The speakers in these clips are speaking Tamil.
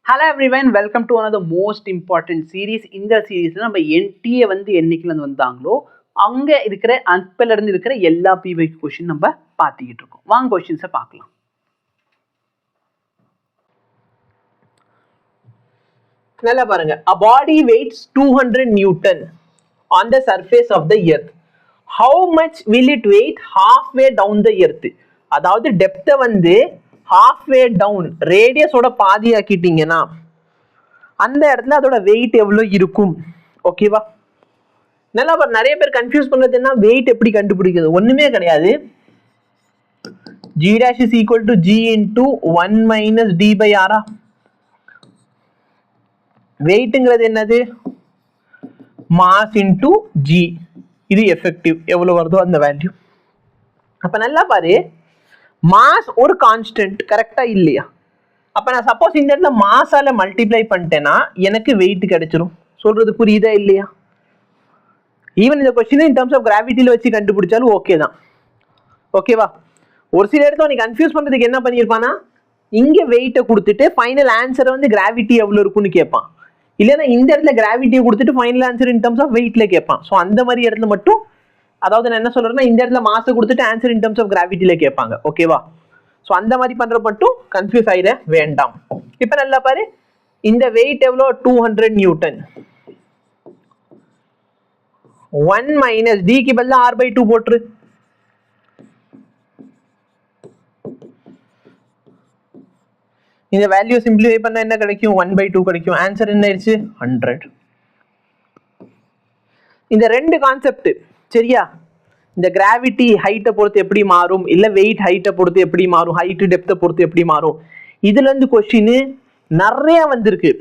Hello everyone, welcome to one of the most important series. இந்த சீரீஸ்ல நம்ம NTA வந்து என்னைக்குல இருந்து வந்தாங்களோ அங்க இருக்கிற அன்பல இருந்து இருக்கிற எல்லா PYQ क्वेश्चन நம்ம பார்த்துக்கிட்டு இருக்கோம். வாங்க क्वेश्चंस பார்க்கலாம். நல்லா பாருங்க. A body weighs 200 Newton on the surface of the earth. How much will it weight halfway down the earth? அதாவது டெப்த் வந்து halfway down ரேடியஸோட பாதி ஆக்கிட்டீங்கன்னா அந்த இடத்துல அதோட வெயிட் எவ்வளவு இருக்கும்? ஓகேவா? நல்லா நிறைய பேர் கன்ஃபியூஸ் பண்றது என்ன, வெயிட் எப்படி கண்டுபிடிக்கிறது? ஒண்ணுமே கிடையாது. G dash is equal to G into 1 minus D by R. வெயிட்ங்கிறது என்னது? Mass into G. இது எஃபெக்டிவ் எவ்வளவு வருதோ அந்த வேல்யூ. அப்ப நல்லா பாரு, மாஸ் ஒரு கான்ஸ்டன்ட் கரெக்டா இல்லையா? அப்ப நான் சப்போஸ் இந்த இடத்துல மாஸால மல்டிப்ளை பண்ணிட்டேன்னா எனக்கு வெயிட் கிடைச்சிரும். சொல்றது புரியுதா இல்லையா? ஈவன் இந்த क्वेश्चन இன் டர்ம்ஸ் ஆஃப் கிராவிட்டில வச்சு கண்டுபிடிச்சாலும் ஓகே தான். ஓகேவா? ஒரு சில இடத்துல நீ கன்ஃபியூஸ் பண்றதுக்கு என்ன பண்ணிருப்பானா, இங்க வெயிட்டை கொடுத்துட்டு ஃபைனல் ஆன்சர் வந்து கிராவிட்டி எவ்வளவு இருக்குன்னு கேட்பான். இல்லைன்னா இந்த இடத்துல கிராவிட்டியை கொடுத்துட்டு final answer in terms of வெயிட்ல கேட்பான். ஸோ அந்த மாதிரி இடத்துல மட்டும், அதாவது நான் என்ன சொல்றேன்னா, இந்த இடத்துல மாசை கொடுத்துட்டு ஆன்சர் இன் டர்ம்ஸ் ஆஃப் கிராவிட்டில கேட்பாங்க. ஓகேவா? ஸோ அந்த மாதிரி பண்ற மட்டும் கன்ஃபியூஸ் ஆயிட வேண்டாம். இப்ப நல்லா பாரு, இந்த வெயிட் எவ்வளோ? 200 நியூட்டன். 1 மைனஸ் டிக்கு பதிலா R/2 போட்டுரு. இந்த வேல்யூ சிம்பிளிஃபை பண்ணா என்ன கிடைக்கும்? 1/2 கிடைக்கும். ஆன்சர் என்ன ஆயிடுச்சு? 100. இந்த ரெண்டு கான்செப்ட் சரியா? இந்த கிராவிட்டி ஹைட்டை பொறுத்து எப்படி மாறும், இல்ல வெயிட் ஹைட்டை பொறுத்து எப்படி மாறும், ஹைட் டெப்த்தை பொறுத்து எப்படி மாறும், இதுல இருந்து क्वेश्चन நிறைய வந்திருக்கு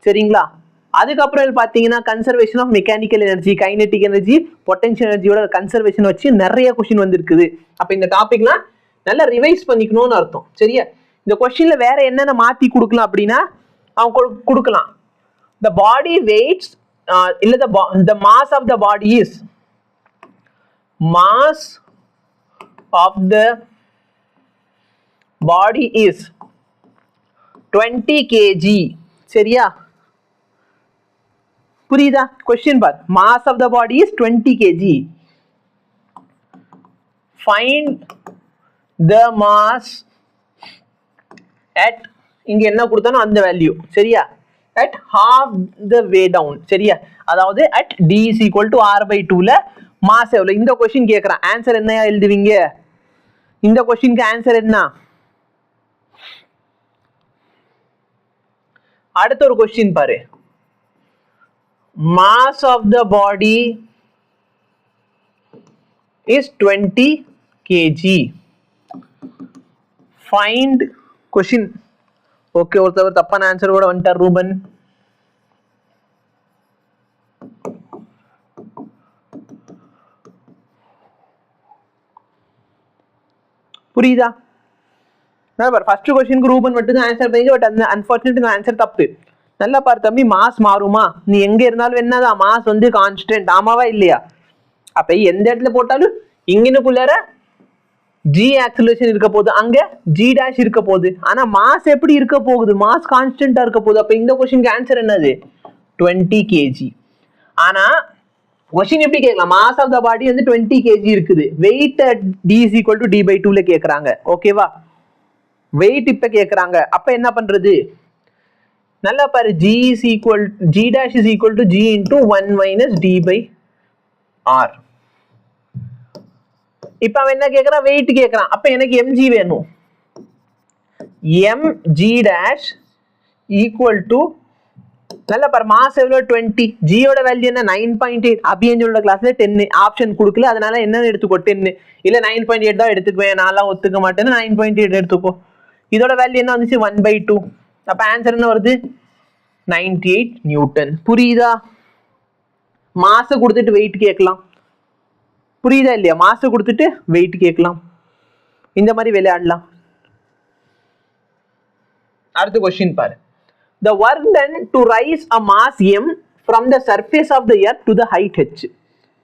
சரிங்களா? அதுக்கப்புறம் பாத்தீங்கன்னா conservation of mechanical energy, kinetic energy, potential எனர்ஜியோட கன்சர்வேஷன் வச்சு நிறைய क्वेश्चन வந்திருக்குது. அப்ப இந்த டாபிக்லாம் நல்லா ரிவைஸ் பண்ணிக்கணும்னு அர்த்தம் சரியா? இந்த क्वेश्चनல வேற என்னென்ன மாத்தி கொடுக்கலாம் அப்படின்னா அவங்க கொடுக்கலாம். the body weights இல்ல the mass of the body is mass of the body is 20 kg சரியா? புரியுதா? क्वेश्चन பார், mass of the body is 20 kg. find the mass at, இங்க என்ன கொடுத்தானோ அந்த வேல்யூ சரியா? at half the way down சரியா? அதாவது at d is equal to R/2 ல மாஸ் எவ்வளவு? இந்த क्वेश्चन கேக்குறான். ஆன்சர் என்னையா எழுதுவீங்க? இந்த क्वेश्चनக்கு ஆன்சர் என்ன? அடுத்த ஒரு क्वेश्चन பாரு. mass of the body is 20 kg. find question. Okay, ஒருத்தவர் தப்பான ஆன்சர் கூட வந்துட்டார், ரூபன். புரியுதா? ஃபர்ஸ்ட் क्वेश्चनக்கு ரூபன் மட்டும் தான் ஆன்சர் பண்ணீங்க. பட் அந்த அன்ஃபார்ச்சுனேட்லி ஆன்சர் தப்பு. நல்லா பாரு தம்பி, மாஸ் மாறுமா? நீ எங்க இருந்தாலும் என்னதான் மாஸ் வந்து கான்ஸ்டன்ட், ஆமாவா இல்லையா? அப்ப எந்த இடத்துல போட்டாலும் இங்கனுக்குள்ளார G ஆக்சிலரேஷன் இருக்க போகுது, அங்க G dash இருக்க போகுது. ஆனா மாஸ் எப்படி இருக்க போகுது? மாஸ் கான்ஸ்டன்டா இருக்க போகுது. அப்ப இந்த क्वेश्चनக்கு ஆன்சர் என்னது? 20 kg. ஆனா क्वेश्चन எப்படி கேட்கலாம்? மாஸ் ஆஃப் த பாடி வந்து 20 kg இருக்குது. Weight D is equal to D/2 ல கேக்குறாங்க. ஓகேவா? வெயிட் இப்ப கேக்குறாங்க. அப்ப என்ன பண்றது? நல்லா பாரு, G dash is equal to G into 1 minus D by R. இப்ப அவன் என்ன கேக்குறான்? வெயிட் கேக்குறான். அப்ப எனக்கு mg வேணும். mg dash equal to, நல்ல பாரு, மாஸ் எவ்வளவு? 20. g யோட வேல்யூ என்ன? 9.8. அபியஞ்சோட கிளாஸ்ல 10 ஆப்ஷன் கொடுக்கல, அதனால என்ன எடுத்துக்கோ? 10. இல்ல 9.8 தான் எடுத்துக்குவேன், நான்லாம் ஒத்துக்க மாட்டேன்னு 9.8 எடுத்துக்கோ. இதோட வேல்யூ என்ன வந்துச்சு? 1/2. அப்ப ஆன்சர் என்ன வருது? 98 நியூட்டன். புரியுதா? மாச கொடுத்துட்டு வெயிட் கேட்கலாம். புரியுதா இல்லையா? மாச கொடுத்துட்டு வெயிட் கேட்கலாம். இந்த மாதிரி விளையாடலாம். அடுத்த क्वेश्चन பாரு. The work done to raise a mass m from the surface of the earth to the height h,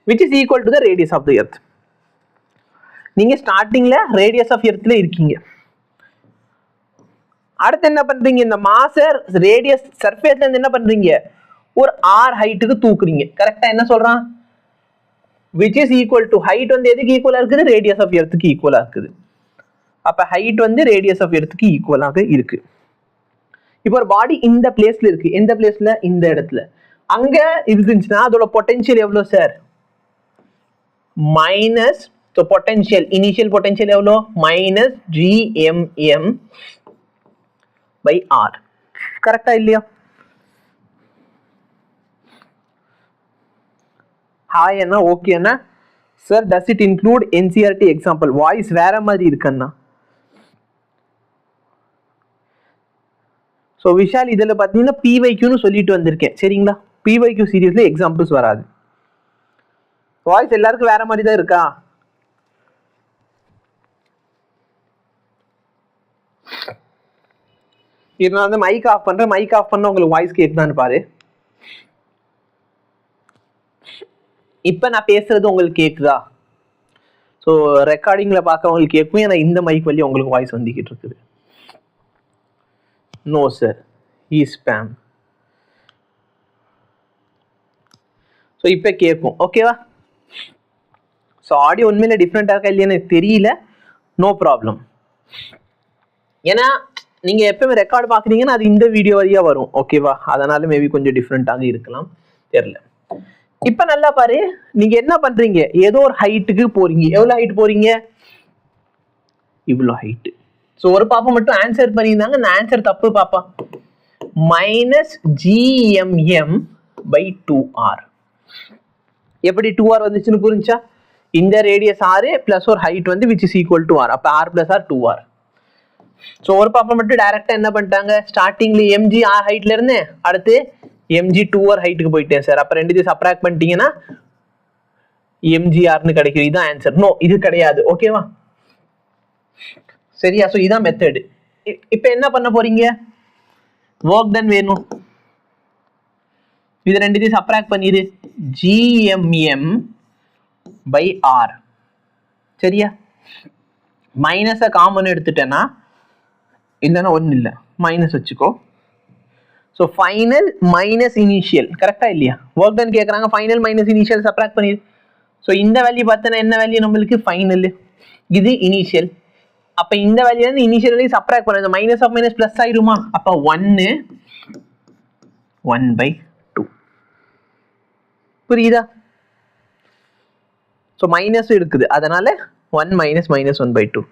which is equal to the radius of the earth. நீங்க ஸ்டார்டிங்ல ரேடியஸ் ஆஃப் எர்த்ல இருக்கீங்க. அடுத்து என்ன பண்றீங்க, இந்த மாஸை ரேடியஸ் சர்ஃபேஸ்ல இருந்து என்ன பண்றீங்க, ஒரு r ஹைட்டுக்கு தூக்குறீங்க. கரெக்டா என்ன சொல்றான், which is equal to height வந்து எதுக்கு ஈக்குவலா இருக்குது, ரேடியஸ் ஆஃப் எர்த்துக்கு ஈக்குவலா இருக்குது. அப்ப ஹைட் வந்து ரேடியஸ் ஆஃப் எர்த்துக்கு ஈக்குவலாக இருக்கு. இப்போ ஒரு பாடி இந்த பிளேஸ்ல இருக்கு, எந்த பிளேஸ்ல, இந்த இடத்துல. அங்க இருந்துச்சுன்னா அதோட பொட்டன்ஷியல் எவ்வளவு sir, minus, potential initial potential எவ்வளோ, மைனஸ் gmm by r. கரெக்டா இல்லையா? Hi Anna, okay Anna. Sir does it include NCERT example, voice வேற மாதிரி இருக்குண்ணா. ஸோ விஷால் இதில் பார்த்தீங்கன்னா பிவைக்யூன்னு சொல்லிட்டு வந்திருக்கேன் சரிங்களா. பிவைக்யூ சீரியஸ்ல எக்ஸாம்பிள்ஸ் வராது. வாய்ஸ் எல்லாருக்கும் வேற மாதிரி தான் இருக்கா? இது நான் வந்து மைக் ஆஃப் பண்றேன், மைக் ஆஃப் பண்ண உங்களுக்கு வாய்ஸ் கேட்குதான்னு பாரு. இப்போ நான் பேசுறது உங்களுக்கு கேட்குதா? ஸோ ரெக்கார்டிங்கில் பார்க்கறவங்களுக்கு கேட்கும், ஏன்னா இந்த மைக் வழி உங்களுக்கு வாய்ஸ் வந்துக்கிட்டு இருக்குது. No sir, spam. ஸோ இப்போ கேட்கும், ஓகேவா? ஸோ ஆடியோ உண்மையில டிஃப்ரெண்டாக இருக்கா இல்லையான்னு தெரியல, நோ ப்ராப்ளம். ஏன்னா நீங்கள் எப்பவுமே ரெக்கார்டு பார்க்குறீங்கன்னா அது இந்த வீடியோ வழியாக வரும், ஓகேவா? அதனால மேபி கொஞ்சம் டிஃப்ரெண்ட்டாக இருக்கலாம், தெரியல. இப்போ நல்லா பாரு, நீங்க என்ன பண்றீங்க, ஏதோ ஒரு ஹைட்டுக்கு போறீங்க. எவ்வளோ ஹைட் போறீங்க, இவ்வளோ ஹைட்டு. ஸோ ஒரு பாப்பா மட்டும் ஆன்சர் பண்ணியிருந்தாங்க, அந்த ஆன்சர் தப்பு பாப்பா. Minus gmm by 2r. எப்படி 2r வந்துச்சுன்னு புரிஞ்சா, இந்த ரேடியஸ் r பிளஸ் ஒரு ஹைட் வந்து which is equal to r. அப்ப r plus r 2r. So ஒரு பாப்பா மட்டும் டைரக்டா என்ன பண்ணிட்டாங்க, ஸ்டார்டிங்ல mg r ஹைட்ல இருந்து அடுத்து mg 2r ஹைட்டுக்கு போயிட்டேன் சார். அப்ப ரெண்டு சப்ராக்ட் பண்ணிட்டீங்கன்னா mgr கிடைக்கும். இதுதான் ஆன்சர். நோ, இது கிடையாது, ஓகேவா? சரியா? ஸோ இதான் மெத்தட். இப்போ என்ன பண்ண போறீங்க, ஒர்க் டன் வேணும், இது ரெண்டுத்தையும் சப்ராக்ட் பண்ணிடு, gmm by r. சரியா? மைனஸை காமன் எடுத்துட்டேன்னா, இல்லைன்னா ஒன்றும் இல்லை, மைனஸ் வச்சுக்கோ. ஸோ ஃபைனல் மைனஸ் இனிஷியல், கரெக்டா இல்லையா? ஒர்க் டன் கேட்குறாங்க, ஃபைனல் மைனஸ் இனிஷியல் சப்ராக்ட் பண்ணிடு. ஸோ இந்த வேல்யூ பார்த்தோன்னா என்ன வேல்யூ நம்மளுக்கு, ஃபைனல். இது இனிஷியல். அப்போ இந்த வேல்யூ வந்து இனிஷியல் வேல்யூ சப்ராக்ட் பண்ண, மைனஸ் ஆஃப் மைனஸ் பிளஸ் ஆயிருமா? அப்போ 1/2 புரியுதா? ஸோ மைனஸ் இருக்குது, அதனால 1 minus minus 1/2.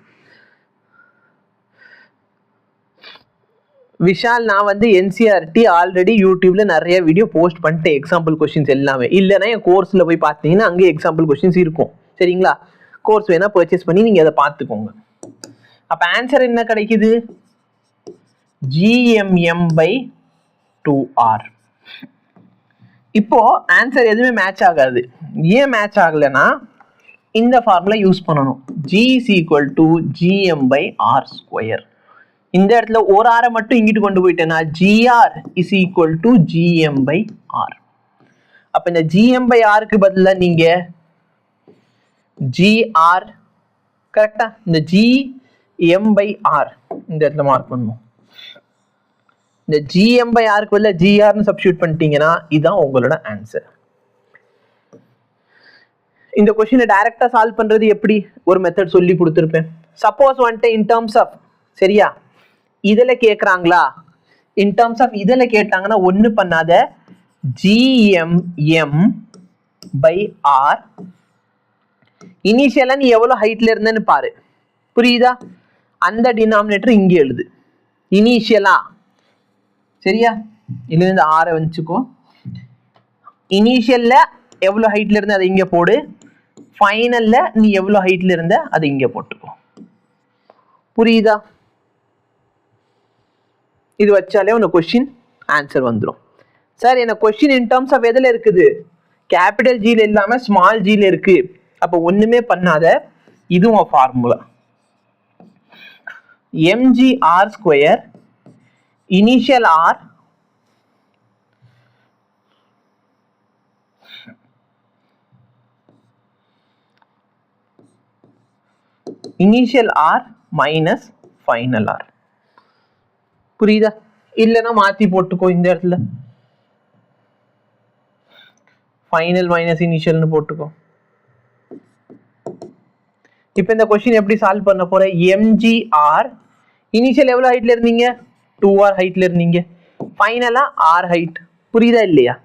விஷால், நான் வந்து என்சிஆர்டி ஆல்ரெடி யூடியூப்ல நிறைய வீடியோ போஸ்ட் பண்ணிட்டேன், எக்ஸாம்பிள் கொஸ்டின்ஸ் எல்லாமே. இல்லைன்னா என் கோர்ஸ்ல போய் பார்த்தீங்கன்னா அங்கே எக்ஸாம்பிள் கொஸ்டின்ஸ் இருக்கும், சரிங்களா? கோர்ஸ் வேணா பர்ச்சேஸ் பண்ணி நீங்க அதை பார்த்துக்கோங்க. அப்ப ஆன்சர் என்ன கிடைக்குது, gmm by 2r. இப்போ ஆன்சர் எதுவுமே மேட்ச் ஆகாது. ஏன் மேட்ச் ஆகலைன்னா இந்த ஃபார்முலா யூஸ் பண்ணணும், g is equal to gm by r square. இந்த இடத்துல ஒரு ஆரை மட்டும் இங்கிட்டு கொண்டு போயிட்டேன்னா gr is equal to gm by r. அப்ப இந்த gm by r க்கு பதிலா நீங்க gr, கரெக்டா? இந்த gm by r இந்த இடத்துல மார்க் பண்ணணும். இந்த gm by r க்கு பதிலா gr னு சப்ஸ்டிட்யூட் பண்ணிட்டீங்கன்னா இதுதான் உங்களோட ஆன்சர். இந்த क्वेश्चन டைரக்டா சால்வ் பண்றது எப்படி, ஒரு மெத்தட் சொல்லி கொடுத்திருப்பேன். சப்போஸ் வந்துட்டு இன் டர்ம்ஸ் ஆஃப், சரியா, இதுல கேக்குறாங்களா, இன் டர்ம்ஸ் ஆஃப் இதுல கேட்டாங்கன்னா ஒண்ணு பண்ணாத, gmm by r இனிஷியலா நீ எவ்வளவு ஹைட்ல இருந்தேன்னு பாரு, புரியுதா? அந்த டினாமினேட்டர் இங்க எழுது, இனிஷியலா, சரியா? இதுல இருந்து r வந்துச்சுக்கோ, இனிஷியல்ல எவ்வளவு ஹைட்ல இருந்த அதை இங்க போடு, ஃபைனல்ல நீ எவ்வளவு ஹைட்ல இருந்த அதை இங்க போட்டுக்கோ, புரியுதா? இது வச்சாலே உங்க क्वेश्चन ஆன்சர் வந்துரும். சார் என்ன क्वेश्चन இன் டர்ம்ஸ் ஆஃப் எதுல இருக்குது, கேபிட்டல் ஜில இல்லாம ஸ்மால் ஜில இருக்கு. அப்ப ஒண்ணுமே பண்ணாத, இதுவும் formula mgr square initial r initial r minus final r. புரியுதா? இல்லைன்னா மாத்தி போட்டுக்கோ, இந்த இடத்துல ஃபைனல் மைனஸ் இனிஷியல்னு போட்டுக்கோ. இப்போ இந்த கொஸ்டின் எப்படி சால்வ் பண்ண போற? எம்ஜிஆர் இனிஷியல் எவ்வளவு ஹைட்ல இருந்தீங்க? 2r ஹைட்ல இருந்தீங்க. ஃபைனலா r ஹைட். புரியுதா இல்லையா?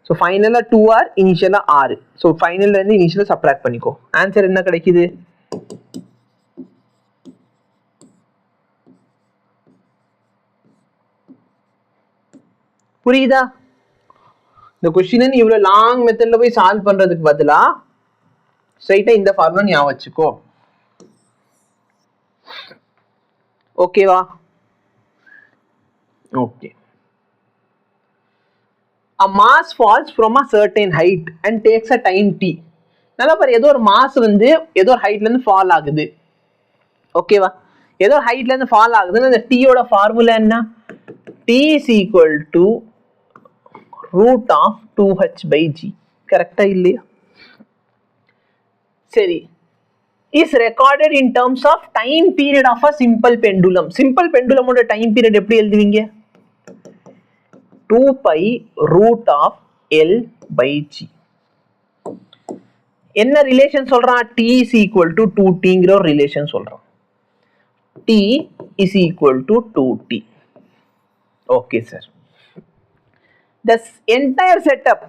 ஸோ ஃபைனலா 2r, இனிஷியலா r. ஸோ ஃபைனல்ல இருந்து இனிஷியலா சப்ட்ராக்ட் பண்ணிக்கோ. ஆன்சர் என்ன கிடைக்குது? புரியுதா? இந்த கொஸ்டினை நீ இவ்வளவு லாங் மெத்தட்ல போய் சால்வ் பண்றதுக்கு பதிலா ஸ்ட்ரைட்டா இந்த ஃபார்முலா ஞாபகம் வச்சுக்கோ. ஓகேவா? Okay. A mass falls from a certain height and takes a time t. நல்லா பாரு, ஏதோ ஒரு மாஸ் வந்து ஏதோ ஒரு ஹைட்ல இருந்து ஃபால் ஆகுது. ஓகேவா? ஏதோ ஒரு ஹைட்ல இருந்து ஃபால் ஆகுதுன்னா அந்த டீயோட ஃபார்முலா என்ன? t is equal to root of 2h by g. கரெக்டா இல்லையா? சரி. is recorded in terms of time period of a simple pendulum. simple pendulum ஓட டைம் பீரியட் எப்படி எழுதுவீங்க? 2 pi root of L by G. என்ன ரிலேஷன் சொல்றான்? t is equal to 2tங்கிற ஒரு ரிலேஷன் சொல்றான். t is equal to 2t. Okay sir. The entire setup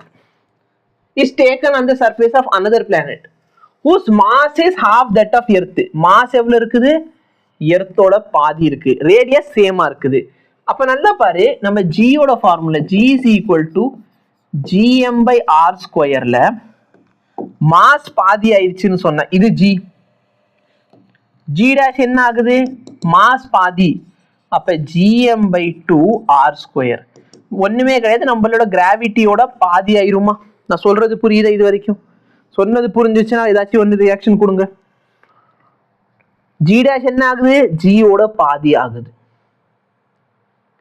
is taken on the surface of another planet whose mass is half that of Earth. mass எவ்வளவு இருக்குது? எர்த்தோட பாதி இருக்கு. ரேடியஸ் சேமா இருக்குது. அப்ப நல்லா பாரு, நம்ம g ஓட formula g is equal to gm by r ஸ்கொயர்ல மாஸ் பாதி ஆயிடுச்சுன்னு சொன்ன இது g. g dash என்ன ஆகுது? மாஸ் பாதி. அப்ப gm by 2 r ஸ்கொயர். ஒண்ணுமே கிடையாது, நம்மளோட கிராவிட்டியோட பாதி ஆயிருமா? நான் சொல்றது புரியுதா? இது வரைக்கும் சொன்னது புரிஞ்சிச்சுன்னா ஏதாச்சும் ஒன்று ரியாக்ஷன் கொடுங்க. g dash என்ன ஆகுது? g ஓட பாதி ஆகுது.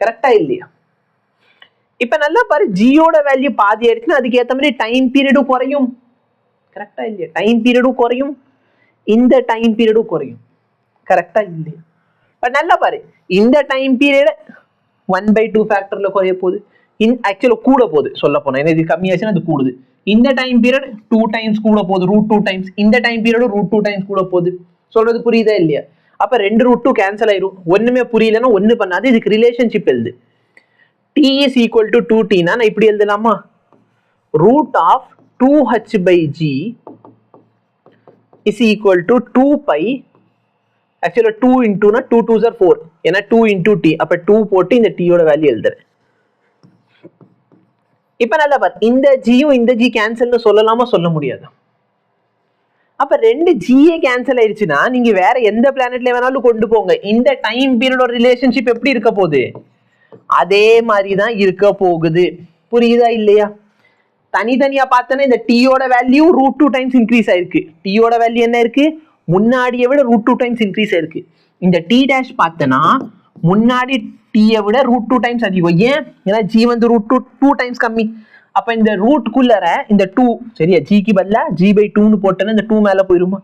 கரெக்டா இல்லையா? இப்ப நல்லா பாரு, ஜியோட வேல்யூ பாதி ஆயிடுச்சுன்னா அதுக்கு ஏத்த மாதிரி டைம் பீரியடும் குறையும். கரெக்டா இல்லையா? டைம் பீரியடும் குறையும், இந்த டைம் பீரியடும் குறையும். கரெக்டா இல்லையா? பட் நல்லா பாரு, இந்த டைம் பீரியட் 1/2 ஃபேக்டர்ல குறைய போகுது. ஆக்சுவலா கூட போகுது. சொல்ல போனா இது கம்மியாச்சுன்னா அது கூடுது. இந்த டைம் பீரியட் 2 டைம்ஸ் கூட போகுது, √2 டைம்ஸ். இந்த டைம் பீரியடும் √2 டைம்ஸ் கூட போகுது. சொல்றது புரியுதா இல்லையா? அப்ப 2 √2 கேன்சல் ஆயிரும். ஒண்ணுமே புரியலன்னா ஒண்ணு பண்ணாது. இதுக்கு ரிலேஷன்ஷிப் எழுது. t is equal to 2t னா நான் இப்படி எழுதலாமா? root of 2h by g is equal to 2 pi. ஆக்சுவலா 2 into னா 2 2s are 4. ஏன்னா 2 into t. அப்ப 2 போட்டு இந்த t யோட வேல்யூ எழுதுறேன். இப்ப நல்லா பாரு, இந்த ஜியும் இந்த ஜி கேன்சல்னு சொல்லலாமா? சொல்ல முடியாது. அப்ப ரெண்டு ஜிஏ கேன்சல் ஆயிடுச்சுன்னா நீங்க வேற எந்த பிளானட்ல வேணாலும் கொண்டு போங்க, இந்த டைம் பீரியடோட ரிலேஷன்ஷிப் எப்படி இருக்க போகுது? அதே மாதிரிதான் இருக்க போகுது. புரியுதா இல்லையா? தனித்தனியா பார்த்தோன்னா இந்த டீயோட வேல்யூ √2 டைம்ஸ் இன்க்ரீஸ் ஆயிருக்கு. டீயோட வேல்யூ என்ன இருக்கு? முன்னாடியை விட √2 டைம்ஸ் இன்க்ரீஸ் ஆயிருக்கு. இந்த டி டேஷ் பார்த்தனா முன்னாடி டீயை விட √2 டைம்ஸ் அதிகம். ஏன்? ஏன்னா ஜி வந்து √2 டைம்ஸ் கம்மி. அப்ப இந்த ரூட்குள்ளற இந்த 2 சரியா, ஜிக்கு பதிலா g/2ன்னு போட்டேன்னா இந்த 2 மேல போயிருமா?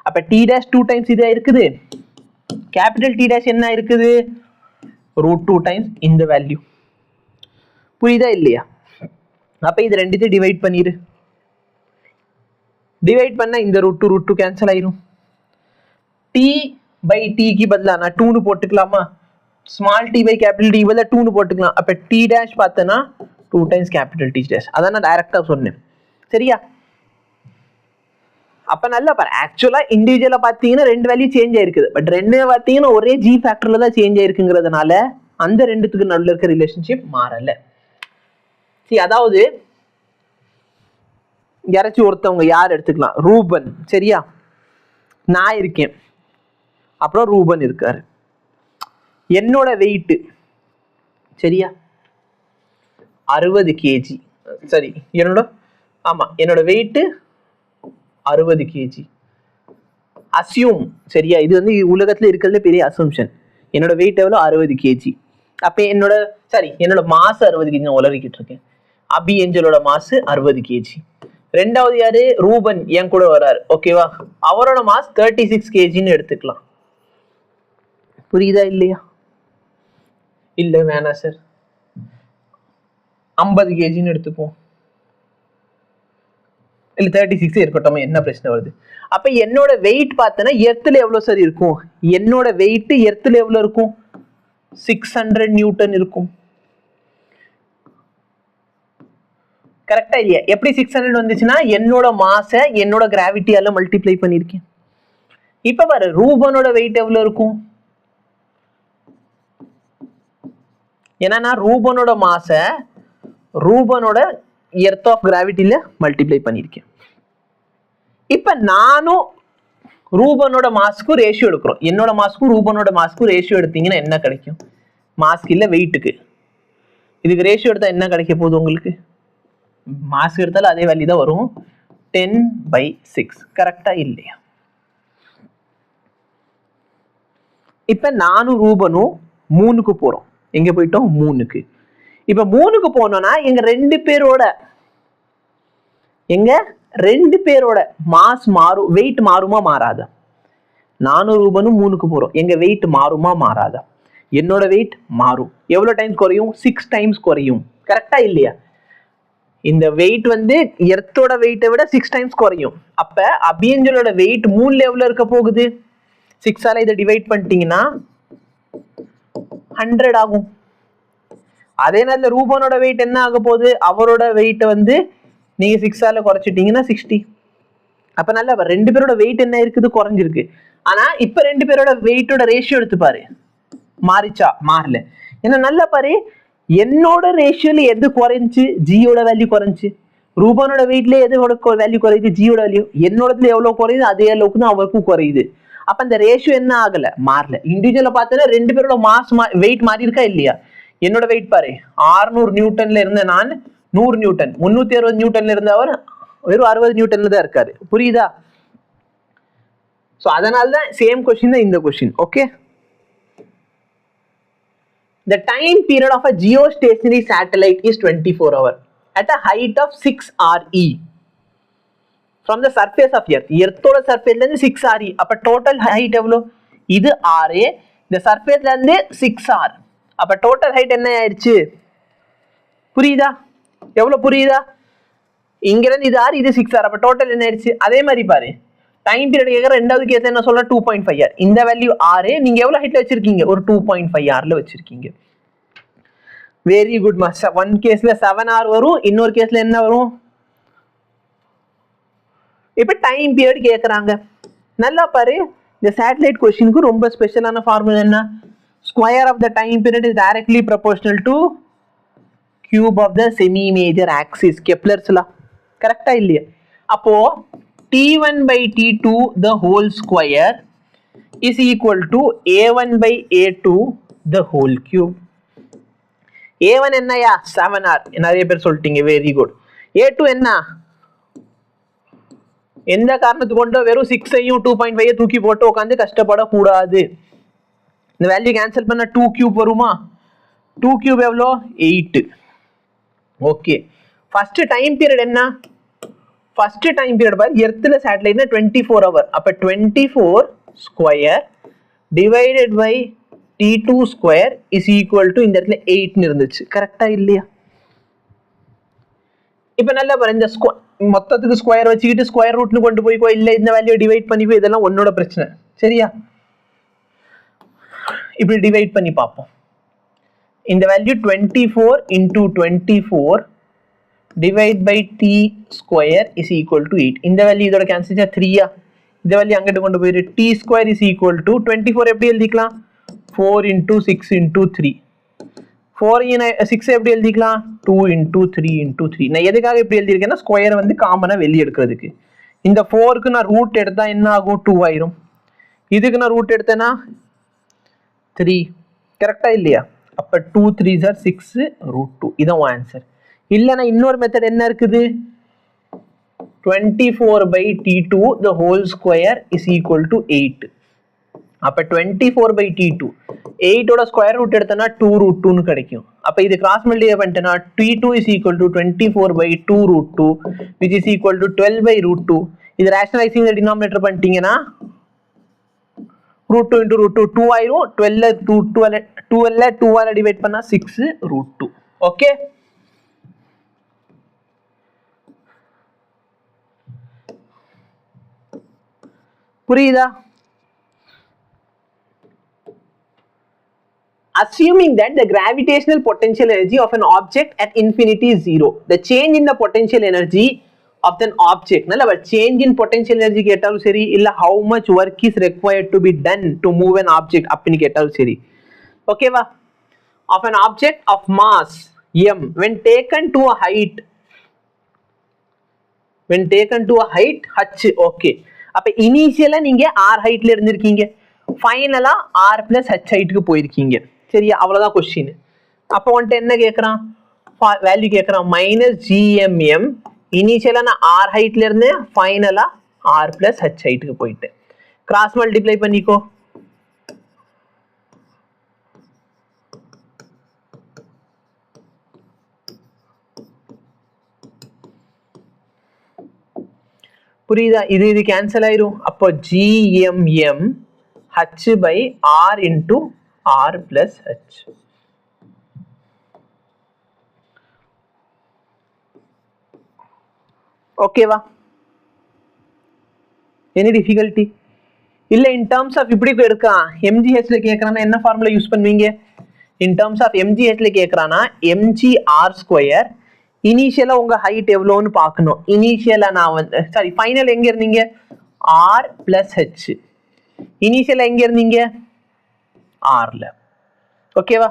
அப்ப டி டேஷ் 2 டைம்ஸ் இதா இருக்குது. கேபிட்டல் டி டேஷ் என்ன இருக்குது? √2 டைம்ஸ் இந்த வேல்யூ. புரியுதா இல்லையா? அப்ப இது ரெண்டுத்தையும் டிவைட் பண்ணிரு. டிவைட் பண்ணா இந்த √2 கேன்சல் ஆயிரும். t by t க்கு பதிலா நான் 2ன்னு போட்டுக்கலாமா? Small t by capital t பதிலா 2ன்னு போட்டுக்கலாம். அப்ப t டேஷ் பார்த்தனா 2 டைம்ஸ் கேபிட்டல் டி டேஷ். அதான் நான் டைரக்டா சொன்னேன். சரியா? அப்ப நல்லா பாரு, ஆக்சுவலா இண்டிவிஜுவலா பாத்தீங்கன்னா ரெண்டு வேல்யூ சேஞ்ச் ஆயிருக்குது. பட் ரெண்டு பாத்தீங்கன்னா ஒரே ஜி ஃபேக்டர்ல தான் சேஞ்ச் ஆயிருக்குங்கிறதுனால அந்த ரெண்டுத்துக்கு நடுவில் இருக்க ரிலேஷன்ஷிப் மாறல. சரி, அதாவது யாராச்சும் ஒருத்தவங்க யார் எடுத்துக்கலாம், ரூபன். சரியா? நான் இருக்கேன், அப்புறம் ரூபன் இருக்காரு. என்னோட வெயிட் சரியா 60 kg. சரி, என்னோட வெயிட் 60 kg. அசியூம். சரியா? இது வந்து உலகத்துல இருக்கிறதுல பெரிய அசம்ஷன். என்னோட வெயிட் எவ்வளோ? 60 kg. அப்ப என்னோட மாஸ் 60 kg. நான் உளறிக்கிட்டு இருக்கேன். அபி ஏஞ்சலோட மாஸ் 60 kg. ரெண்டாவது யாரு? ரூபன் என் கூட வராரு. ஓகேவா? அவரோட மாஸ் 36 kgன்னு எடுத்துக்கலாம். புரியுதா இல்லையா? இல்லை வேணாம் சார், 50 kg எடுத்துப்போம். இல்லை 36 இருக்கட்டும், என்ன பிரச்சனை வருது? அப்ப என்னோட வெயிட் பார்த்தனா எர்த்துல எவ்வளவு சார் இருக்கும்? என்னோட வெயிட் எர்த்துல எவ்வளவு இருக்கும்? 600 நியூட்டன் இருக்கும். கரெக்டா இல்லையா? எப்படி 600 வந்துச்சுன்னா என்னோட மாச என்னோட கிராவிட்டியால மல்டிப்ளை பண்ணிருக்கேன். இப்ப பாரு, ரூபனோட வெயிட் எவ்வளவு இருக்கும்? ஏன்னா நான் ரூபனோட மாச ரூபனோட எர்த் ஆஃப் கிராவிட்டியில மல்டிப்ளை பண்ணிருக்கேன். இப்ப நானும் ரூபனோட மாஸ்க்கு ரேஷியோ எடுக்கிறோம். என்னோட மாஸ்க்கும் ரூபனோட மாஸ்க்கும் ரேஷியோ எடுத்தீங்கன்னா என்ன கிடைக்கும்? மாஸ்க் இல்ல வெயிட்டுக்கு. இதுக்கு ரேஷியோ எடுத்தா என்ன கிடைக்க போகுது உங்களுக்கு? மாஸ்க் எடுத்தாலும் அதே வேல்யூ தான் வரும், 10/6. கரெக்டா இல்லையா? இப்ப நானும் ரூபனும் 3க்கு போறோம். எங்க போயிட்டோம்? 3க்கு. இப்ப 3க்கு போனோம்னா எங்க ரெண்டு பேரோட மாஸ் மாறும், வெயிட் மாறுமா மாறாதா? நானும் ரூபனும் 3க்கு போறோம். எங்க வெயிட் மாறுமா மாறாதா? என்னோட வெயிட் மாறும். எவ்வளவு டைம்ஸ் குறையும்? 6 டைம்ஸ் குறையும். கரெக்டா இல்லையா? இந்த வெயிட் வந்து எர்த்தோட வெயிட்டை விட 6 டைம்ஸ் குறையும். அப்ப அபியஞ்சலோட வெயிட் 3ல எவ்வளவு இருக்க போகுது? 6ஆல இதை டிவைட் பண்ணிட்டீங்கன்னா 100 ஆகும். அதே நேரத்தில் ரூபனோட வெயிட் என்ன ஆக போகுது? அவரோட வெயிட் வந்து நீங்க 6ஆல குறைச்சிட்டீங்கன்னா 60. அப்ப நல்லா ரெண்டு பேரோட வெயிட் என்ன இருக்குது? குறைஞ்சிருக்கு. ஆனா இப்ப ரெண்டு பேரோட வெயிட்டோட ரேஷியோ எடுத்து பாரு, மாறிச்சா? மாறல. ஏன்னா நல்லா பாரு, என்னோட ரேஷியோல எது குறைஞ்சு? ஜியோட வேல்யூ குறைஞ்சு. ரூபனோட வெயிட்ல எதோட வேல்யூ குறையுது? ஜியோட வேல்யூ. என்னோடதுல எவ்வளவு குறையுது அதே அளவுக்கு தான் அவருக்கும் குறையுது. அப்ப அந்த ரேஷியோ என்ன ஆகல? மாறல. இண்டிவிஜுவல பார்த்தா ரெண்டு பேரோட மாஸ் வெயிட் மாறி இருக்கா இல்லையா? என்னோட வெயிட் பாரு, 600 நியூட்டன்ல இருந்த நான் 100 நியூட்டன், 360 நியூட்டன்ல இருந்த அவர் வெறும் 60 நியூட்டன்ல தான் இருக்காரு. புரியுதா? சோ அதனால தான் சேம் क्वेश्चन தான் இந்த question. Okay. The time period of a geostationary satellite is 24 hours at a height of 6 RE from the surface of Earth. Earthோட surfaceல இருந்து 6 RE. அப்ப total height எவ்வளவு? இது RA, இந்த surfaceல இருந்து 6 R. அப்ப total height என்ன ஆயிடுச்சு? புரியுதா? எவ்வளவு புரியுதா? இங்க இருந்து இது R, இது 6 R. அப்ப total என்ன ஆயிடுச்சு? அதே மாதிரி பாரு, டைம் பீரியட் கேக்குற ரெண்டாவது கேஸ் என்ன சொல்ற? 2.5 R. இந்த வேல்யூ R, நீங்க எவ்வளவு ஹைட்ல வச்சிருக்கீங்க? ஒரு 2.5 Rல வச்சிருக்கீங்க. Very good master. ஒன் கேஸ்ல 7 R வரும், இன்னொரு கேஸ்ல என்ன வரும்? இப்ப டைம் பீரியட் கேக்குறாங்க. நல்லா பாரு, இந்த சேட்டலைட் क्वेश्चनக்கு ரொம்ப ஸ்பெஷலான ஃபார்முலா என்ன? Square of the time period is directly proportional to cube of the semi major axis. Kepler's law. கரெக்டா இல்லையா? அப்போ T1 by T2 the whole square is equal to A1 by A2 the whole cube. A1 என்னயா? 7R. நிறைய பேர் சொல்லிட்டீங்க. Very good. A2 என்ன? எந்த காரணத்துக்கு கொண்டு வெறும் 6ஐயும் 2.5 தூக்கி போட்டு உட்காந்து கஷ்டப்படக்கூடாது. இந்த வேல்யூ கேன்சல் பண்ண 2 கியூப் வருமா? 2 கியூப் எவ்வளோ? 8. ஓகே. ஃபர்ஸ்ட் டைம் பீரியட் என்ன? ஃபர்ஸ்ட் டைம் பீரியட் பாரு, எர்த்ல சேட்டலைட்னா 24 hours. அப்ப 24 square divided by T2 square is equal to இந்த இடத்துல 8 இருந்துச்சு. கரெக்டா இல்லையா? இப்ப நல்லா பாரு, இந்த மொத்தத்துக்கு ஸ்கொயர் வச்சுக்கிட்டு ஸ்கொயர் ரூட்னு கொண்டு போய்க்கோ, இல்ல இந்த வேல்யூ டிவைட் பண்ணிக்கோ, இதெல்லாம் உன்னோட பிரச்சனை. சரியா? இப்படி டிவைட் பண்ணி பார்ப்போம். இந்த value 24 into 24 divide by t square is equal to 8. இந்த வேல்யூ இதோட கேன்சல் ஆச்சா? 3 இந்த வேல்யூ அங்கிட்டு கொண்டு போயிரு. t square is equal to 24 எப்படி எழுதிக்கலாம்? 4 into 6 into 3. 4 6 எப்படி எழுதிக்கலாம்? 2 into 3 into 3. நான் எதுக்காக இப்படி எழுதியிருக்கேன்னா ஸ்கொயர் வந்து காமனா வெளியே எடுக்கிறதுக்கு. இந்த 4க்கு நான் ரூட் எடுத்தா என்ன ஆகும்? 2 ஆயிரும். இதுக்கு நான் ரூட் எடுத்தேன்னா 3. கரெக்டா இல்லையா? அப்ப 2 3s are 6 root 2. இதான் ஆன்சர். இல்லனா இன்னொரு மெத்தட் என்ன இருக்குது? 24 by T2 the whole square is equal to 8. அப்ப 24 by T2 8 ஓட ஸ்கொயர் ரூட் எடுத்தனா 2 root 2 னு கிடைக்கும். அப்ப இது கிராஸ் மல்டிப்ளை பண்ணிட்டனா T2 is equal to 24 by 2 root 2 which is equal to 12 by root 2. இது rationalizing the denominator பண்ணிட்டீங்கன்னா root 2 into root 2 2 ஆயிரும். 12 12 2 ஆல டிவைட் பண்ணா 6√2. ஓகே, புரியுதா? Assuming that the gravitational potential energy of an object at infinity is 0, the change in the potential energy of an object, நல்ல change in potential energy கேட்டாலும் சரி, இல்ல how much work is required to be done to move an object அப்படின்னு கேட்டாலும் சரி, ஓகேவா? Of an object of mass m when taken to a height h, okay, அப்ப இனிஷியலா நீங்க r ஹைட்ல இருந்திருக்கீங்க, ஃபைனலா r plus h ஹைட்டுக்கு போயிருக்கீங்க, சரியா? அவ்வளவுதான் கொஸ்டின். அப்ப வந்துட்டு என்ன கேக்குறான், வேல்யூ கேக்குறான் -gmm. இனிஷியலா நான் r ஹைட்ல இருந்து ஃபைனலா r plus h ஹைட்டுக்கு போயிட்டேன். கிராஸ் மல்டிப்ளை பண்ணிக்கோ. புரியுதா? இது கேன்சல் ஆயிரும். அப்போ gmm h by r into r plus h. ஓகேவா? எனி டிஃபிகல்ட்டி இல்ல? இன் டர்ம்ஸ் ஆஃப் இப்படி எடுக்கலாம், mgh ல கேக்குறானா என்ன ஃபார்முலா யூஸ் பண்ணுவீங்க? இன் டர்ம்ஸ் ஆஃப் mgh ல கேக்குறானா mgr². இனிஷியலா உங்க ஹைட் எவ்வளவுன்னு பார்க்கணும். இனிஷியலா நான் வந்து சாரி ஃபைனல் எங்க இருந்தீங்க, r plus h. இனிஷியலா எங்க இருந்தீங்க, r ல. ஓகேவா?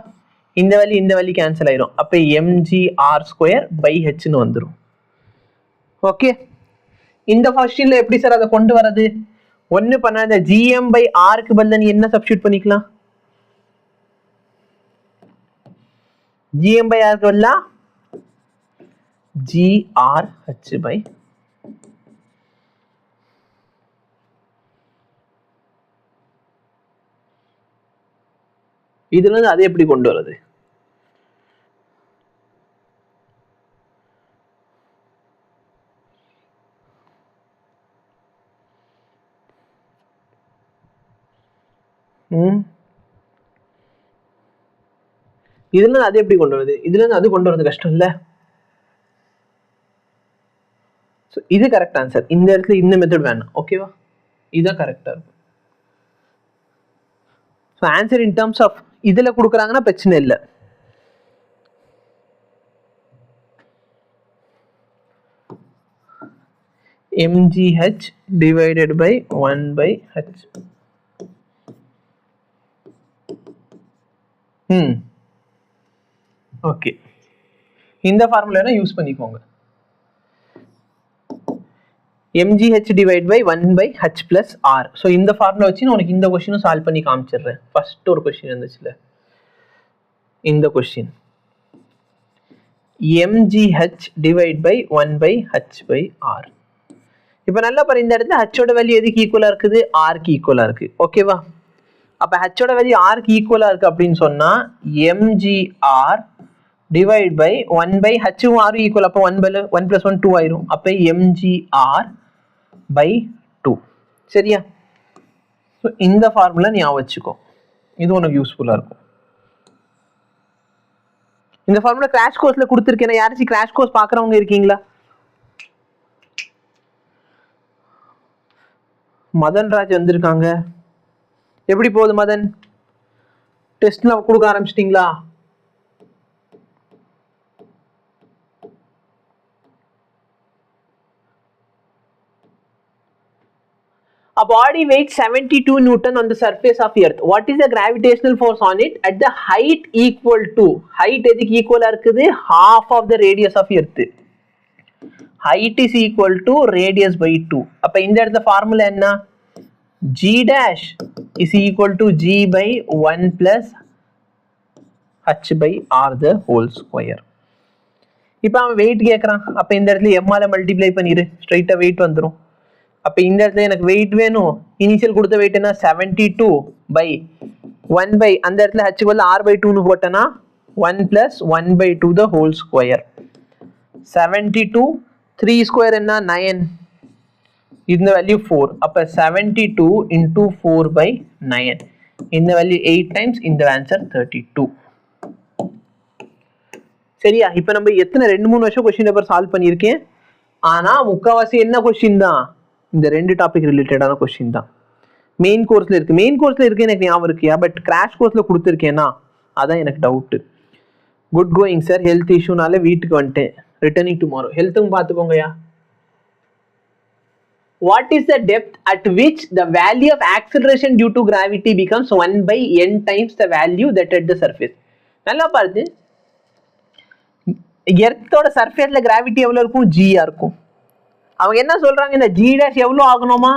இந்த வேல்யூ கேன்சல் ஆயிரும். அப்ப mgr² by h ன்னு வந்துரும். ஓகே, இந்த क्वेश्चनல எப்படி சார் அதை கொண்டு வரது? ஒன்னு பண்ணாத, gm by r க்கு பதிலா நீ என்ன சப்ஸ்டிட்யூட் பண்ணிக்கலாம்? gm by r க்கு பதிலா grh by இதுல இருந்து அதை எப்படி கொண்டு வரது? இதுல அது எப்படி கொண்டு வருது? இதுல இருந்து அது கொண்டு வரது கஷ்டம் இல்ல? இது கரெக்ட் ஆன்சர். இந்த இடத்துல இந்த மெத்தட் வேணாம், ஓகேவா? இதுதான் கரெக்டா இருக்கும். So answer in terms of இதுல கொடுக்குறாங்கன்னா பிரச்சனை இல்லை. mgh divided by 1 by h. Okay, இந்த ஃபார்முலா யூஸ் பண்ணிக்கோங்க. mgh divide by 1 by h plus r. So இந்த ஃபார்முலா வச்சு நான் உனக்கு இந்த கொஸ்டினும் சால்வ் பண்ணி காமிச்சிடுறேன். ஃபர்ஸ்ட் ஒரு கொஸ்டின் இருந்துச்சுல, இந்த question mgh divide by 1 by h by r. இப்போ நல்லா பாரு, இந்த இடத்துல h ஓட வேல்யூ எதுக்கு ஈக்குவலா இருக்குது, r க்கு ஈக்குவலா இருக்கு, ஓகேவா? அப்ப h ஓட வேல்யூ r க்கு ஈக்குவலா இருக்கு அப்படின்னு சொன்னா mgr divide by 1 by h um r equal, அப்ப 1 plus 1 2 ஆயிரும். அப்ப mgr by 2, சரியா? இந்த ஃபார்முலா நீ வச்சுக்கோ, இது உனக்கு யூஸ்ஃபுல்லா இருக்கும். இந்த ஃபார்முலா கிராஷ் கோர்ஸ்ல கொடுத்துருக்கேன். யாராச்சும் கிராஷ் கோர்ஸ் பாக்குறவங்க இருக்கீங்களா? மதன் ராஜ் வந்திருக்காங்க. எப்படி போகுது மதன்? டெஸ்ட்லாம் கொடுக்க ஆரம்பிச்சிட்டீங்களா? A body weighs 72 Newton on the surface of Earth. What is the gravitational force on it at the height equal to? Height எதுக்கு ஈக்குவலா இருக்குது? Half of the radius of Earth. Height is equal to radius by 2. அப்ப இந்த இடத்துல ஃபார்முலா என்ன? G dash is equal to G by 1 plus H by R the whole square. இப்போ அவன் வெயிட் கேட்கறான். அப்ப இந்த இடத்துல m ஆல மல்டிப்ளை பண்ணிரு, ஸ்ட்ரைட்டா வெயிட் வந்துரும். அப்ப இந்த இடத்துல எனக்கு வெயிட் வேணும். இனிஷியல் கொடுத்த வெயிட் என்ன? 72 by 1 by அந்த இடத்துல h க்கு r by 2 னு போட்டனா 1 plus 1 by 2 the whole square. 72 3 square என்ன? 9. இந்த வேல்யூ 4. அப்ப 72 into 4 by 9. இந்த வேல்யூ 8 டைம்ஸ், இந்த ஆன்சர் 32. சரியா? இப்போ நம்ம எத்தனை 2-3 வருஷம் கொஸ்டின் பேப்பர் சால்வ் பண்ணியிருக்கேன். ஆனா முக்காவாசி என்ன கொஸ்டின் தான், இந்த 2 டாபிக் ரிலேட்டடான கொஸ்டின் தான். மெயின் கோர்ஸ்ல இருக்கு, மெயின் கோர்ஸ்ல இருக்கு எனக்கு ஞாபகம் இருக்கியா, பட் கிராஷ் கோர்ஸ்ல கொடுத்துருக்கேன்னா அதான் எனக்கு doubt. Good going sir, health இஷ்யூனால வீட்டுக்கு வந்துட்டேன், ரிட்டர்னிங் டுமாரோ. ஹெல்த்தும் பார்த்துக்கோங்கயா. What is the depth at which the value of acceleration due to gravity becomes 1/n times the value that at the surface? நல்லா பாருங்க, எர்த்தோட சர்ஃபேஸ்ல கிராவிட்டி எவ்வளவு இருக்கும், ஜியா இருக்கும். அவங்க என்ன சொல்றாங்க, இந்த ஜி டேஷ் எவ்வளவு ஆகணுமா,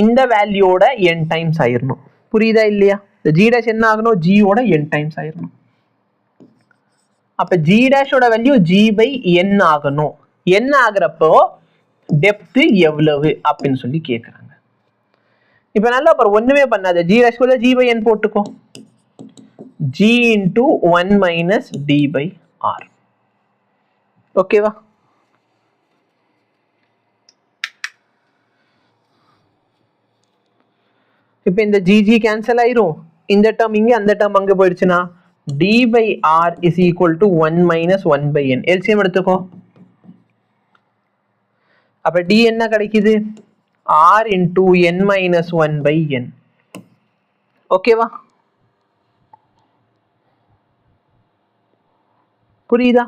இந்த வேல்யூவோட n டைம்ஸ் ஆயிரணும். புரியுதா இல்லையா? இந்த ஜி டேஷ் என்ன ஆகணும், ஜியோட n டைம்ஸ் ஆயிரணும். அப்ப ஜி டேஷோட வேல்யூ g/n ஆகணும். என்ன ஆகுறப்போ டெப்த் எவ்வளவு அப்படின்னு சொல்லி கேட்கறாங்க. இப்ப நல்லா பாரு, ஒண்ணுமே பண்ணாத, ஜி டேஷ் கூட g/n போட்டுக்கோ, g into 1 minus d by r. ஓகேவா? இப்ப இந்த gg கேன்சல் ஆயிரும், இந்த டேர்ம் இங்க, அந்த டேர்ம் அங்க போயிடுச்சுன்னா d by r is equal to 1 minus 1/n. LCM எடுத்துக்கோ. அப்ப d என்ன கிடைக்குது, r into n minus 1/n. ஓகேவா? புரியுதா?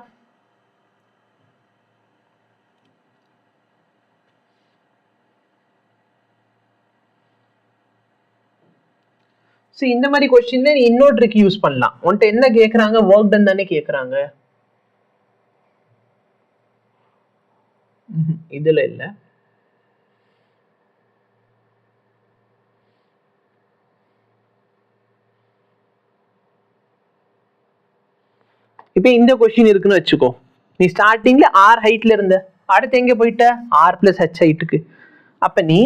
இந்த மாதிரி கொஸ்டின்ல நீ இன்னொரு ட்ரிக் யூஸ் பண்ணலாம். உன்கிட்ட என்ன கேக்குறாங்க, வொர்க் டன் தானே கேக்குறாங்க. இதுல இல்ல, இப்ப இந்த கொஸ்டின் இருக்குன்னு வச்சுக்கோ, நீ ஸ்டார்டிங்ல ஆர் ஹைட்ல இருந்த, அடுத்து எங்க போயிட்ட, ஆர் பிளஸ் ஹச் ஹைட்டுக்கு. அப்ப நீ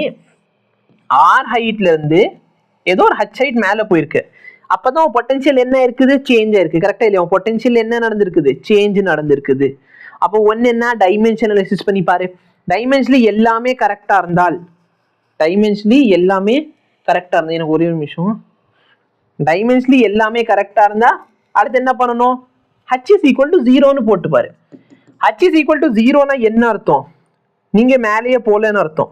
ஆர் ஹைட்ல இருந்து ஏதோ ஒரு ஹச் ஹைட் மேல போயிருக்கு, அப்பதான் பொட்டன்ஷியல் என்ன இருக்குது, சேஞ்ச் ஆயிருக்கு. கரெக்டா இல்லையா? பொட்டன்ஷியல் என்ன நடந்திருக்குது, சேஞ்ச் நடந்திருக்குது. அப்போ ஒன்னு என்ன, டைமென்ஷன் அனலைசிஸ் பண்ணி பாரு. டைமென்ஷன்லி எல்லாமே கரெக்டா இருந்தால், டைமென்ஷன்லி எல்லாமே கரெக்டா இருந்தா, எனக்கு ஒரே ஒரு நிமிஷம், டைமென்ஷன்லி எல்லாமே கரெக்டா இருந்தா அடுத்து என்ன பண்ணணும், h is equal to 0ன்னு போட்டு பாரு. h is equal to 0னா என்ன அர்த்தம், நீங்க மேலேயே போலன்னு அர்த்தம்.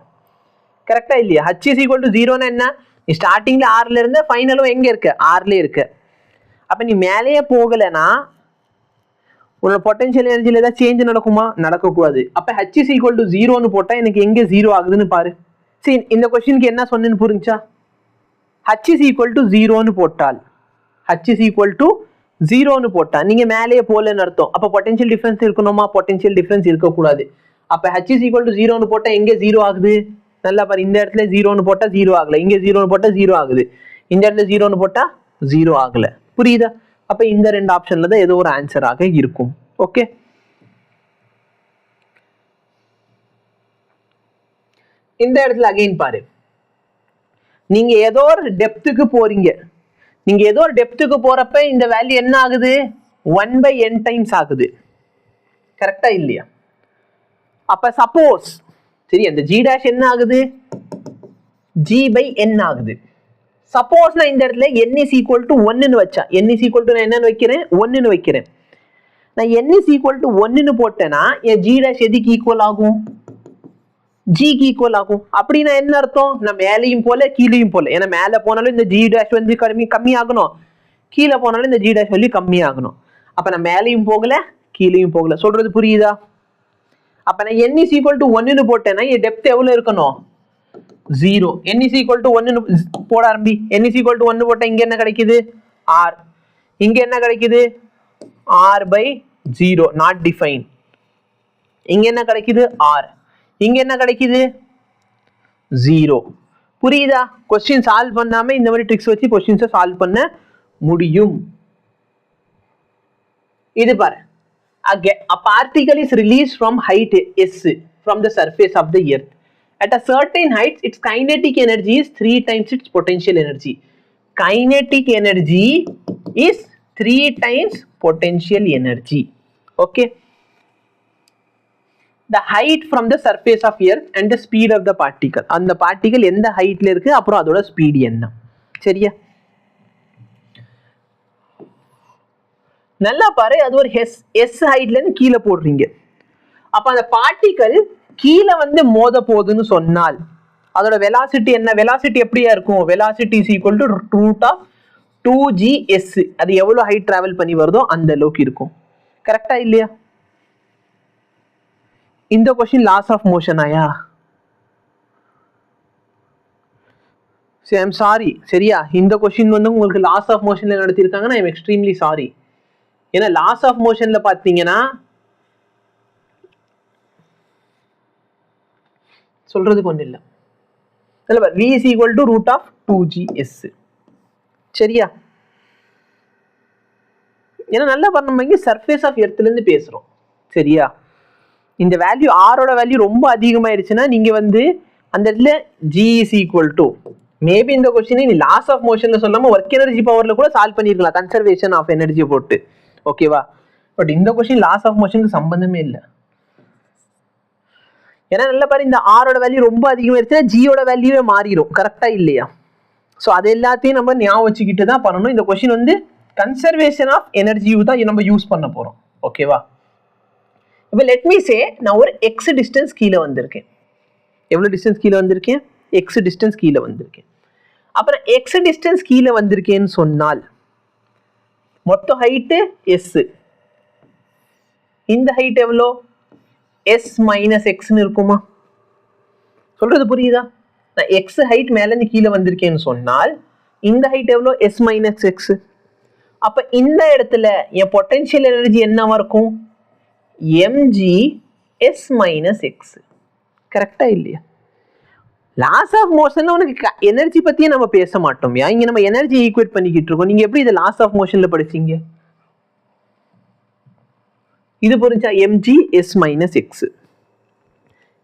கரெக்டா இல்லையா? h is equal to 0னா என்ன, நீ ஸ்டார்டிங்ல ஆர்ல இருந்து ஃபைனலும் எங்க இருக்கு, ஆர்ல இருக்கு. அப்ப நீ மேலேயே போகலனா உன்னோட பொட்டன்ஷியல் எனர்ஜில ஏதாவது சேஞ்ச் நடக்குமா, நடக்கக்கூடாது. அப்ப h is equal to 0ன்னு போட்டா எனக்கு எங்க 0 ஆகுதுன்னு பாரு. சரி, இந்த கொஸ்டினுக்கு என்ன சொன்னேன்னு புரிஞ்சா, h is equal to 0ன்னு போட்டால், h is equal to 0ன்னு போட்டா நீங்க மேலேயே போலன்னு அர்த்தம். அப்ப பொட்டன்ஷியல் டிஃபரன்ஸ் இருக்கணுமா, பொட்டன்ஷியல் டிஃபரன்ஸ் இருக்கக்கூடாது. அப்ப h is equal to 0ன்னு போட்டா எங்க 0 ஆகுது, நல்லா பாரு, இந்த இடத்துல 0ன்னு போட்டா 0 ஆகல, இங்க 0ன்னு போட்டா 0 ஆகுது, இந்த இடத்துல 0ன்னு போட்டா 0 ஆகல. புரியுதா? அப்ப இந்த ரெண்டு ஆப்ஷன்ல தான் ஏதோ ஒரு ஆன்சராக இருக்கும். ஓகே, இந்த இடத்துல அகைன் பாரு, நீங்க ஏதோ ஒரு டெப்த்துக்கு போறீங்க, நீங்க ஏதோ ஒரு டெப்த்துக்கு போறப்ப இந்த வேல்யூ என்ன ஆகுது, 1/n டைம்ஸ் ஆகுது. கரெக்டா இல்லையா? அப்ப சப்போஸ் சரி, அந்த g dash என்ன ஆகுது, g/n ஆகுது. சப்போஸ் நான் இந்த இடத்துல n is equal to 1ன்னு வச்சா, n is equal to நான் என்னன்னு வைக்கிறேன், 1ன்னு வைக்கிறேன். நான் n is equal to 1ன்னு போட்டேன்னா என் g dash எதுக்கு ஈக்குவல் ஆகும், g க்கு ஈக்குவல் ஆகும். அப்படின்னா என்ன அர்த்தம், நான் மேலையும் போல கீழையும் போல, ஏன்னா மேல போனாலும் இந்த g dash வந்து கம்மி ஆகணும், கீழே போனாலும் இந்த g dash வேல்யூ கம்மி ஆகணும். அப்ப நான் மேலையும் போகல கீழையும் போகல. சொல்றது புரியுதா? அப்ப நான் n is equal to 1ன்னு போட்டேன்னா என் டெப்த் எவ்வளவு இருக்கணும், 0. n is equal to 1ன்னு போட ஆரம்பி. n is equal to 1 போட்டா இங்க என்ன கிடைக்குது, r. இங்க என்ன கிடைக்குது, r/0 not defined. இங்க என்ன கிடைக்குது, r. இங்க என்ன கிடைக்குது, 0. புரியுதா? क्वेश्चन சால்வ் பண்ணாம இந்த மாதிரி ட்ரிக்ஸ் வச்சு क्वेश्चंस சால்வ் பண்ண முடியும். இது பாரு, a particle is released from height s from the surface of the earth. At a certain height, its kinetic energy is 3 times its potential energy. Kinetic energy is 3 times potential energy. Okay. The height from the surface of earth and the speed of the particle. அந்த particle எந்த heightல இருக்கு, அப்புறம் அதோட speed என்ன. சரியா? நல்லா பாரு, அது ஒரு எஸ் ஹைட்ல இருந்து கீழே போடுறீங்க. அப்ப அந்த பார்ட்டிகல் கீழே வந்து மோத போகுதுன்னு சொன்னால் அதோட வெலாசிட்டி என்ன? வெலாசிட்டி எப்படியா இருக்கும்? Velocity is equal to root of 2gs. அது எவ்வளவு ஹைட் டிராவல் பண்ணி வருதோ அந்த அளவுக்கு இருக்கும். கரெக்டா இல்லையா? இந்த क्वेश्चन லாஸ் ஆஃப் மோஷன் ஆயா? I'm sorry. சரியா? இந்த क्वेश्चन வந்து உங்களுக்கு லாஸ் ஆஃப் மோஷன்ல நடத்திருக்காங்கன்னா ஐம் எக்ஸ்ட்ரீம்லி சாரி. ஏன்னா லாஸ் ஆஃப் மோஷன்ல பாத்தீங்கன்னா சொல்றதுக்கு ஒண்ணு இல்ல. v is equal to root of 2gs. சரியா? ஏன்னா நல்லா பண்ண இங்க சர்ஃபேஸ் ஆஃப் எர்த்ல இருந்து பேசுறோம். சரியா? இந்த வேல்யூ ஆரோட வேல்யூ ரொம்ப அதிகமாயிருச்சுன்னா நீங்க வந்து அந்த இடத்துல g is equal to maybe இந்த क्वेश्चन நீ லாஸ் ஆஃப் மோஷன்ல சொல்லாம வொர்க் எனர்ஜி பவர்ல கூட சால்வ் பண்ணிருக்கலாம், கன்சர்வேஷன் ஆஃப் எனர்ஜி போட்டு. ஓகேவா? பட் இந்த क्वेश्चन லாஸ் ஆஃப் மோஷனுக்கு சம்பந்தமே இல்லை. ஏன்னா நல்ல பாரு, இந்த ஆரோட வேல்யூ ரொம்ப அதிகமாயிருச்சுன்னா ஜியோட வேல்யூவே மாறிடும். கரெக்டா இல்லையா? ஸோ அது எல்லாத்தையும் நம்ம ஞாபகம் வச்சுக்கிட்டு தான் பண்ணணும். இந்த क्वेश्चन வந்து கன்சர்வேஷன் ஆஃப் எனர்ஜி தான் நம்ம யூஸ் பண்ண போறோம். ஓகேவா? இப்போ லெட் மீ சே நான் ஒரு எக்ஸ் டிஸ்டன்ஸ் கீழே வந்திருக்கேன். எவ்வளவு டிஸ்டன்ஸ் கீழே வந்திருக்கேன்? எக்ஸ் டிஸ்டன்ஸ் கீழே வந்திருக்கேன். அப்புறம் எக்ஸ் டிஸ்டன்ஸ் கீழே வந்திருக்கேன்னு சொன்னால் மொத்த ஹைட்டு எஸ். இந்த ஹைட் எவ்வளோ? எஸ் மைனஸ் எக்ஸ்ன்னு இருக்குமா? சொல்றது புரியுதா? நான் எக்ஸ் ஹைட் மேல இருந்து கீழே வந்திருக்கேன்னு சொன்னால் இந்த ஹைட் எவ்வளோ? S minus X. அப்ப இந்த இடத்துல என் பொட்டன்ஷியல் எனர்ஜி என்னவா இருக்கும்? mg s minus X. கரெக்டா இல்லையா? லாஸ் ஆஃப் மோஷன்ல உனக்கு எனர்ஜி பத்தியே நம்ம பேச மாட்டோம். இங்க நம்ம எனர்ஜி ஈக்குவேட் பண்ணிக்கிட்டு இருக்கோம். நீங்க எப்படி இதை லாஸ் ஆஃப் மோஷன்ல படிச்சீங்க? இது புரிஞ்சா? mg s minus X.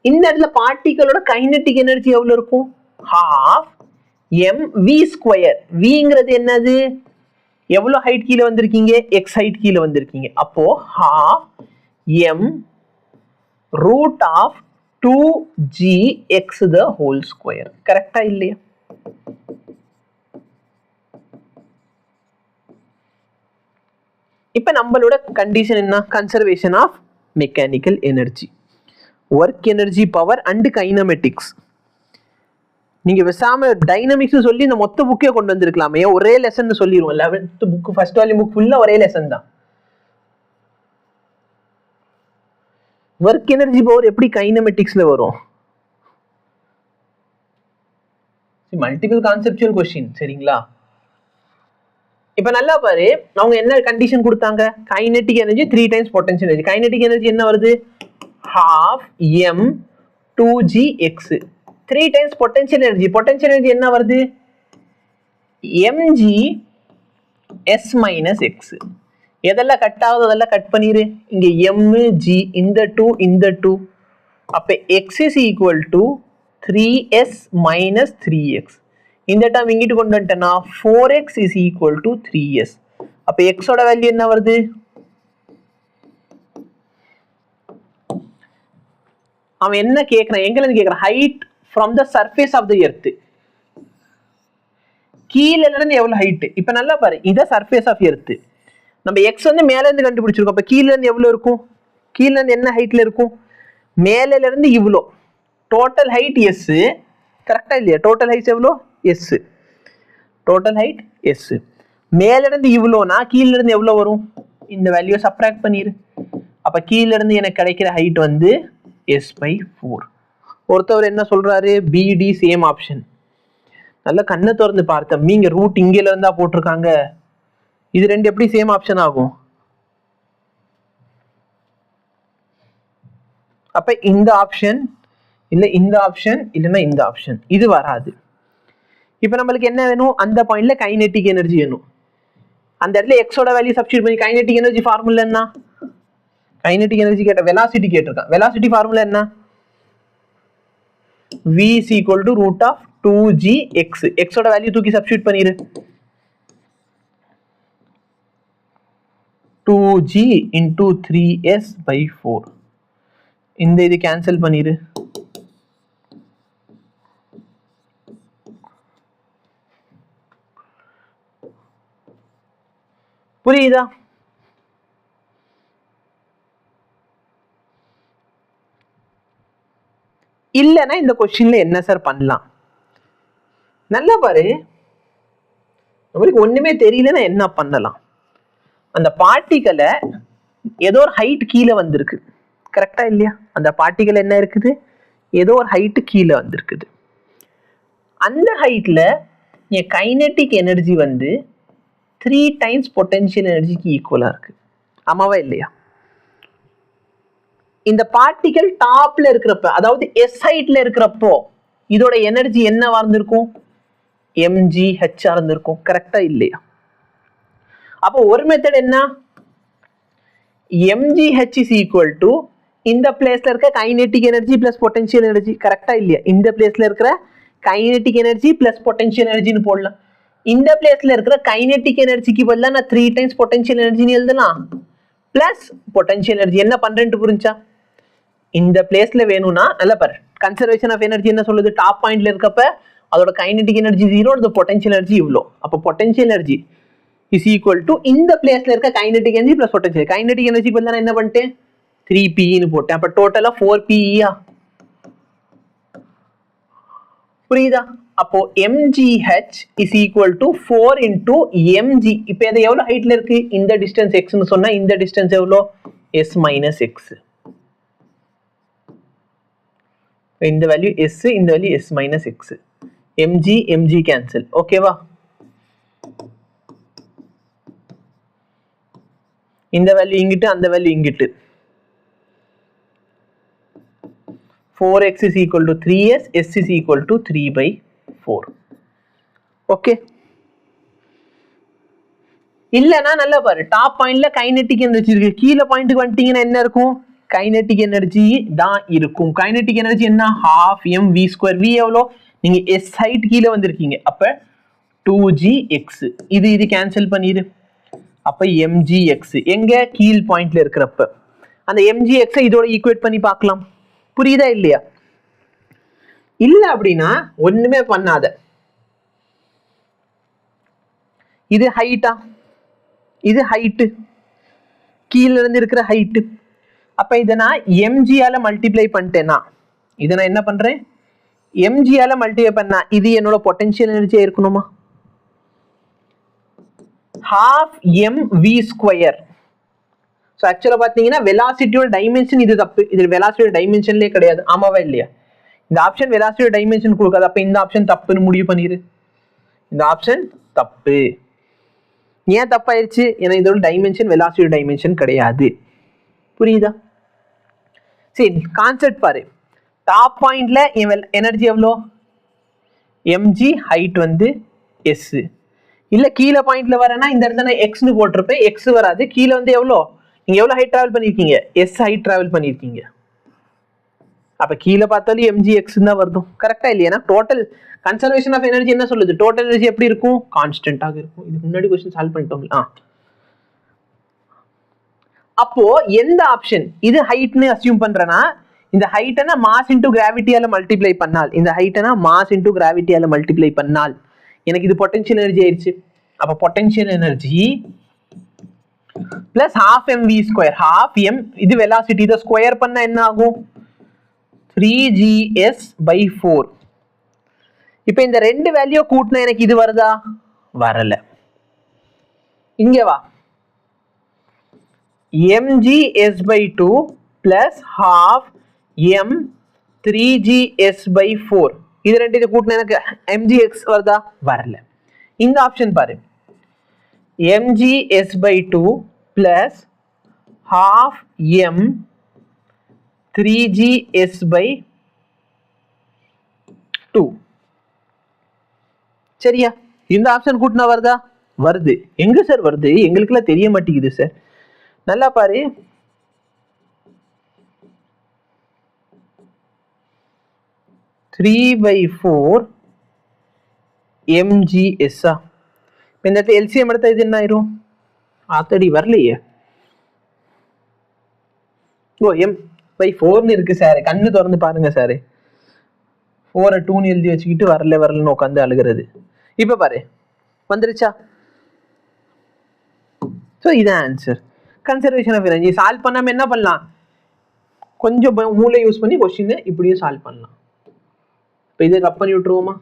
இந்த இடத்துல பார்ட்டிகளோட கைனெட்டிக் எனர்ஜி எவ்வளவு இருக்கும்? half mv square. vங்கிறது என்னது? எவ்வளவு ஹைட் கீழே வந்திருக்கீங்க? x ஹைட் கீழே வந்திருக்கீங்க. அப்போ half m root of 2gx the whole square. கரெக்டா இல்லையா? இப்ப நம்மளோட கண்டிஷன் என்ன? Conservation of mechanical energy, work energy, power and kinematics. நீங்க விசாம டைனமிக்ஸ் சொல்லி இந்த மொத்த புக்கே கொண்டு வந்திருக்கலாமே. ஒரே லெசன் சொல்லிடுவோம். 11th book first volume book ஃபுல்லா ஒரே லெசன் தான். ஒர்க் எனர்ஜி பவர் எப்படி கைனமெட்டிக்ஸ்ல வரும்? Multiple conceptual question. சரிங்களா? இப்ப நல்லா பாரு, அவங்க என்ன கண்டிஷன் கொடுத்தாங்க? Kinetic energy 3 times potential energy. Kinetic energy என்ன வருது? half m 2gx. 3 times potential energy. Potential energy என்ன வருது? mg s minus X. எதெல்லாம் கட் ஆகுது அதெல்லாம் கட் பண்ணிரு. இங்க m g, இந்த 2 இந்த 2. அப்ப x is equal to 3s minus 3x. இந்த டேர்ம் இங்கிட்டு கொண்டு வந்துட்டேன்னா 4x is equal to 3s. அப்ப x ஓட வேல்யூ என்ன வருது? அவன் என்ன கேட்கிறான்? எங்க இருந்து கேட்கிறான்? Height from the surface of the earth. கீழ இருந்து எவ்வளவு ஹைட்? இப்ப நல்லா பாரு, இத சர்ஃபேஸ் ஆஃப் எர்த். நம்ம x வந்து மேல இருந்து கண்டுபிடிச்சிருக்கோம். அப்ப கீழ இருந்து எவ்வளவு இருக்கும்? கீழ இருந்து என்ன ஹைட்ல இருக்கும்? மேல இருந்து இவ்ளோ. Total height s. கரெக்டா இல்லையா? டோட்டல் ஹைட் எவ்வளோ? s. Total height s. மேல இருந்து இவ்ளோனா கீழ இருந்து எவ்வளவு வரும்? இந்த வேல்யூ சப்ட்ராக்ட் பண்ணிரு. அப்ப கீழ இருந்து எனக்கு கிடைக்கிற ஹைட் வந்து s/4. ஒருத்தவர் என்ன சொல்றாரு? bd same option. நல்ல கண்ணை திறந்து பார்த்தோம். நீங்க ரூட் இங்கல இருந்தா போட்டிருக்காங்க. இது ரெண்டு எப்படி சேம் ஆப்ஷன் ஆகும்? அப்ப இந்த ஆப்ஷன் இல்ல இந்த ஆப்ஷன் இல்லனா இந்த ஆப்ஷன், இது வராது. இப்ப நம்மளுக்கு என்ன வேணும்? அந்த பாயிண்ட்ல கைனெட்டிக் எனர்ஜி வேணும். அந்த இடத்துல x ஓட வேல்யூ சப்ஸ்டிட்யூட் பண்ணி கைனெட்டிக் எனர்ஜி ஃபார்முலா என்ன? கைனெட்டிக் எனர்ஜி கேட்ட வெலாசிட்டி கேட்டிருக்கான். வெலாசிட்டி ஃபார்முலா என்ன? v is equal to root of 2gx. x ஓட வேல்யூ தூக்கி சப்ஸ்டிட்யூட் பண்ணிரு. 2g into 3s/4. இந்த இது கேன்சல் பண்ணிரு. புரியுதா? இல்லைன்னா இந்த கொஸ்டின்ல என்ன சார் பண்ணலாம்? நல்லா பாரு, நம்மளுக்கு ஒண்ணுமே தெரியலன்னா என்ன பண்ணலாம்? அந்த பார்ட்டிகளை ஏதோ ஒரு ஹைட் கீழே வந்திருக்கு, கரெக்டா இல்லையா? அந்த பார்ட்டிகள் என்ன இருக்குது, ஏதோ ஒரு ஹைட் கீழே வந்திருக்குது. அந்த ஹைட்ல என் கைனெட்டிக் எனர்ஜி வந்து 3 டைம்ஸ் பொட்டன்ஷியல் எனர்ஜிக்கு ஈக்குவலா இருக்கு. ஆமாவா இல்லையா? இந்த பார்ட்டிகல் டாப்ல இருக்கிறப்ப, அதாவது எஸ் ஹைட்ல இருக்கிறப்போ இதோட எனர்ஜி என்னவா இருந்திருக்கும்? mgh இருந்திருக்கும், கரெக்டா இல்லையா? அப்போ ஒரு மெத்தட் என்ன, mgh is equal to இந்த பிளேஸ்ல இருக்க kinetic energy plus potential energy, கரெக்டா இல்லையா? இந்த பிளேஸ்ல இருக்கிற கைனெட்டிக் எனர்ஜி பிளஸ் பொட்டன்ஷியல் எனர்ஜின்னு போடலாம். இந்த பிளேஸ்ல இருக்கிற கைனெட்டிக் எனர்ஜிக்கு பதிலா நான் 3 டைம்ஸ் பொட்டன்ஷியல் எனர்ஜின்னு எழுதலாம், பிளஸ் பொட்டன்ஷியல் எனர்ஜி. என்ன பண்றேன்னு புரிஞ்சா? இந்த பிளேஸ்ல வேணும்னா நல்லா பாரு, கன்சர்வேஷன் ஆஃப் எனர்ஜி என்ன சொல்லுது, டாப் பாயிண்ட்ல இருக்கப்ப அதோட கைனெட்டிக் எனர்ஜி 0, அதோட பொட்டன்ஷியல் எனர்ஜி இவ்வளோ. அப்போ potential energy is equal to இந்த பிளேஸ்ல இருக்க kinetic energy plus potential. Kinetic energy பதிலா நான் என்ன பண்ணிட்டேன், 3pe போட்டேன். அப்ப டோட்டலா 4pe. புரியுதா? அப்போ mgh is equal to 4 into mg. இப்போ இது எவ்வளவு ஹைட்ல இருக்கு, இந்த டிஸ்டன்ஸ் x னு சொன்னா இந்த டிஸ்டன்ஸ் எவ்வளோ, s minus x. இந்த வேல்யூ s, இந்த value s minus x. mg cancel, ஓகேவா? இந்த வேல்யூ இங்கிட்டு, அந்த வேல்யூ இங்கிட்டு. 4x is equal to 3s, s is equal to 3/4. Okay. இல்லனா நல்லா பாரு, டாப் பாயிண்ட்ல கைனெட்டிக் எனர்ஜி இருக்கு, கீழ பாயிண்ட்க்கு வந்துட்டீங்கன்னா என்ன இருக்கும், கைனெட்டிக் எனர்ஜி தான் இருக்கும். கைனெட்டிக் எனர்ஜி என்ன, half mv². v எவ்வளோ, நீங்க s ஹைட் கீழ வந்திருக்கீங்க, அப்ப 2gx. இது கேன்சல் பண்ணிரு. அப்ப mgx எங்க, கீழ் பாயிண்ட்ல இருக்கிறப்ப. அந்த mgx இதோட ஈக்குவேட் பண்ணி பார்க்கலாம். புரியுதா இல்லையா? இல்ல அப்படின்னா ஒண்ணுமே பண்ணாத. இது ஹைட்டா, இது ஹைட், கீழ இருந்து இருக்கிற ஹைட். அப்ப இத நான் mg ஆல மல்டிப்ளை பண்ணிட்டேனா, இத நான் என்ன பண்றேன், mg ஆல மல்டிப்ளை பண்ணா இது என்னோட பொட்டன்ஷியல் எனர்ஜியா இருக்கணுமா, half mv². சோ ஆக்சுவலா பாத்தீங்கன்னா வெலாசிட்டியோட டைமென்ஷன் இது தப்பு, இது வெலாசிட்டியோட டைமென்ஷன்லயே கிடையாது. ஆமாவா இல்லையா? இந்த ஆப்ஷன் வெலாசிட்டியோட டைமென்ஷன் கொடுக்காது, அப்ப இந்த ஆப்ஷன் தப்புன்னு முடிவு பண்ணிரு. இந்த ஆப்ஷன் தப்பு. ஏன் தப்பாயிருச்சு, ஏன்னா இதோட டைமென்ஷன் வெலாசிட்டி டைமென்ஷன் கிடையாது. புரியுதா? சரி, கான்செப்ட் பாரு. டாப் பாயிண்ட்ல எனர்ஜி எவ்வளோ, mg, ஹைட் வந்து s. இல்ல கீழே பாயிண்ட்ல வரேன்னா இந்த இடத்துல நான் x னு போட்டிருப்பேன், x வராது. கீழே வந்து எவ்வளோ, நீங்க எவ்வளவு ஹைட் டிராவல் பண்ணிருக்கீங்க, s ஹைட் டிராவல் பண்ணிருக்கீங்க. அப்ப கீழே பார்த்தாலும் mgx தான் வருது, கரெக்டா இல்லையா? டோட்டல் கன்சர்வேஷன் ஆஃப் எனர்ஜி என்ன சொல்லுது, டோட்டல் எனர்ஜி எப்படி இருக்கும், கான்ஸ்டன்டாக இருக்கும். இதுக்கு முன்னாடி क्वेश्चन சால்வ் பண்ணிட்டோம்ல. அப்போ எந்த ஆப்ஷன், இது ஹைட்னு அஸ்யூம் பண்றேனா, இந்த ஹைட்டனா மாஸ் இன்டு கிராவிட்டியால மல்டிப்ளை பண்ணால், இந்த ஹைட்டனா மாஸ் இன்டு கிராவிட்டியால மல்டிப்ளை பண்ணால் எனக்கு இது பொட்டன்ஷியல் எனர்ஜி ஆயிடுச்சு. அப்ப potential energy plus half mv², half m, இது வெலாசிட்டி, இதை ஸ்கொயர் பண்ணா என்ன ஆகும், 3gs/4. இப்ப இந்த ரெண்டு வேல்யூ கூட்டினா எனக்கு இது வருதா, வரல. இங்க வா, mgs/2 plus half m 3gs/4. இது ரெண்டு இது கூட்டினா எனக்கு mgx வருதா, வரல. இந்த ஆப்ஷன் பாரு, mgs/2 plus half m 3gs/2. சரியா? இந்த ஆப்ஷன் கூட்டினா வருதா, வருது. எங்க சார் வருது, எங்களுக்குலாம் தெரிய மாட்டேங்குது சார். நல்லா பாரு, (3/4) mgs. இந்த இடத்துல எல்சிஎம் எடுத்தா இது என்ன ஆயிரும், ஆத்தடி வரலையே. ஓ, m/4 இருக்கு சார், கண்ணு திறந்து பாருங்க சார். 4 2 எழுதி வச்சுக்கிட்டு வரலன்னு உட்காந்து அழுகிறது. இப்ப பாரு வந்துருச்சா? ஸோ இதான் answer. Conservation of energy solve பண்ணாமல் என்ன பண்ணலாம், கொஞ்சம் மூளை யூஸ் பண்ணி கொஸ்டின் இப்படியும் சால்வ் பண்ணலாம். இப்போ இதை கப் பண்ணி விட்டுருவோமா.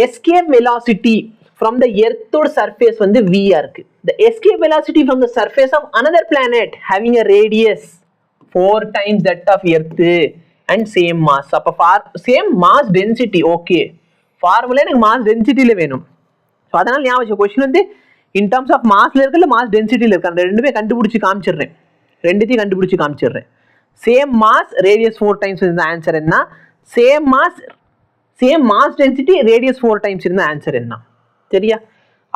எஸ்கேப் வெலாசிட்டி from the earthோட surface வந்து v இருக்கு. The escape velocity from the surface of another planet having a radius 4 times that of earth and same mass. அப்ப same mass density. Okay, formula எனக்கு mass densityல வேணும். ஸோ அதனால ஞாபகம் கொஸ்டின் வந்து இன் டர்ம்ஸ் ஆஃப் மாஸ்ல இருக்குல்ல மாஸ் டென்சிட்டியில் இருக்கு. அந்த ரெண்டுமே கண்டுபிடிச்சி காமிச்சிடுறேன், ரெண்டுத்தையும் கண்டுபிடிச்சி காமிச்சிடுறேன். சேம் மாஸ் ரேடியஸ் 4 டைம்ஸ் இருந்த ஆன்சர் என்ன, same mass density radius 4 times இருந்த ஆன்சர் என்ன, சரியா?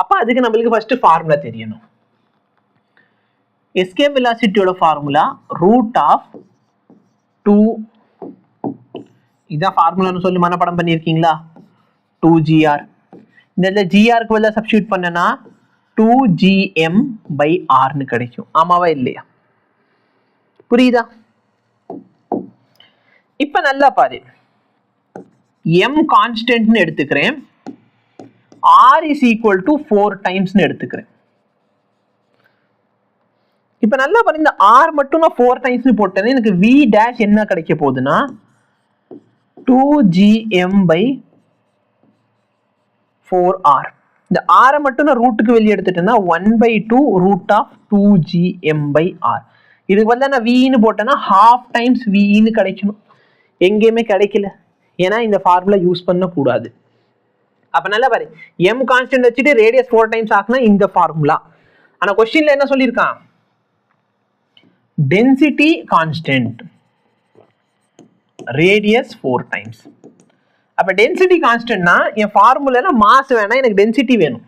அப்ப அதுக்கு நம்மளுக்கு ஃபர்ஸ்ட் ஃபார்முலா தெரியணும். எஸ்கேப் வெலாசிட்டியோட ஃபார்முலா ரூட் ஆஃப் 2, இதான் ஃபார்முலான்னு சொல்லி மனப்பாடம் பண்ணியிருக்கீங்களா, 2gr. இந்த ஜிஆருக்கு பதிலாக சப்ஸ்டியூட் பண்ணனா 2gm/r கிடைக்கும். ஆமாவா இல்லையா? புரியுதா? இப்ப நல்லா பாரு, m கான்ஸ்டன்ட்னு எடுத்துக்கிறேன், r is equal to 4 times எடுத்துக்கிறேன். இப்ப நல்லா பாரு, இந்த r மட்டும் நான் 4 times போட்டேன், எனக்கு v dash என்ன கிடைக்க போகுதுன்னா 2gm/4r. இந்த r மட்டும் நான் ரூட்டுக்கு வெளியே எடுத்துட்டேன்னா 1/2 root of 2gm/r. இதுக்கு பதிலா நான் v ன்னு போட்டேன்னா half times v ன்னு கிடைக்கணும். எங்கேயுமே கிடைக்கல, ஏன்னா இந்த ஃபார்முலா யூஸ் பண்ண கூடாது. அப்ப நல்லா பாரு, m கான்ஸ்டன்ட் வச்சுட்டு ரேடியஸ் 4 டைம்ஸ் ஆக்குனா இந்த ஃபார்முலா. ஆனா क्वेश्चनல என்ன சொல்லியிருக்கான், டென்சிட்டி கான்ஸ்டன்ட் ரேடியஸ் 4 டைம்ஸ். அப்ப டென்சிட்டி கான்ஸ்டன்ட்னா என் ஃபார்முலால மாஸ் வேணா, எனக்கு டென்சிட்டி வேணும்.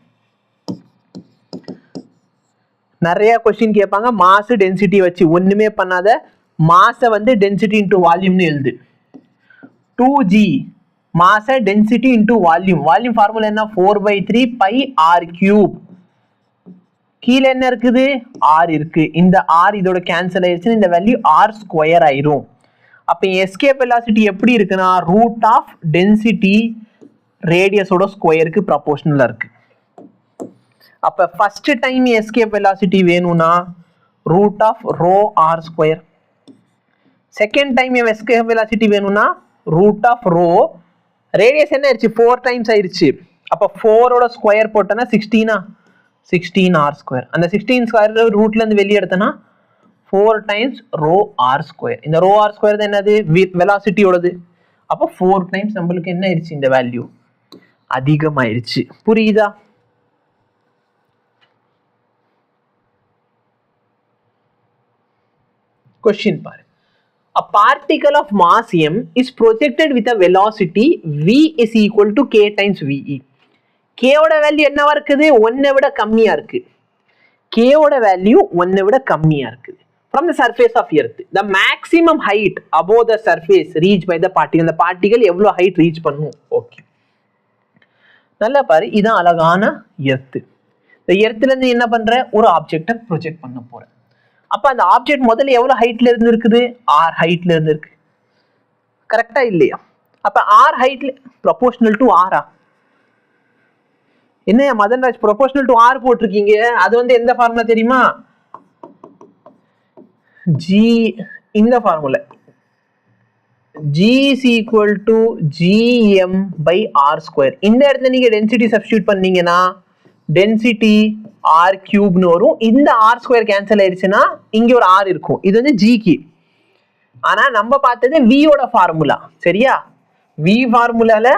நிறைய क्वेश्चन கேட்பாங்க மாஸ் டென்சிட்டி வச்சு, ஒண்ணுமே பண்ணாத மாஸை வந்து டென்சிட்டி இன்டு வால்யூம்னு எழுது. 2g mass density into volume. Volume formula என்ன, 4/3 pi r cube. கீழே என்ன இருக்குது, r இருக்கு. இந்த r இதோட கேன்சல் ஆயிடுச்சுன்னா இந்த வேல்யூ r ஸ்கொயர் ஆயிரும். அப்ப எஸ்கேப் வெலாசிட்டி எப்படி இருக்குன்னா ரூட் ஆஃப் டென்சிட்டி ரேடியஸோட ஸ்கொயருக்கு ப்ரொபோர்ஷனலா இருக்கு. அப்ப ஃபர்ஸ்ட் டைம் எஸ்கேப் வெலாசிட்டி வேணும்னா ரூட் ஆஃப் ரோ r ஸ்கொயர். செகண்ட் டைம் எஸ்கேப் வெலாசிட்டி வேணும்னா ரூட் ஆஃப் ரோ, ரேடியஸ் என்ன ஆயிடுச்சு 4 டைம்ஸ் ஆயிடுச்சு. அப்ப 4ஓட ஸ்கொயர் போட்டோன்னா 16 r ஸ்கொயர். அந்த 16 ஸ்கொயர் ரூட்ல இருந்து வெளியே எடுத்தனா 4 times rho r square. இந்த rho r square தான் என்னது, வெலாசிட்டியோடது. அப்போ 4 times நம்மளுக்கு என்ன ஆயிடுச்சு, இந்த வேல்யூ அதிகமாயிருச்சு. புரியுதா? क्वेश्चन பாரு, a particle of mass m is projected with a velocity v is equal to k times ve. k ஓட வேல்யூ என்னவா இருக்குது, 1 விட கம்மியா இருக்கு. k ஓட வேல்யூ 1 விட கம்மியா இருக்குது. From the surface of earth, the maximum height above the surface reached by the particle. The particle எவ்வளவு height reach பண்ணும். ஓகே, நல்லா பாரு, இதான் அழகான எர்த். இந்த எர்த்ல இருந்து என்ன பண்ற, ஒரு ஆப்ஜெக்டை ப்ரொஜெக்ட் பண்ண போறேன். அப்ப அந்த ஆப்ஜெக்ட் முதல்ல எவ்வளவு ஹைட்ல இருந்து இருக்குது, r ஹைட்ல இருந்து இருக்கு. கரெக்டா இல்லையா? அப்ப r ஹைட்ல ப்ரொபோர்ஷனல் டு r. என்ன மதன்ராஜ் ப்ரொபோர்ஷனல் டு r போட்டிருக்கீங்க, அது வந்து எந்த ஃபார்முலா தெரியுமா, g, இந்த formula g is equal to gm/r square. இந்த இடத்துல நீங்க டென்சிட்டி சப்ஸ்டிட்யூட் பண்ணீங்கன்னா டென்சிட்டி r கியூப்னு வரும். இந்த r ஸ்கொயர் கேன்சல் ஆயிடுச்சுன்னா இங்க ஒரு r இருக்கும், இது வந்து g க்கு. ஆனா நம்ம பார்த்தது v ஓட ஃபார்முலா, சரியா? v ஃபார்முலால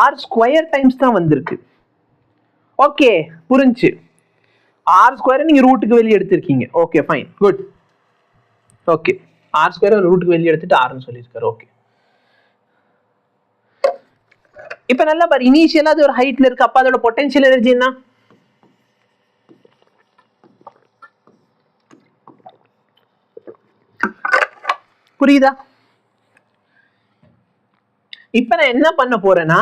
r ஸ்கொயர் டைம்ஸ் தான் வந்திருக்கு. ஓகே, புரிஞ்சு. r ஸ்கொயர் நீங்க ரூட்டுக்கு வெளியே எடுத்திருக்கீங்க. Okay, fine, good. Okay, r square ரூட்டுக்கு வெளியே எடுத்துட்டு r ன்னு சொல்லியிருக்காரு. ஓகே, இப்போ நல்லா பாரு, இனிஷியலா அது ஒரு ஹைட்ல இருக்கு. அப்ப அதோட பொட்டன்ஷியல் எனர்ஜி என்ன, புரியுதா? இப்ப நான் என்ன பண்ண போறேன்னா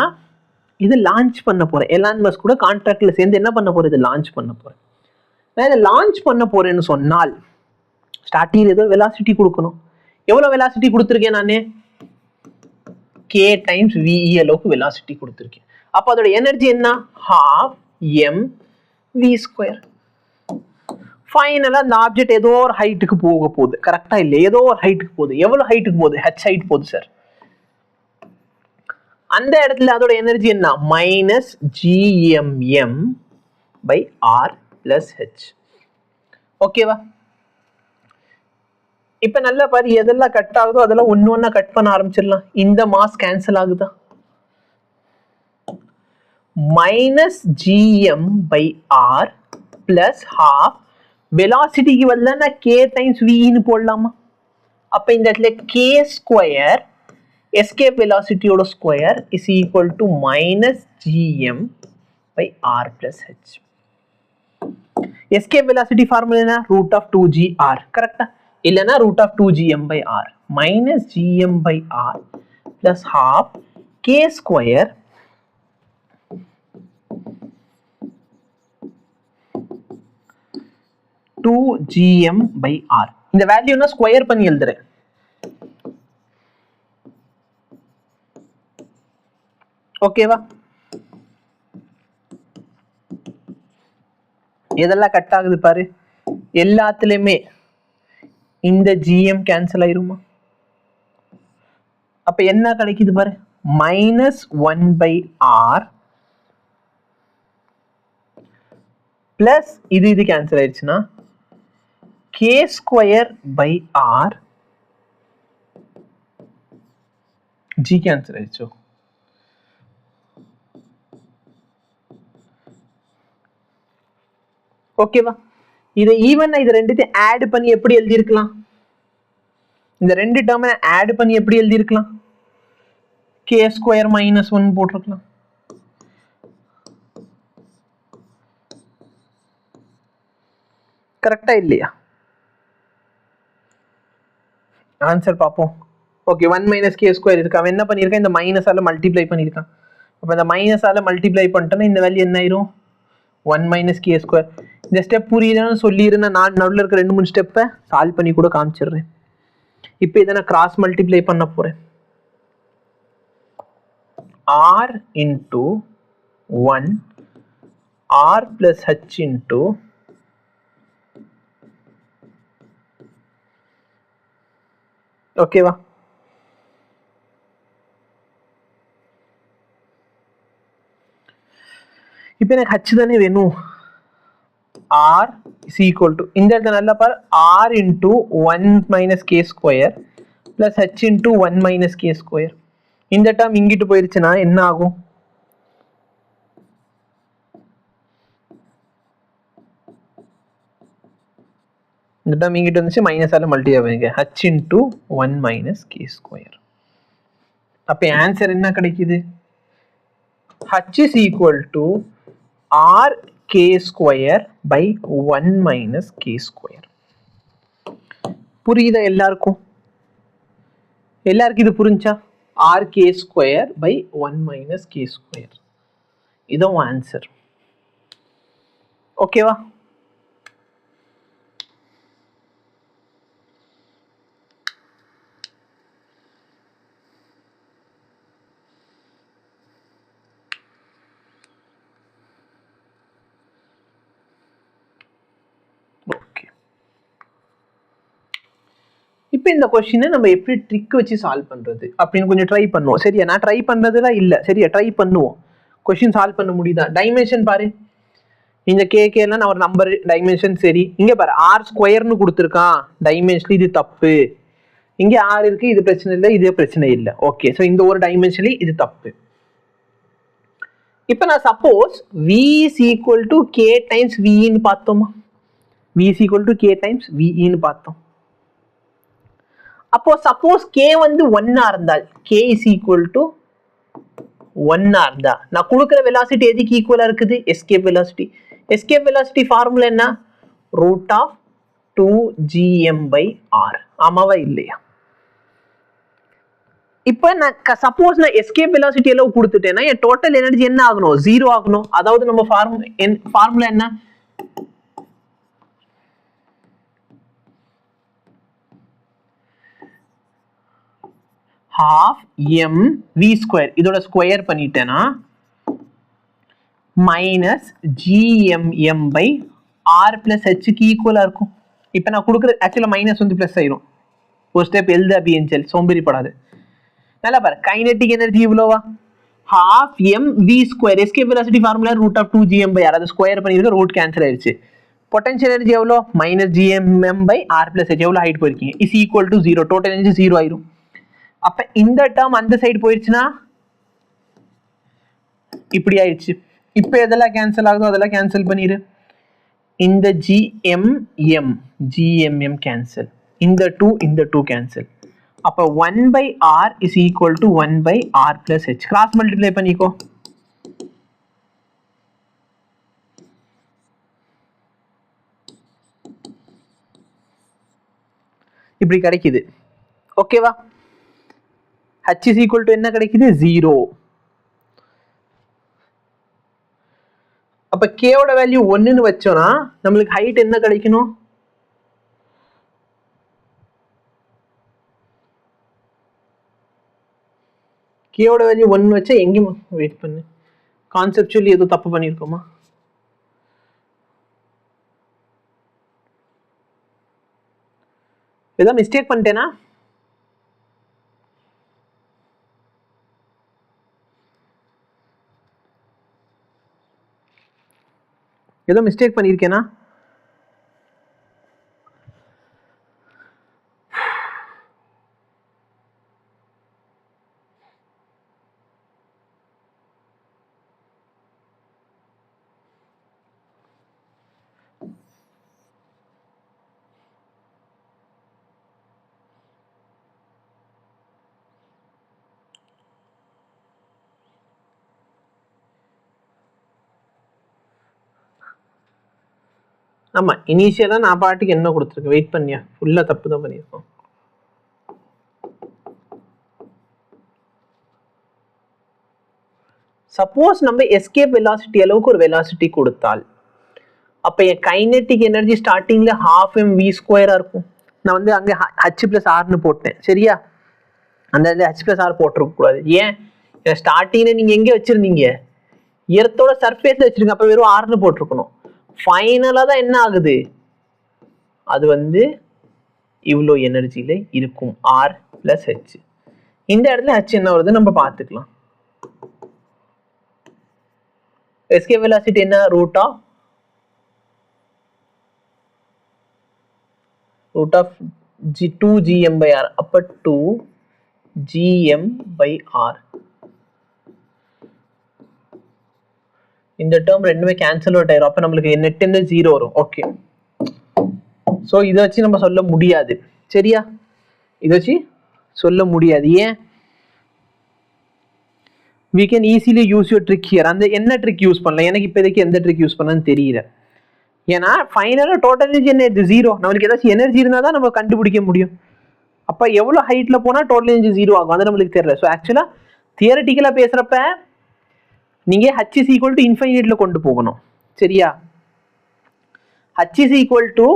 இது லான்ச் பண்ண போறேன். எலான் மஸ்க் கூட கான்ட்ராக்ட்ல சேர்ந்து என்ன பண்ண போறேன், இது லான்ச் பண்ண போறேன். நான் இதை லான்ச் பண்ண போறேன்னு சொன்னால் ஸ்டார்டிங் ஏதோ வெலாசிட்டி கொடுக்கணும். எவ்வளவு வெலாசிட்டி கொடுத்துருக்கேன் நானு, k டைம்ஸ் ve அளவுக்கு வெலாசிட்டி கொடுத்துருக்கேன். அப்ப அதோட எனர்ஜி என்ன, half m v ஸ்கொயர். ஃபைனலா அந்த ஆப்ஜெக்ட் ஏதோ ஒரு ஹைட்டுக்கு போக போகுது, கரெக்டா இல்ல? ஏதோ ஒரு ஹைட்டுக்கு போகுது. எவ்வளவு ஹைட்டுக்கு போகுது? h ஹைட் போகுது சார். அந்த இடத்துல அதோட எனர்ஜி என்ன? Minus gmm by r plus h. ஓகேவா? இப்ப நல்லா பாரு, எதெல்லாம் கட் ஆகுதோ அதெல்லாம் ஒன்னு ஒன்னா கட் பண்ண ஆரம்பிச்சிடலாம். இந்த மாஸ் கேன்சல் ஆகுதா? Minus gm by r plus half வெலாசிட்டிக்கு வரலன்னா k டைம்ஸ் v ன்னு போடலாமா? அப்ப இந்த இடத்துல k ஸ்கொயர் எஸ்கேப் வெலாசிட்டியோட square is equal to minus gm by r plus h. Escape velocity formula என்ன? ரூட் ஆஃப் 2gr, கரெக்டா? இல்லைன்னா root of 2gm by r minus gm by r plus half k square to gm by r. இந்த வேல்யூ நான் ஸ்கொயர் பண்ணி எழுதுறேன். ஓகேவா? எதெல்லாம் கட் ஆகுது பாரு, எல்லாத்துலயுமே இந்த gm கேன்சல் ஆயிருமா? அப்ப என்ன கிடைக்குது பாரு, மைனஸ் 1 பை r பிளஸ் இது கேன்சல் ஆயிடுச்சுன்னா k square by r, g cancel ஆயிடுச்சோ. ஓகேவா? இதை ஈவன் இது ரெண்டுத்தையும் ஆட் பண்ணி எப்படி எழுதியிருக்கலாம்? இந்த ரெண்டு டேர்ம் ஆட் பண்ணி எப்படி எழுதியிருக்கலாம்? k ஸ்கொயர் மைனஸ் 1 போட்டிருக்கலாம். கரெக்டா இல்லையா? ஆன்சர் பார்ப்போம். ஓகே, 1 மைனஸ் k ஸ்கொயர் இருக்கு. அவன் என்ன பண்ணியிருக்கான்? இந்த மைனஸால மல்டிப்ளை பண்ணியிருக்கான். அப்போ இந்த மைனஸால மல்டிப்ளை பண்ணிட்டோன்னா இந்த வேல்யூ என்ன ஆயிரும்? 1 மைனஸ் k ஸ்கொயர். இந்த ஸ்டெப் புரியுதுன்னு சொல்லியிருந்தேன். நான் நடுவில் இருக்க 2-3 ஸ்டெப்பை சால்வ் பண்ணி கூட காமிச்சிடுறேன். இப்போ இதை நான் கிராஸ் மல்டிப்ளை பண்ண போறேன். r into 1 r plus h into ஓகேவா? இப்போ எனக்கு h தானே வேணும். r is equal to இந்த இடத்துல நல்லா பாரு, r into 1 minus k square plus h into 1 minus k square. இந்த டேர்ம் இங்கிட்டு போயிருச்சுன்னா என்ன ஆகும்? இந்த டேர்ம் இங்கிட்டு வந்துச்சு, மைனஸால மல்டி ஆகுங்க, h into 1 minus k square. அப்போ ஆன்சர் என்ன கிடைக்குது? h is equal to r k square by 1 minus k square. புரியுதா எல்லாருக்கும்? எல்லாருக்கும் இது புரிஞ்சா? r k square by 1 minus k square. இதுதான் ஆன்சர். ஓகேவா? இப்போ இந்த கொஸ்டினை நம்ம எப்படி ட்ரிக் வச்சு சால்வ் பண்றது அப்படின்னு கொஞ்சம் ட்ரை பண்ணுவோம். சரியா? நான் ட்ரை பண்றதுலாம் இல்ல, சரியா? ட்ரை பண்ணுவோம். கொஸ்டின் சால்வ் பண்ண முடியுதா? டைமென்ஷன் பாரு, இந்த கேலாம் நான் ஒரு நம்பர் டைமென்ஷன். சரி, இங்க பாரு r ஸ்கொயர்னு கொடுத்துருக்கான். டைமென்ஷன் இது தப்பு. இங்க r இருக்கு, இது பிரச்சனை இல்லை, இது பிரச்சனை இல்லை. ஓகே, ஸோ இந்த ஒரு டைமென்ஷன்லி இது தப்பு. இப்போ நான் suppose v is equal to k times v ன்னு பார்த்தோமா? v is equal to k times v ன்னு பார்த்தோம். அப்போ சப்போஸ் k வந்து 1 இருந்தால், k is equal to 1 இருந்தா, நான் கொடுக்குற வெலாசிட்டி எதுக்கு ஈக்குவலா இருக்குது? Escape velocity. Escape velocity formula என்ன? Root of 2gm by r. ஆமாவா இல்லையா? இப்போ நான் சப்போஸ் நான் எஸ்கேப் வெலாசிட்டி எல்லாம் கொடுத்துட்டேன்னா என் டோட்டல் எனர்ஜி என்ன ஆகணும்? 0 ஆகணும். அதாவது நம்ம ஃபார்முலா என்ன? half m v square. இதோட ஸ்கொயர் பண்ணிட்டேன்னா minus GMm by r plus ஹெச்சுக்கு ஈக்குவலாக இருக்கும். இப்போ நான் கொடுக்குற ஆக்சுவலாக மைனஸ் வந்து ப்ளஸ் ஆயிரும். ஒரு ஸ்டெப் எழுது அப்படின் சோம்பேறிப்படாது. நல்லா பாரு, கைனெட்டிக் எனர்ஜி இவ்வளோவா, half mv square. Escape velocity formula root of 2gm by r. அதை ஸ்கொயர் பண்ணியிருக்க, ரூட் கேன்சல் ஆயிடுச்சு. பொட்டன்ஷியல் எனர்ஜி எவ்வளோ, minus GMm by r plus h. எவ்வளோ ஹைட் போயிருக்கீங்க, is equal to 0. Total energy 0 ஆயிரும். அப்போ இந்த டேர்ம் அந்த சைடு போயிடுச்சுன்னா இப்படி ஆயிடுச்சு. இப்போ எதெல்லாம் கேன்சல் ஆகுதோ அதெல்லாம் கேன்சல் பண்ணிடு. இந்த ஜிஎம்எம் கேன்சல், இந்த 2 கேன்சல். அப்போ 1 by r is equal to 1 by r plus h. Cross multiply பண்ணிக்கோ. இப்படி கிடைக்குது. ஓகேவா? h is equal to என்ன கிடைக்குது, 0. அப்ப k ஓட வேல்யூ 1ன்னு வச்சோம்னா நம்மளுக்கு ஹைட் என்ன கிடைக்கணும், k ஓட வேல்யூ 1 வச்சா எங்கேயும் வெயிட் பண்ணு, கான்செப்சுவலி ஏதோ தப்பு பண்ணியிருக்கோமா? ஏதோ மிஸ்டேக் பண்ணிட்டேனா? ஏதோ மிஸ்டேக் பண்ணியிருக்கேனா? ஆமா, இனிஷியலா நான் பாட்டுக்கு என்ன கொடுத்துருக்கேன், வெயிட் பண்ணியா, ஃபுல்லா தப்பு தான் பண்ணியிருக்கோம். சப்போஸ் நம்ம எஸ்கேப் வெலாசிட்டி அளவுக்கு ஒரு வெலாசிட்டி கொடுத்தால் அப்ப என் கைனெட்டிக் எனர்ஜி ஸ்டார்டிங்ல half mv ஸ்கொயரா இருக்கும். நான் வந்து அங்க h பிளஸ் ஆர்னு போட்டேன், சரியா? அந்த h பிளஸ் ஆர் போட்டிருக்க கூடாது. ஏன், ஸ்டார்டிங்ல நீங்க எங்க வச்சிருந்தீங்க, எர்த்தோட சர்ஃபேஸ்ல வச்சிருங்க, அப்ப வெறும் ஆர்னு போட்டிருக்கணும். ஃபைனலா தான் என்ன ஆகுது, அது வந்து இவ்வளோ எனர்ஜியில இருக்கும், ஆர் பிளஸ் ஹெச். இந்த இடத்துல ஹெச் என்ன வருது நம்ம பார்த்துக்கலாம். எஸ்கேப் வெலாசிட்டி என்ன, root of g2gm by r. அப்ப 2gm by r. இந்த டேர்ம் ரெண்டுமே கேன்சல் அவுட் ஆயிரும். அப்ப நம்மளுக்கு நெட் என்ன 0 வரும். ஓகே, சோ இதை வச்சு நம்ம சொல்ல முடியாது, சரியா? இதை வச்சு சொல்ல முடியாது. ஏன், we can easily use your trick here. அந்த என்ன ட்ரிக் யூஸ் பண்ணலாம், எனக்கு இப்போதைக்கு எந்த ட்ரிக் யூஸ் பண்ணனு தெரியல. ஏன்னா ஃபைனலா டோட்டல் எனர்ஜி என்ன, இது 0. நம்மளுக்கு ஏதாச்சும் எனர்ஜி இருந்தால் தான் நம்ம கண்டுபிடிக்க முடியும். அப்போ எவ்வளோ ஹைட்ல போனால் டோட்டல் எனர்ஜி 0 ஆகும், அது நம்மளுக்கு தெரியல. ஸோ ஆக்சுவலா தியரட்டிக்கலா பேசுறப்ப நீங்க h is equal to infiniteல கொண்டு போகணும், சரியா? h is equal to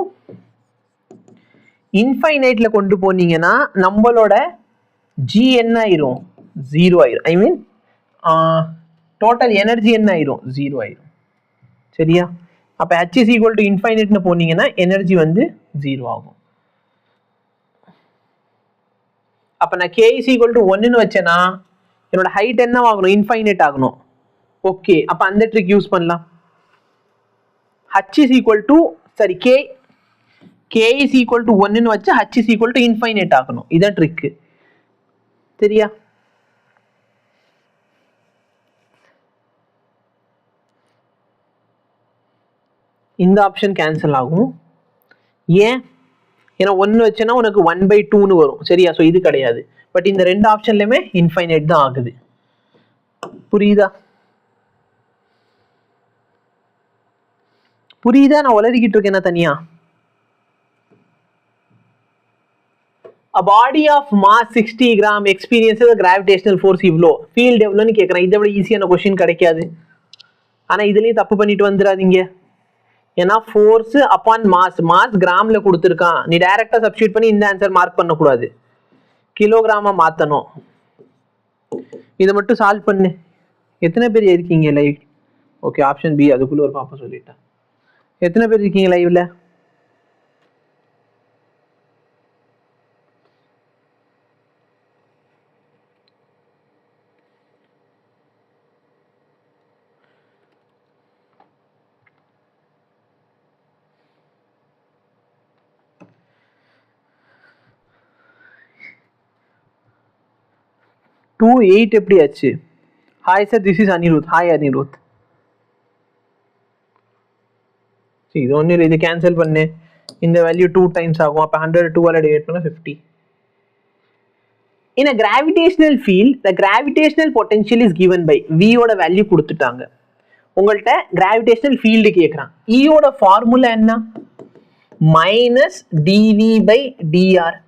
infiniteல கொண்டு போனீங்கன்னா நம்மளோட g என்ன ஆயிரும், 0 ஆயிரும். ஐ மீன் டோட்டல் எனர்ஜி என்ன ஆயிரும், 0 ஆயிரும், சரியா? அப்ப h is equal to infiniteனு போனீங்கன்னா எனர்ஜி வந்து 0 ஆகும். அப்ப நான் k is equal to 1ன்னு வச்சேன்னா என்னோட ஹைட் என்ன ஆகணும், இன்ஃபைனைட் ஆகணும். ஓகே, அப்ப அந்த ட்ரிக் யூஸ் பண்ணலாம். h is equal to சரி k is equal to 1ன்னு வச்சா h is equal to infinite ஆகணும். இதான் ட்ரிக், சரியா? இந்த ஆப்ஷன் கேன்சல் ஆகும். ஏன், ஏன்னா 1 வச்சேன்னா உனக்கு 1/2ன்னு வரும், சரியா? ஸோ இது கிடையாது. பட் இந்த ரெண்டு ஆப்ஷன்லயுமே இன்ஃபைனைட் தான் ஆகுது. புரியுதா? நான் உளறிக்கிட்டு இருக்கேன் தனியா. A body of mass 60 gram experiences a gravitational force இவ்ளோ, ஃபீல்ட் எவ்வளோன்னு கேட்குறேன். இதை விட ஈஸியான கொஸ்டின் கிடைக்காது. ஆனா இதுலயும் தப்பு பண்ணிட்டு வந்துடாதீங்க. ஏன்னா ஃபோர்ஸ் அப்பான் மாஸ் கிராம்ல கொடுத்துருக்கான், நீ டைரக்டா சப்ஸ்டிட்யூட் பண்ணி இந்த ஆன்சர் மார்க் பண்ணக்கூடாது, கிலோகிராமா மாத்தணும். இதை மட்டும் சால்வ் பண்ணு. எத்தனை பேர் இருக்கீங்க லைவ்? Okay, option B. அதுக்குள்ள ஒரு பாப்பா சொல்லிட்டேன். எத்தனை பேர் இருக்கீங்க லைவ்ல? டூ 8 எப்படி ஆச்சு? Hi sir, this is Anirudh. Hi Anirudh. இது ஒன்றும் இல்லை, இது கேன்சல் பண்ணு. இந்த வேல்யூ 2 டைம்ஸ் ஆகும். அப்போ 100 2 டிவைட் பண்ண 50. In a gravitational field, the gravitational potential is given by V ஓட வேல்யூ கொடுத்துட்டாங்க. உங்கள்கிட்ட கிராவிடேஷனல் ஃபீல்டு கேட்குறான். ஈயோட ஃபார்முலா என்ன? Minus TV by dR.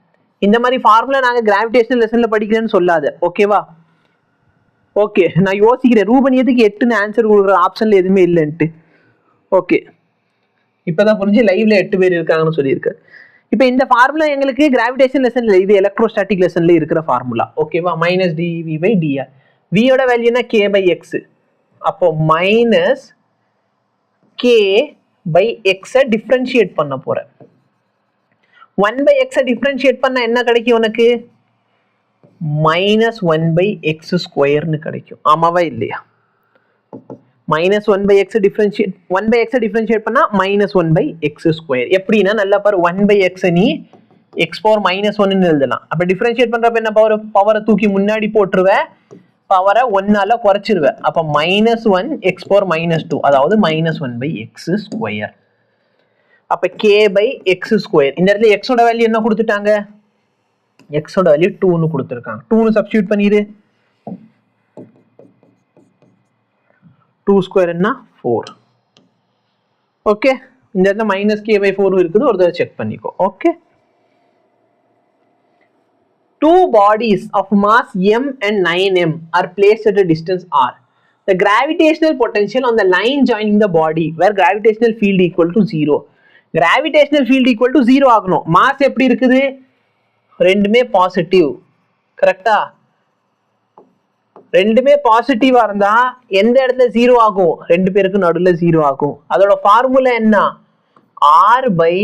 இந்த மாதிரி ஃபார்முலா நாங்கள் கிராவிடேஷனல் லெசனில் படிக்கிறேன்னு சொல்லாத, ஓகேவா? ஓகே, நான் யோசிக்கிறேன் ரூபன் எதுக்கு 8ன்னு ஆன்சர் கொடுக்குற ஆப்ஷனில் எதுவுமே இல்லைன்ட்டு. ஓகே, இப்போதான் புரிஞ்சு லைவ்ல 8 பேர் இருக்காங்கன்னு சொல்லியிருக்காரு. இப்போ இந்த ஃபார்முலா எங்களுக்கு கிராவிடேஷன் லெசன்ல, இது எலக்ட்ரோஸ்டாட்டிக் லெசன்ல இருக்கிற ஃபார்முலா, ஓகேவா? Minus TV by dr. வியோட வேல்யூனா கே பை எக்ஸ். அப்போ மைனஸ் கே பை எக்ஸை டிஃப்ரென்ஷியேட் பண்ண போறேன். 1 பை எக்ஸை டிஃப்ரென்ஷியேட் பண்ண என்ன கிடைக்கும் உனக்கு? மைனஸ் 1 பை எக்ஸ் ஸ்கொயர்னு கிடைக்கும். ஆமாவா இல்லையா? Minus 1 by X differentiate 1 by X differentiate பண்ணா மைனஸ் 1 பை எக்ஸ் ஸ்கொயர். எப்படின்னா நல்லா பாரு, 1 பை எக்ஸ் நீ எக்ஸ் பவர் மைனஸ் 1ன்னு எழுதலாம். அப்போ டிஃபரன்ஷியேட் பண்றப்ப என்ன பவரை தூக்கி முன்னாடி போட்டுருவேன், பவரை 1ஆல குறைச்சிருவேன். அப்போ மைனஸ் 1 எக்ஸ் பவர் மைனஸ் 2, அதாவது மைனஸ் 1 பை எக்ஸ் ஸ்கொயர். அப்போ கே பை எக்ஸ் ஸ்கொயர். இந்த இடத்துல எக்ஸோட வேல்யூ என்ன கொடுத்துட்டாங்க? எக்ஸோட வேல்யூ 2ன்னு கொடுத்துருக்காங்க. 2ன்னு சப்ஸ்டியூட் பண்ணிடு. 2 ஸ்கொயர் என்ன? 4. ஓகே, இந்த இடத்துல மைனஸ் கே பை 4 இருக்குது, ஒரு தடவை செக் பண்ணிக்கோ. Okay, two bodies of mass m and 9m are placed at a distance r. The gravitational potential on the line joining the body where gravitational field equal to 0. Gravitational field equal to 0 ஆகணும். மாஸ் எப்படி இருக்குது? ரெண்டுமே பாசிட்டிவ், கரெக்டா? ரெண்டுமே பாசிட்டிவா இருந்தா எந்த இடத்துல 0 ஆகும்? ரெண்டு பேருக்கு நடுவுல 0 ஆகும். அதோட ஃபார்முலா என்ன? r by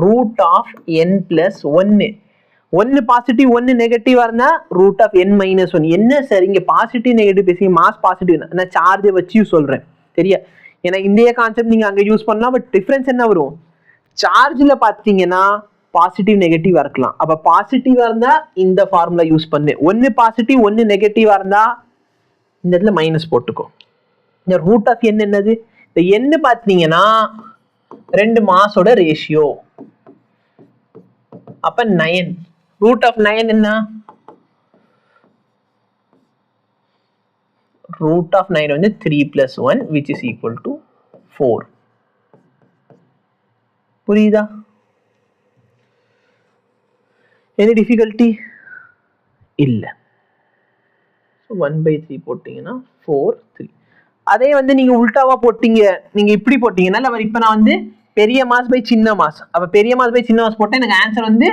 root of n plus 1. 1 positive 1 நெகட்டிவா இருந்தா ரூட் ஆஃப் n மைனஸ் 1. என்ன சார் இங்க பாசிட்டிவ் நெகட்டிவ் பேசுங்க, மாஸ் பாசிட்டிவ், நான் சார்ஜை வச்சு சொல்றேன், சரியா? ஏன்னா இந்த கான்செப்ட் நீங்க அங்க யூஸ் பண்ணலாம், பட் டிஃபரன்ஸ் என்ன வரும்? சார்ஜ்ல பாத்தீங்கன்னா பாசிட்டிவ் நெகட்டிவா இருக்கலாம். அப்ப பாசிட்டிவா இருந்தா இந்த ஃபார்முலா யூஸ் பண்ணு. 1 பாசிட்டிவ் 1 நெகட்டிவா இருந்தா இந்த இடத்துல மைனஸ் போட்டுக்கோ. இந்த ரூட் ஆஃப் n என்னது? இந்த n பாத்தீங்கன்னா ரெண்டு மாஸோட ரேஷியோ. அப்ப 9. ரூட் ஆஃப் 9 என்ன? ரூட் ஆஃப் 9 வந்து 3 plus 1 which is equal to 4. புரியுதா? any difficulty? இல்ல. 1 by 3 போட்டீங்கன்னா 4 3. அதே வந்து நீங்க உல்டாவா போட்டீங்க, நீங்க இப்படி போட்டீங்கன்னா இப்ப நான் வந்து பெரிய மாஸ் பை சின்ன மாஸ், அப்ப பெரிய மாஸ் பை சின்ன மாஸ் போட்டா எனக்கு ஆன்சர் வந்து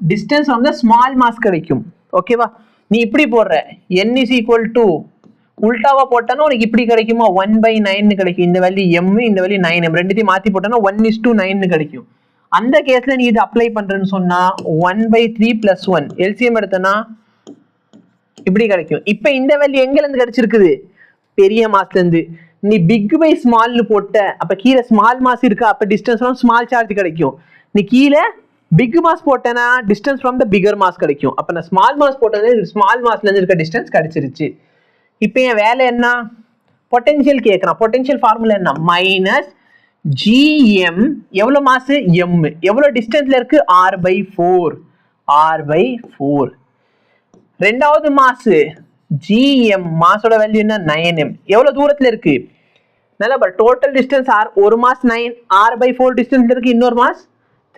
டிஸ்டன்ஸ் வந்து ஸ்மால் மாஸ் கிடைக்கும், ஓகேவா? நீ இப்படி போடுற n is equal to உல்டாவா போட்டானா உனக்கு இப்படி கிடைக்குமா? 1 by 9 கிடைக்கும். இந்த வேல்யூ m, இந்த வேல்யூ 9m, ரெண்டுத்தையும் மாத்தி போட்டானா 1:9 கிடைக்கும். அந்த கேஸ்ல நீ இது அப்ளை பண்றேன்னு சொன்னா 1 by 3 plus 1 எல்சிஎம் எடுத்தனா இப்படி கிடைக்கும். இப்ப இந்த வேல்யூ எங்க இருந்து கிடைச்சிருக்குது? பெரிய மாஸ்ல இருந்து. நீ பிக் பை ஸ்மால்னு போட்ட, அப்ப கீழே ஸ்மால் மாஸ் இருக்கா, அப்ப டிஸ்டன்ஸ் ஃப்ரம் ஸ்மால் சார்ஜ் கிடைக்கும். நீ கீழே பிக் மாஸ் போட்டேன்னா distance from the bigger mass கிடைக்கும். அப்ப நான் ஸ்மால் மாஸ் போட்டது ஸ்மால் மாஸ்ல இருந்து இருக்க டிஸ்டன்ஸ் கிடைச்சிருச்சு. இப்போ என் வேலை என்ன? பொட்டன்ஷியல் கேட்கறான். பொட்டன்ஷியல் ஃபார்முலா என்ன? மைனஸ் gm, எவ்வளவு மாஸ்? m, எவ்வளவு டிஸ்டன்ஸ்ல இருக்கு? r/4. r/4. ரெண்டாவது மாஸ் gm, மாஸோட வேல்யூ என்ன? 9m, எவ்வளவு தூரத்துல இருக்கு? நல்லா பாரு, டோட்டல் டிஸ்டன்ஸ் r, ஒரு மாஸ் 9, r/4 டிஸ்டன்ஸ்ல இருக்கு, இன்னொரு மாஸ்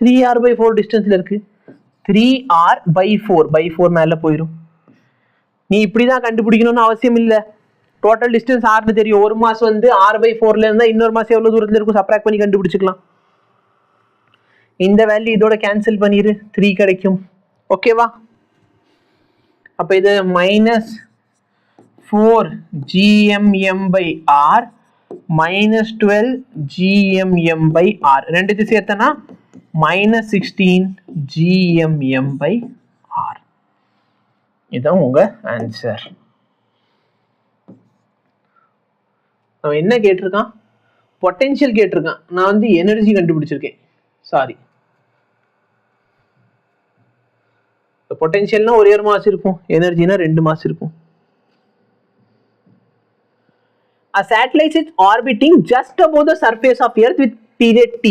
3r/4 டிஸ்டன்ஸ்ல இருக்கு. 3r/4 மேல போயிடும். நீ இப்படிதான் கண்டுபிடிக்கணும்னு அவசியம் இல்ல. டோட்டல் டிஸ்டன்ஸ் ஆர்னு தெரியும். ஒரு மாஸ் வந்து r/4ல இருந்தா இன்னொரு மாஸ் எவ்வளவு தூரத்துல இருக்கும் சப்ராக்ட் பண்ணி கண்டுபிடிச்சுக்கலாம். இந்த வேல்யூ இதோட கேன்சல் பண்ணிரு, 3 கிடைக்கும், ஓகேவா? அப்ப இது minus 4 gmm by r -12 gmm by r. ரெண்டுத்து சேர்த்தனா -16 gmm by r. இதான் உங்க ஆன்சர். அவன் என்ன கேட்டிருக்கான்? பொட்டென்ஷியல் கேட்டிருக்கான். நான் வந்து எனர்ஜி கண்டுபிடிச்சிருக்கேன். சாரி, பொட்டென்ஷியல்னா ஒரே ஒரு மாஸ் இருக்கும், எனர்ஜினா 2 மாஸ் இருக்கும். A satellite is orbiting just above the surface of Earth with period t.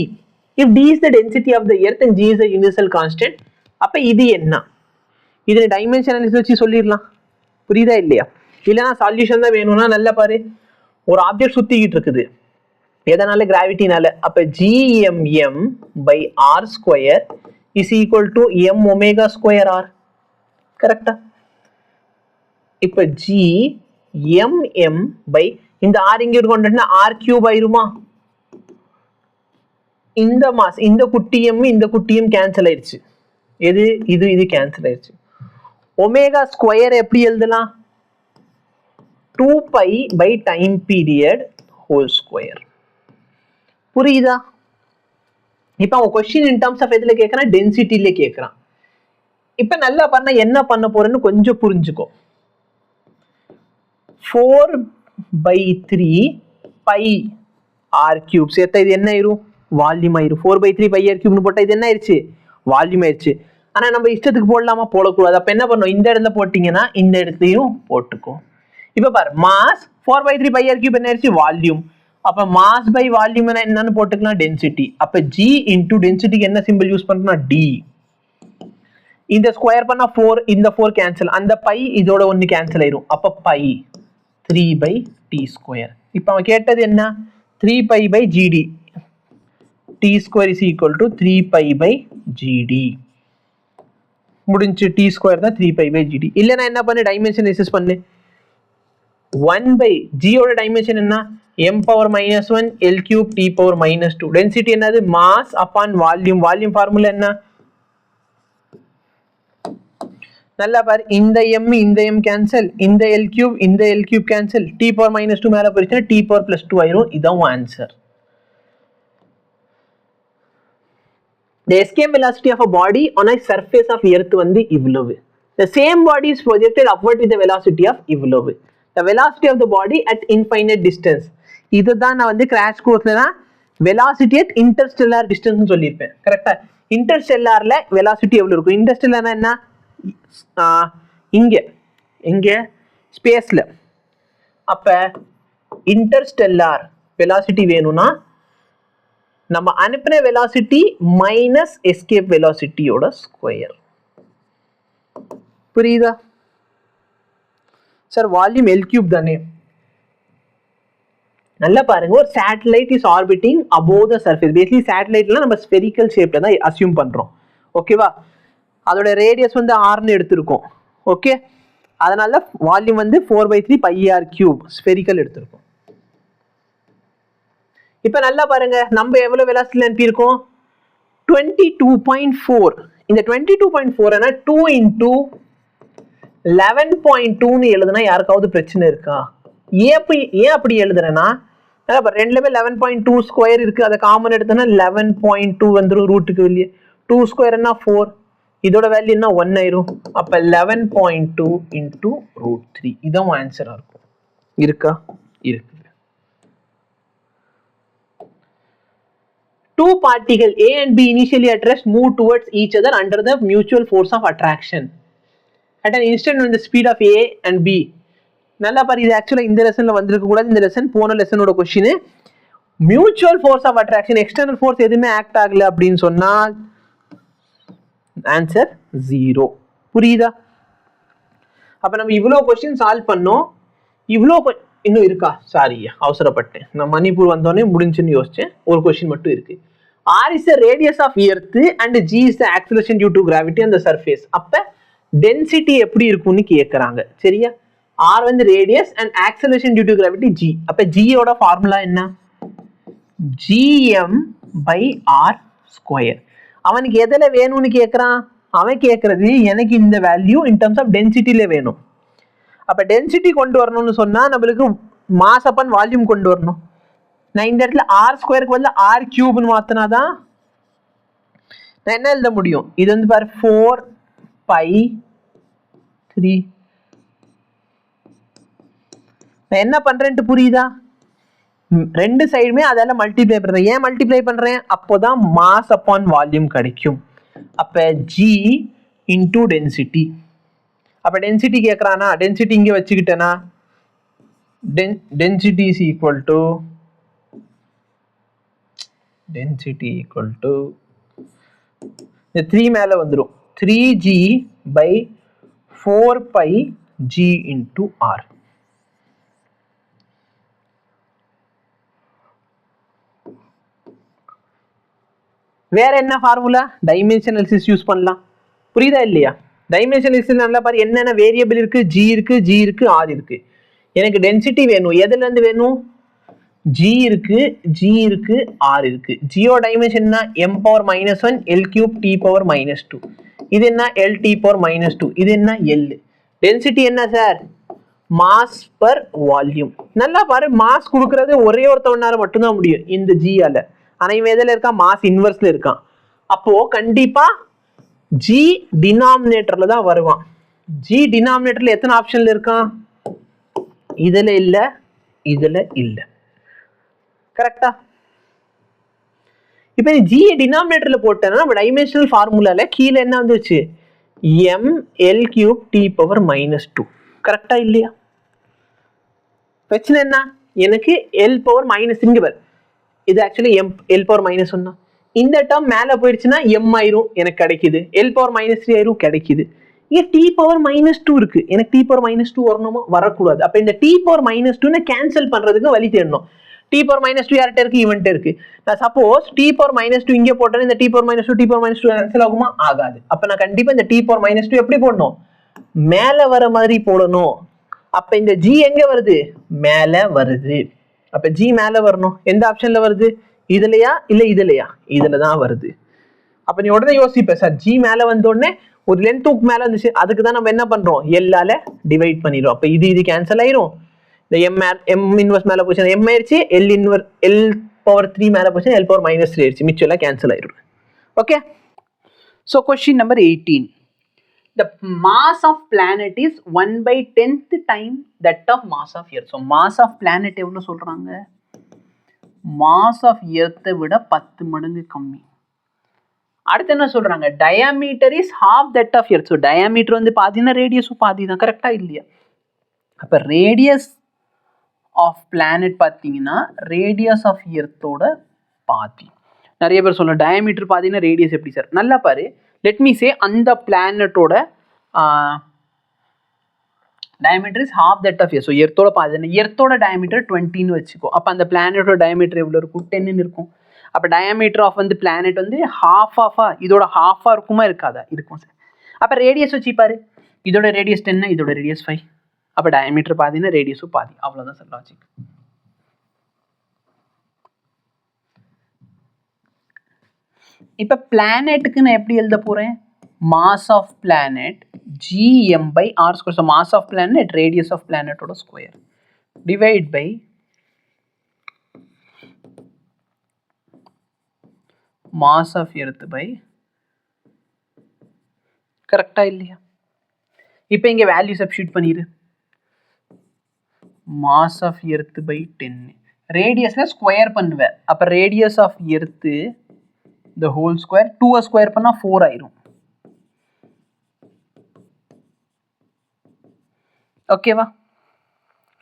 If d is the density of the Earth and g is the universal constant, அப்ப இது என்ன? இதை டைமென்ஷன் அனாலிசிஸ் வச்சு சொல்லிடலாம். புரியுதா இல்லையா? இல்லைனா சால்யூஷன் தான் வேணும்னா நல்லா பாரு, ஒரு ஆப்ஜெக்ட் சுத்திக்கிட்டு இருக்குது, எதனால? கிராவிட்டினால. அப்ப gmm by r square is equal to m omega square r. கரெக்டா? இப்ப gmm by இந்த r இங்க கொண்டுனா r கியூப் ஆயிருமா? இந்த மாஸ், இந்த குட்டியும் இந்த குட்டியும் கேன்சல் ஆயிடுச்சு. எது? இது கேன்சல் ஆயிடுச்சு. ஒமேகா ஸ்கொயர் எப்படி எழுதலாம்? 2π by time period whole square. புரியுதா? இப்ப அவன் क्वेश्चन in terms of எதுல கேக்குறான்? டென்சிட்டில கேக்குறான். இப்ப நல்லா பண்ண என்ன பண்ண போறேன்னு கொஞ்சம் புரிஞ்சுக்கோ. 4/3 π r cube சேர்த்தா இது என்ன ஆயிரும்? வால்யூம் ஆயிரும். 4/3 π r cube போட்டா இது என்ன ஆயிருச்சு? வால்யூம் ஆயிருச்சு. ஆனா நம்ம இஷ்டத்துக்கு போடலாமா? போடக்கூடாது. அப்ப என்ன பண்ணும்? இந்த இடத்துல போட்டீங்கன்னா இந்த இடத்தையும் போட்டுக்கோ. இப்ப பாரு, மாஸ் 4/3 π r cube என்ன ஆயிருச்சு? வால்யூம். அப்ப மாஸ் பை வால்யூம் என்னன்னு போட்டுக்கலாம்? டென்சிட்டி. அப்ப g இன்டு டென்சிட்டிக்கு என்ன சிம்பிள் யூஸ் பண்றோம்னா d. இந்த ஸ்கொயர் பண்ணா 4, இந்த 4 கேன்சல், அந்த பை இதோட ஒன்னு கேன்சல் ஆயிரும். அப்ப பை 3/t ஸ்கொயர். இப்ப அவன் கேட்டது என்ன? 3π/gd. t square is equal to 3π/gd. முடிஞ்சு. t ஸ்கொயர் தான் 3π/gd. இல்ல நான் என்ன பண்ணு? டைமென்ஷன் அனாலிசிஸ் பண்ணு. 1/g ஓட டைமென்ஷன் என்ன? m power -1 l cube t power -2. Density என்னது? Mass upon volume. Volume formula என்ன? நல்லா பாரு, இந்த m இந்த m கேன்சல், இந்த l cube cancel, t power -2 மேல போயிடுச்சுன்னா t பவர் +2 ஆயிரும். இதான் answer. The escape velocity of a body on a surface of earth வந்து இவ்வளவு. The same body is projected upward with the velocity of இவ்வளவு. The velocity of the body at infinite distance. இதுதான் நான் வந்து கிராஷ் கோர்ஸ்ல தான் velocity at interstellar distance னு சொல்லியிருப்பேன். கரெக்டா? இன்டர்ஸ்டெல்லார்ல velocity எவ்வளவு இருக்கும்? இன்டர்ஸ்டெல்லார்னா என்ன? இங்க ஸ்பேஸ்ல. அப்ப இன்டர்ஸ்டெல்லார் velocity வேணும்னா நம்ம அனுப்பின வெலாசிட்டி மைனஸ் எஸ்கேப் வெலாசிட்டியோட ஸ்கொயர். புரியுதா சார்? வால்யூம் எல் கியூப் தானே. நல்லா பாருங்க, ஒரு satellite is orbiting above the surface. Basically சேட்டலைட்லாம் நம்ம ஸ்பெரிக்கல் ஷேப்ல தான் அசியூம் பண்றோம். ஓகேவா? அதோட ரேடியஸ் வந்து ஆர்னு எடுத்திருக்கோம். ஓகே, அதனால வால்யூம் வந்து 4/3 π r கியூப் ஸ்பெரிக்கல் எடுத்திருக்கோம். இப்ப நல்லா பாருங்க, நம்ம எவ்வளவு வெலாசிட்டில அனுப்பியிருக்கோம்? 22.4. இந்த 22.4 என்ன? 2 into 11.2 எழுதுனா யாருக்காவது பிரச்சனை இருக்கா? ஏன் அப்படி எழுதுறேன்னா, ரெண்டுலமே 11.2 ஸ்கொயர் இருக்கு. அதை காமன் எடுத்தோம்னா 11.2 வந்துடும். ரூட்டுக்கு வெளியே 2 ஸ்கொயர்னா 4, இதோட வேல்யூ என்ன? 1 ஆயிரும். அப்ப 11.2 into √3. இதான் ஆன்சரா இருக்கும். இருக்கா? இருக்கு. Two particles A and B initially at rest move towards each other under the mutual force of attraction at an instant when the speed of A and B. நல்லா பாரு, இது ஆக்சுவலா இந்த லெசன்ல வந்திருக்க கூடாது. இந்த லெசன் போன லெசனோட question. Mutual force of attraction, external force எதுவுமே ஆக்ட் ஆகல அப்படின்னு சொன்னா ஆன்சர் 0. புரியுதா? அப்ப நம்ம இவ்வளவு क्वेश्चन சால்வ் பண்ணோம். இவ்வளவு இன்னும் இருக்கா? சாரி, அவசரப்பட்டேன். நான் மணிப்பூர் வந்தோடனே முடிஞ்சுன்னு யோசிச்சேன். ஒரு क्वेश्चन மட்டும் இருக்கு. R is the radius of earth and G is the acceleration due to gravity on the surface. அப்ப டென்சிட்டி எப்படி இருக்கும்னு கேக்குறாங்க. சரியா? R வந்து radius and acceleration due to gravity G. அப்ப G ஓட ஃபார்முலா என்ன? gm by r square. அவனுக்கு எதுல வேணும்னு கேக்குறான்? அவன் கேக்குறது எனக்கு இந்த வேல்யூ இன் டர்ம்ஸ் ஆஃப் டென்சிட்டில வேணும். அப்ப டென்சிட்டி கொண்டு வரணும்னு சொன்னா நம்மளுக்கு மாஸ் அப்பான் வால்யூம் கொண்டு வரணும். நான் இந்த இடத்துல ஆர் ஸ்கொயருக்கு வந்து ஆர் கியூப்னு மாத்தினாதான் நான் என்ன எழுத முடியும். இது வந்து பாரு 4π3. நான் என்ன பண்றேன்ட்டு புரியுதா? ரெண்டு சைடுமே அதால மல்டிப்ளை பண்றேன். ஏன் மல்டிப்ளை பண்றேன்? அப்போதான் மாஸ் அப்பான் வால்யூம் கிடைக்கும். அப்ப ஜி இன்டூ டென்சிட்டி. அப்ப டென்சிட்டி கேட்கறானா, டென்சிட்டி இங்க வச்சுக்கிட்டேனா density is equal to இந்த 3 மேல வந்துரும் 3g by 4πg into r. வேற என்ன ஃபார்முலா? டைமென்ஷனலிசிஸ் யூஸ் பண்ணலாம். புரியுதா இல்லையா? டைமென்ஷனலிசிஸ் நல்லா பாரு, என்னென்ன வேரியபிள் இருக்கு, g இருக்கு, r இருக்கு. எனக்கு டென்சிட்டி வேணும். எதுல இருந்து வேணும்? g இருக்கு, r இருக்கு. ஜியோ டைமென்ஷன் என்ன? m power -1 l cube t power -2. இது என்ன? l t power -2. இது என்ன? l. டென்சிட்டி என்ன சார்? Mass per volume. நல்லா பாரு, மாஸ் கொடுக்கறது ஒரே ஒருத்தவனால மட்டும்தான் முடியும் இந்த g ஆல. ஆனா இவன் எதுல இருக்கான்? மாஸ் இன்வெர்ஸ்ல இருக்கான். அப்போ கண்டிப்பா g டினாமினேட்டர்ல தான் வருவான். g டினாமினேட்டர்ல எத்தனை ஆப்ஷன்ல இருக்கான்? இதுல இல்ல, இதுல இல்ல. கரெக்டா? இப்ப நீ g டினாமினேட்டர்ல போட்டேன்னா நம்ம டைமென்ஷனல் ஃபார்முலால கீழ என்ன வந்துருச்சு? m l cube t power -2. கரெக்டா இல்லையா? பிரச்சனை என்ன? எனக்கு l power minus இங்க பாரு, இது ஆக்சுவலி m l power -1 தான். இந்த டேர்ம் மேல போயிடுச்சுன்னா m ஆயிரும், எனக்கு கிடைக்குது. l power -3 ஆயிரும், கிடைக்குது. இங்க t power -2 இருக்கு, எனக்கு t power -2 வரணுமா? வரக்கூடாது. அப்ப இந்த t power -2 கேன்சல் பண்றதுக்கு வழி தேடணும். t power -2 யார்கிட்ட இருக்கு? இவன்ட்ட இருக்கு. நான் சப்போஸ் t power -2 இங்க போட்டேன், இந்த t power -2 கேன்சல் ஆகுமா? ஆகாது. அப்ப நான் கண்டிப்பா இந்த t power -2 எப்படி போடணும்? மேல வர மாதிரி போடணும். அப்ப இந்த g எங்க வருது? மேல வருது. அப்ப g மேல வரணும். எந்த ஆப்ஷன்ல வருது? இதுலயா இல்ல இதுலயா? இதுலதான் வருது. அப்ப நீ உடனே யோசிப்ப, சார் g மேல வந்த உடனே ஒரு லென்த்துக்கு மேல வந்துச்சு, அதுக்கு தான் நம்ம என்ன பண்றோம்? எல்லால டிவைட் பண்ணிடுறோம். அப்ப இது கேன்சல் ஆயிரும். இந்த m இன்வெர்ஸ் மேல போச்சு, m ஆயிருச்சு. l power 3 மேல போச்சு, l power -3 ஆயிருச்சு. மிச்சம் எல்லாம் கேன்சல் ஆயிரும். Okay. So question number 18. The mass of planet is 1/10th time that of mass of earth. So mass of planet எவ்வளவு சொல்றாங்க? mass of earth விட 10 மடங்கு கம்மி. அடுத்து என்ன சொல்றாங்க? diameter is half that of earth. So diameter வந்து பாதினா ரேடியஸ் பாதி தான். கரெக்டா இல்லையா? அப்ப ரேடியஸ் ஆஃப் பிளானட் பார்த்தீங்கன்னா ரேடியஸ் ஆஃப் எர்த்தோட பாதி. நிறைய பேர் சொல்ல டயாமீட்டர் பாதினா ரேடியஸ் எப்படி சார்? நல்லா பாரு, லெட் மீ சே அந்த பிளானட்டோட diameter is half that of earth. So எர்த்தோட பாதி, எர்த்தோட டயாமீட்டர் 20ன்னு வச்சுக்கோ. அப்போ அந்த பிளானட்டோட டயாமீட்டர் எவ்வளோ இருக்கும்? 10ன்னு இருக்கும். அப்போ டயாமீட்டர் ஆஃப் வந்து பிளானட் வந்து ஹாஃபாக, இதோட ஹாஃபாக இருக்குமா இருக்காதா? இருக்கும் சார். அப்போ ரேடியஸ் வச்சு பாரு, இதோட ரேடியஸ் 10, இதோட ரேடியஸ் 5. அப்போ டயாமீட்டர் பாதினா ரேடியஸும் பாதி. அவ்வளோதான் சார் லாஜிக். இப்போ பிளானட்டுக்கு நான் எப்படி எழுத போகிறேன்? Mass of planet gm/r². So mass of planet radius of பிளானட்டோட square divide by mass of earth by, கரெக்டா இல்லையா? இப்போ இங்கே வேல்யூ சப்ஸ்டிட்யூட் பண்ணிடு. மாஸ் ஆஃப் எர்த் பை 10, ரேடியஸில் ஸ்கொயர் பண்ணுவேன். அப்போ radius of earth the whole square, 2 square பண்ணா 4 ஆயிரும். ஓகேவா?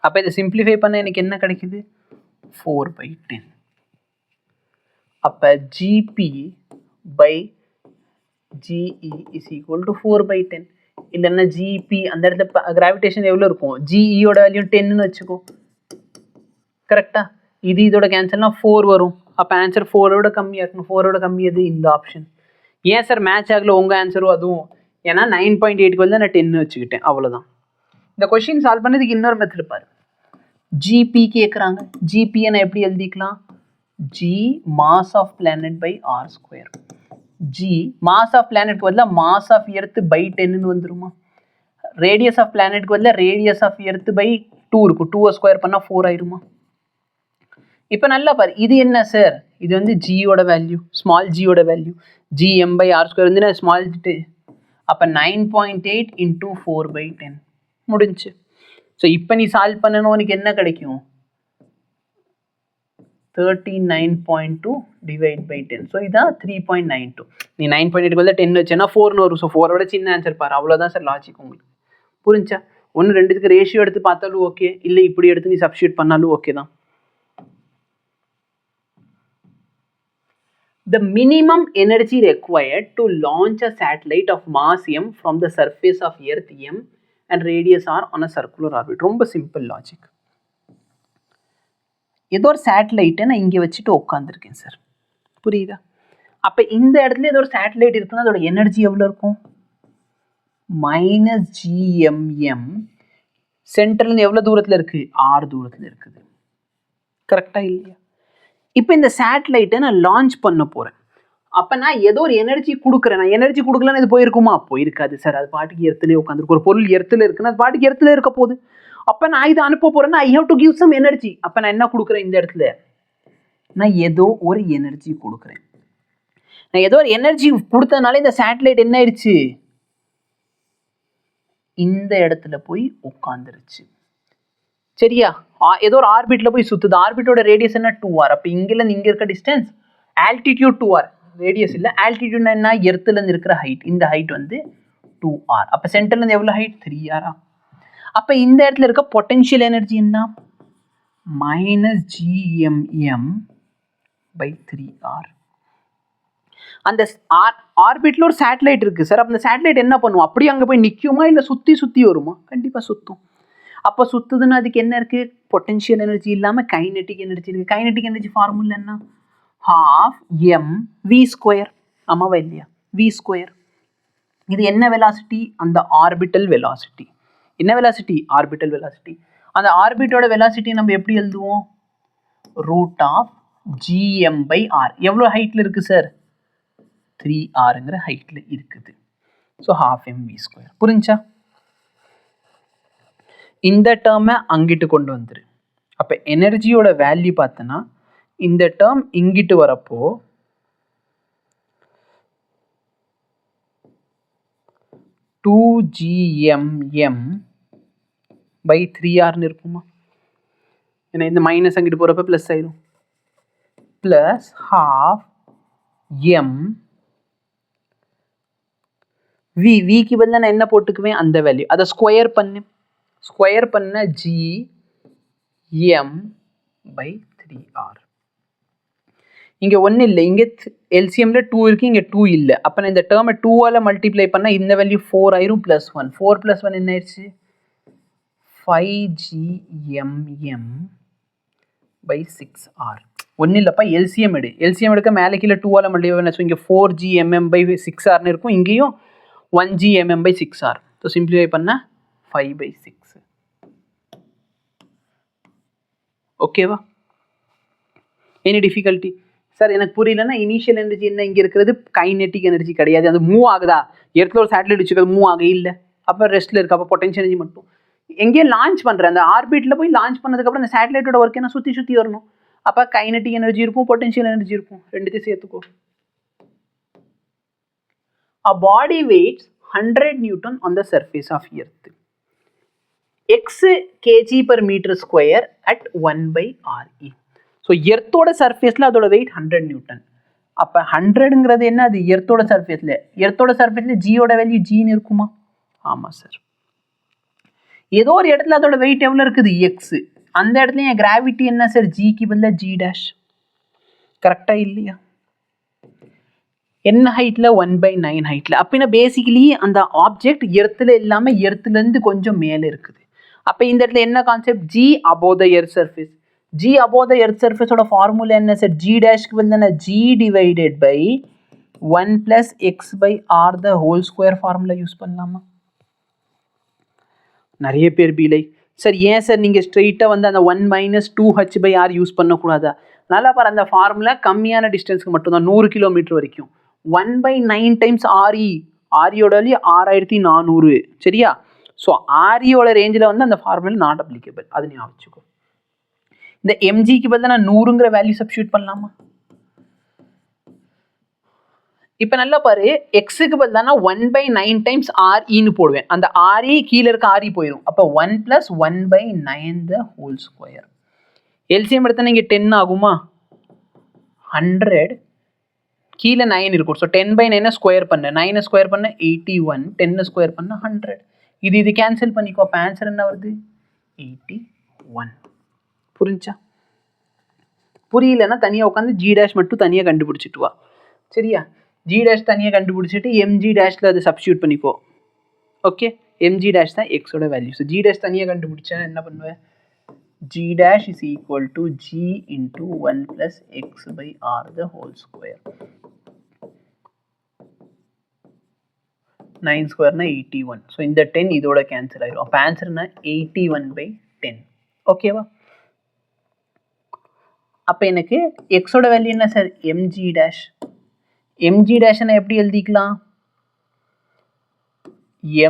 அப்போ இதை சிம்பிளிஃபை பண்ண எனக்கு என்ன கிடைக்குது? 4/10. அப்போ gp by ge is equal to 4/10. இல்லைன்னா gp அந்த இடத்துல கிராவிடேஷன் எவ்வளோ இருக்கும்? geயோட வேல்யூ 10ன்னு வச்சுக்கோ. கரெக்டா? இது இதோட கேன்சல்னா 4 வரும். அப்போ ஆன்சர் 4ஓட கம்மியாக இருக்கணும். 4ஓட கம்மி எது? இந்த ஆப்ஷன். ஏன் சார் மேட்ச் ஆகல உங்கள் ஆன்சரும் அதுவும்? ஏன்னா 9.8க்கு வந்து நான் 10 வச்சுக்கிட்டேன், அவ்வளோதான். இந்த கொஸ்டின் சால்வ் பண்ணதுக்கு இன்னொரு மெத்தட் பாரு. ஜிபி கேட்குறாங்க. ஜிபியை நான் எப்படி எழுதிக்கலாம்? G mass of planet by r². G mass of பிளானட்க்கு பதிலாக மாஸ் ஆஃப் எர்த் பை 10ன்னு வந்துருமா? ரேடியஸ் ஆஃப் பிளானட்க்கு பதிலாக ரேடியஸ் ஆஃப் எர்த் பை 2 இருக்கும். 2 ஸ்கொயர் பண்ணால் 4 ஆயிருமா? இப்போ நல்லா பாரு, இது என்ன சார், இது வந்து ஜியோட வேல்யூ, ஸ்மால் ஜியோட வேல்யூ, gm/r² வந்து ஸ்மால் ஜி. அப்போ 9.8 × 4/10 முடிஞ்சு. ஸோ இப்போ நீ சால்வ் பண்ணணும், உனக்கு என்ன கிடைக்கும், 39.2 / 10. ஸோ இதான் 3.92. நீ 9.8 பதில் 10 வச்சேன்னா 4ன்னு வரும். ஸோ 4ஓட சின்ன ஆன்சர் பாரு, அவ்வளோதான் சார் லாஜிக் உங்களுக்கு. புரிஞ்சா? ஒன்று ரெண்டுத்துக்கு ரேஷியோ எடுத்து பார்த்தாலும் ஓகே, இல்லை இப்படி எடுத்து நீ சப்ஸ்டியூட் பண்ணாலும் ஓகே தான். The minimum energy required to launch a satellite of mass m from the surface of Earth m and radius r on a circular orbit. ரொம்ப சிம்பிள் லாஜிக். ஏதோ ஒரு சேட்டலைட்டை நான் இங்கே வச்சுட்டு உட்காந்துருக்கேன் சார், புரியுதா? அப்போ இந்த இடத்துல ஏதோ ஒரு சேட்டலைட் இருக்குன்னா அதோட எனர்ஜி எவ்வளோ இருக்கும், -gmm. சென்டர்லேருந்து எவ்வளோ தூரத்தில் இருக்குது, r தூரத்தில் இருக்குது. கரெக்டாக இல்லையா? இப்போ இந்த சேட்டலைட்டை நான் லான்ச் பண்ண போகிறேன். அப்போ நான் ஏதோ ஒரு எனர்ஜி கொடுக்குறேன். நான் எனர்ஜி கொடுக்கலன்னு இது போயிருக்குமா, போயிருக்காது சார். அது பாட்டுக்கு எர்த்துலேயே உட்காந்துருக்கு. ஒரு பொருள் எர்த்தில் இருக்குன்னா அது பாட்டுக்கு எர்த்தில் இருக்க போகுது. அப்போ நான் இதை அனுப்ப போகிறேன்னா I have to give some energy. அப்போ நான் என்ன கொடுக்குறேன், இந்த இடத்துல நான் ஏதோ ஒரு எனர்ஜி கொடுக்குறேன். நான் ஏதோ ஒரு எனர்ஜி கொடுத்ததுனால இந்த சேட்டலைட் என்ன ஆயிடுச்சு, இந்த இடத்துல போய் உட்காந்துருச்சு. சரியா? ஏதோ ஒரு ஆர்பிட்ல போய் சுத்துது. ஆர்பிட்டோட ரேடியஸ் என்ன, 2r. அப்போ இங்கிருந்து இங்கே இருக்க டிஸ்டன்ஸ் ஆல்டிடியூட் 2r, ரேடியஸ் இல்லை. ஆல்டிடியூட்னா என்ன, எர்த்துலேருந்து இருக்கிற ஹைட். இந்த ஹைட் வந்து 2r. அப்போ சென்டர்லேருந்து எவ்வளோ ஹைட், 3r. அப்போ இந்த இடத்துல இருக்க பொட்டென்ஷியல் எனர்ஜி என்ன, -gmm/3r. அந்த ஆர்பிட்ல ஒரு சேட்டலைட் இருக்குது சார். அப்போ அந்த சேட்டலைட் என்ன பண்ணுவோம், அப்படியே அங்கே போய் நிற்குமா இல்லை சுற்றி சுற்றி வருமா, கண்டிப்பாக சுற்றும். அப்போ சுற்றுதுன்னா அதுக்கு என்ன இருக்குது, பொட்டென்ஷியல் எனர்ஜி இல்லாமல் கைனெட்டிக் எனர்ஜி இருக்குது. கைனெட்டிக் எனர்ஜி ஃபார்முலா என்ன, ½ mv². ஆமாவா இல்லையா, v². இது என்ன வெலாசிட்டி, அந்த ஆர்பிட்டல் வெலாசிட்டி. என்ன வெலாசிட்டி, ஆர்பிட்டல் வெலாசிட்டி. அந்த ஆர்பிட்டோட வெலாசிட்டி நம்ம எப்படி எழுதுவோம், √gm/r. எவ்வளோ ஹைட்டில் இருக்குது சார், 3rங்கிற ஹைட்டில் இருக்குது. So ½ mv². புரிஞ்சா? இந்த டேர்மை அங்கிட்டு கொண்டு வந்துரு. அப்போ எனர்ஜியோட வேல்யூ பார்த்தோன்னா இந்த டேர்ம் இங்கிட்டு வரப்போ (2gmm/3r) இருக்குமா? ஏன்னா இந்த மைனஸ் அங்கிட்டு போகிறப்ப ப்ளஸ் ஆயிடும். ப்ளஸ் ½ m விக்கு பதிலாக நான் என்ன போட்டுக்குவேன், அந்த வேல்யூ. அதை ஸ்கொயர் பண்ணு. ஸ்கொயர் பண்ண gm/3r. இங்கே ஒன்றும் இல்லை, இங்கே எல்சிஎம்ல 2 இருக்குது, இங்கே 2 இல்லை. அப்போ நான் இந்த டேர்மை 2ஆல் மல்டிப்ளை பண்ணால் இந்த வேல்யூ 4 ஆயிரும். +1. 4 + 1 என்ன ஆயிடுச்சு, 5gmm/6r. ஒன்றும் இல்லைப்பா, எல்சிஎம் எடு. எல்சிஎம் எடுக்க மேலே கீழே 2ஆல் மல்டிப்ளை பண்ண. ஸோ இங்கே 4gmm/6r இருக்கும், இங்கேயும் 1gmm/6r. ஸோ சிம்பிளிஃபை பண்ணால் 5/6. ஓகேவா? Any difficulty sir? எனக்கு புரியலன்னா இனிஷியல் எனர்ஜி என்ன, இங்கே இருக்கிறது கைனெட்டிக் எனர்ஜி கிடையாது. அது மூவ் ஆகுதா, எர்த்தில் ஒரு சேட்டலைட் வச்சுக்கிறது மூவ் ஆக இல்லை, அப்போ ரெஸ்ட்டில் இருக்குது. அப்போ பொட்டன்ஷியல் எனர்ஜி மட்டும் எங்கேயே லான்ச் பண்ணுறேன். அந்த ஆர்பிட்டில் போய் லான்ச் பண்ணதுக்கப்புறம் அந்த சேட்டலைட்டோட ஒர்க் என்ன, சுற்றி சுற்றி வரணும். அப்போ கைனெட்டிக் எனர்ஜி இருக்கும், பொட்டன்ஷியல் எனர்ஜி இருக்கும், ரெண்டுத்தையும் சேர்த்துக்கோ. A body weighs 100 Newton on the surface of Earth. X kg/m² at 1/re. So எர்த்தோட சர்ஃபேஸில் அதோட வெயிட் 100 நியூட்டன். அப்போ 100ங்கிறது என்ன, அது எர்த்தோட சர்ஃபேஸில். எர்த்தோட சர்ஃபேஸில் ஜியோட வேல்யூ ஜின்னு இருக்குமா? ஆமாம் சார். ஏதோ ஒரு இடத்துல அதோட வெயிட் எவ்வளோ இருக்குது, எக்ஸு. அந்த இடத்துல என் கிராவிட்டி என்ன சார், ஜிக்கு பதிலாக g'. கரெக்டாக இல்லையா? என்ன ஹைட்டில், 1/9 ஹைட்டில். அப்படின்னா பேசிக்கலி அந்த ஆப்ஜெக்ட் எர்த்தில் இல்லாமல் எர்த்துலேருந்து கொஞ்சம் மேலே இருக்குது. அப்போ இந்த இடத்துல என்ன concept, g above the earth surface. g above the earth surface ஓட ஃபார்முலா என்ன சார், g' வந்து g / 1 + x/r² ஃபார்முலா யூஸ் பண்ணலாமா? நிறைய பேர் பீலை சார், ஏன் சார் நீங்கள் ஸ்ட்ரெயிட்டாக வந்து அந்த 1 - 2h/r யூஸ் பண்ணக்கூடாதா? நல்லா பாரு, அந்த ஃபார்முலா கம்மியான டிஸ்டன்ஸ்க்கு மட்டும்தான், 100 கிலோமீட்டர் வரைக்கும். 1/9 டைம்ஸ் RE. REயோட வேல்யூ 6400. சரியா? ஸோ REயோட ரேஞ்சில் வந்து அந்த ஃபார்முலா நாட் அப்ளிகபிள். அது ஞாபகம் வச்சுக்கோ. இந்த mgக்கு பதிலா நான் 100ங்கிற வேல்யூ சப்ஸ்டிட்யூட் பண்ணலாமா? இப்ப நல்லா பாரு, xக்கு பதிலா நான் 1/9 டைம்ஸ் re போடுவேன். அந்த re கீழ இருக்க re போயிடும். அப்ப 1 + 1/9 the whole square. LCM எடுத்தா இங்க 10 ஆகுமா? 100 கீழ 9 இருக்கும். ஸோ 10/9 ஸ்கொயர் பண்ண 9 ஸ்கொயர் பண்ண 81, 10 ஸ்கொயர் பண்ண 100. இது கேன்சல் பண்ணிக்கோ. அப்ப ஆன்சர் என்ன வருது? 81. புரிஞ்சா? புரியலன்னா தனியா உட்காந்து g' மட்டும் தனியா கண்டுபிடிச்சிட்டு வா. சரியா? g' தனியா கண்டுபிடிச்சிட்டு mg' அதை சப்ஸ்டிட்யூட் பண்ணிக்கோ. ஓகே, mg' தான் x ஓட வேல்யூ. ஸோ g' தனியா கண்டுபிடிச்சா என்ன பண்ணுவேன்? g' is equal to g into 1 plus x by r the whole square. 9 square na 81. So இந்த 10 இதோட கேன்சல் ஆயிடும். அப்ப ஆன்சர் என்ன? 81/10. ஓகேவா? அப்ப எனக்கு x ஓட வேல்யூ என்ன சார்? mg'. mg' நான் எப்படி எழுதிக்கலாம்?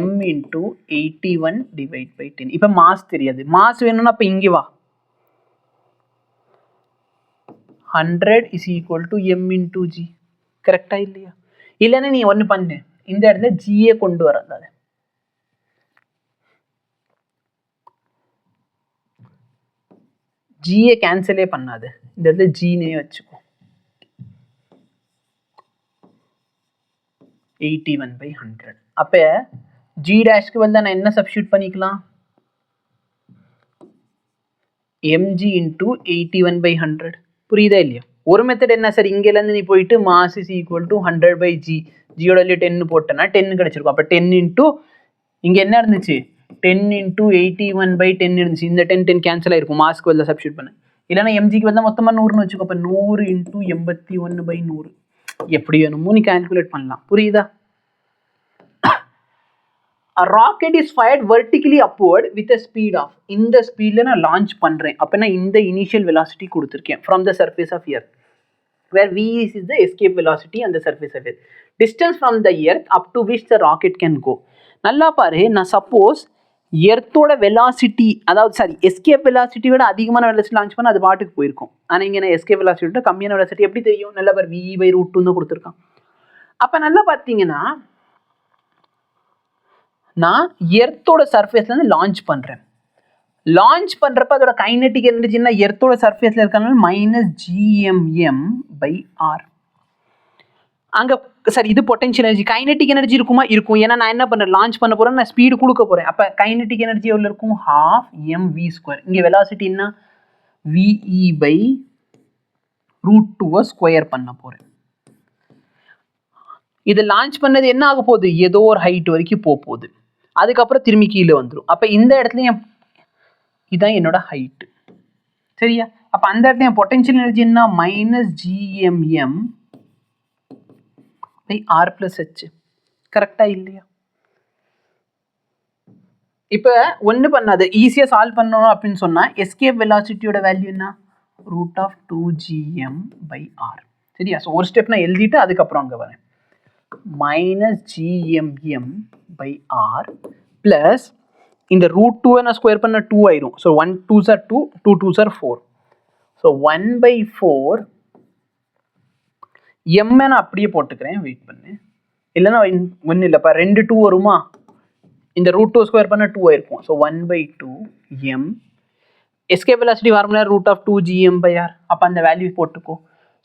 m into 81 divide by 10. இப்ப மாஸ் தெரியாது. மாஸ் வேணும்னா அப்ப இங்க வா. 100 is equal to m into g. கரெக்டா இல்லையா? இல்லைன்னா நீ ஒன்று பண்ணு, இந்த இடத்துல ஜிஏ கொண்டு வராது. ஜிஏ கேன்சலே பண்ணாது. இந்த இடத்துல ஜீனே வச்சுக்கோ. 81/100. அப்ப g' வந்து நான் என்ன சப்ஸ்டிட்யூட் பண்ணிக்கலாம்? mg into 81/100. புரியுதா இல்லையா? ஒரு மெத்தட் என்ன சார், இங்கல இருந்து நீ போயிட்டு mass is equal to 100/g, ஜியோட வேல்யூ 10 போட்டேன்னா 10 கிடைச்சிருக்கும். அப்ப 10 இன்டூ இங்க என்ன இருந்துச்சு? 10 into 81/10 இருந்துச்சு. இந்த 10 கேன்சல் ஆயிருக்கும். மாஸ்க்கு பதிலா சப்ஸ்டிட்யூட் பண்ண. இல்லைன்னா mgக்கு பதிலா மொத்தமா 100ன்னு வச்சுக்கோ. அப்ப 100 into 81/100 எப்படி வேணுமோ நீ கால்குலேட் பண்ணலாம். புரியுதா? A rocket is fired vertically upward with a speed of, இந்த ஸ்பீட்ல நான் லான்ச் பண்றேன். அப்பனா இந்த இனிஷியல் வெலாசிட்டி கொடுத்திருக்கேன் from the surface of earth, where v is the escape velocity on the surface of earth. Distance from the earth up to which the rocket can go. நல்லா பாரு, நான் சப்போஸ் எர்த்தோட வெலாசிட்டி, அதாவது சாரி எஸ்கேப் வெலாசிட்டி விட அதிகமான வெலாசிட்டி லான்ச் பண்ண அது பாட்டுக்கு போயிருக்கும். ஆனா இங்க நான் எஸ்கேப் வெலாசிட்டி விட கம்மியான வெலாசிட்டி எப்படி தெரியும்? நல்லா பாரு, v/√2 தான் கொடுத்துருக்கான். அப்ப நல்லா பார்த்தீங்கன்னா நான் எர்த்தோட சர்ஃபேஸ்ல இருந்து லான்ச் பண்றேன். லான்ச் பண்றப்ப அதோட கைனெட்டிக் எனர்ஜினா எர்த்தோட சர்ஃபேஸ்ல இருக்கனால -gmm/r. அங்க சரி, இது பொட்டன்ஷியல் எனர்ஜி. கைனெட்டிக் எனர்ஜி இருக்குமா? இருக்கும். ஏன்னா நான் என்ன பண்றேன்? லான்ச் பண்ண போறேன், நான் ஸ்பீடு கொடுக்க போறேன். அப்ப கைனெட்டிக் எனர்ஜி எவ்வளவு இருக்கும்? 12mv². இங்க வெலாசிட்டி என்ன? ve/√2 ஸ்கொயர் பண்ண போறேன். இது லான்ச் பண்ணது என்ன ஆக போகுது? ஏதோ ஒரு ஹைட் வரைக்கும் போகுது. அதுக்கப்புறம் திரும்பி கீழே வந்துடும். அப்ப இந்த இடத்துல இதான் என்னோட ஹைட். சரியா? அப்ப அந்த இடத்துல பொட்டன்ஷியல் எனர்ஜி என்ன? -gmm/r+h. கரெக்டா இல்லையா? இப்ப ஒண்ணு பண்ணாது, ஈஸியா சால்வ் பண்ணணும் அப்படின்னு சொன்னா எஸ்கேப் வெலாசிட்டியோட வேல்யூ என்ன? √2gm/r. சரியா? ஸோ ஒரு ஸ்டெப் நான் எழுதிட்டு அதுக்கப்புறம் அங்க வரேன். -gmm/r plus இந்த √2 நான் ஸ்கொயர் பண்ண 2 ஆயிரும். So 1 2s are 2, 2 2s are 4. So 1/4 m நான் அப்படியே போட்டுக்கிறேன். வெயிட் பண்ணு, இல்லைன்னா ஒன்றும் இல்லைப்பா, 2 2 வருமா? இந்த √2 ஸ்கொயர் பண்ண 2 ஆயிருக்கும். So 1/2 m. Escape velocity formula √2gm/r. அப்போ அந்த வேல்யூ போட்டுக்கோ.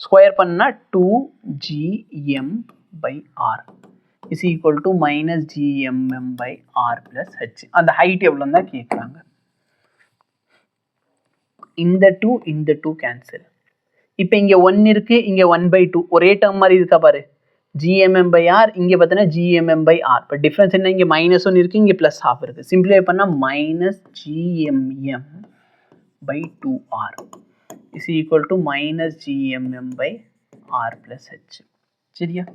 ஸ்கொயர் பண்ணா 2gm/r is equal to -gmm/r+h. அந்த ஹைட் எவ்வளோன்னு தான் கேட்குறாங்க. இந்த 2 கேன்சல். இப்போ இங்கே 1 இருக்கு, இங்கே 1/2 ஒரே டேர்ம் மாதிரி இருக்கா பாரு. gmm/r, இங்கே பார்த்தீங்கன்னா gmm/r. இப்போ டிஃப்ரென்ஸ் என்ன? இங்கே -1 இருக்கு, இங்கே +12 இருக்கு. சிம்பிளிஃபை பண்ணா -gmm/2r is equal to -gmm/r+h. சரியா?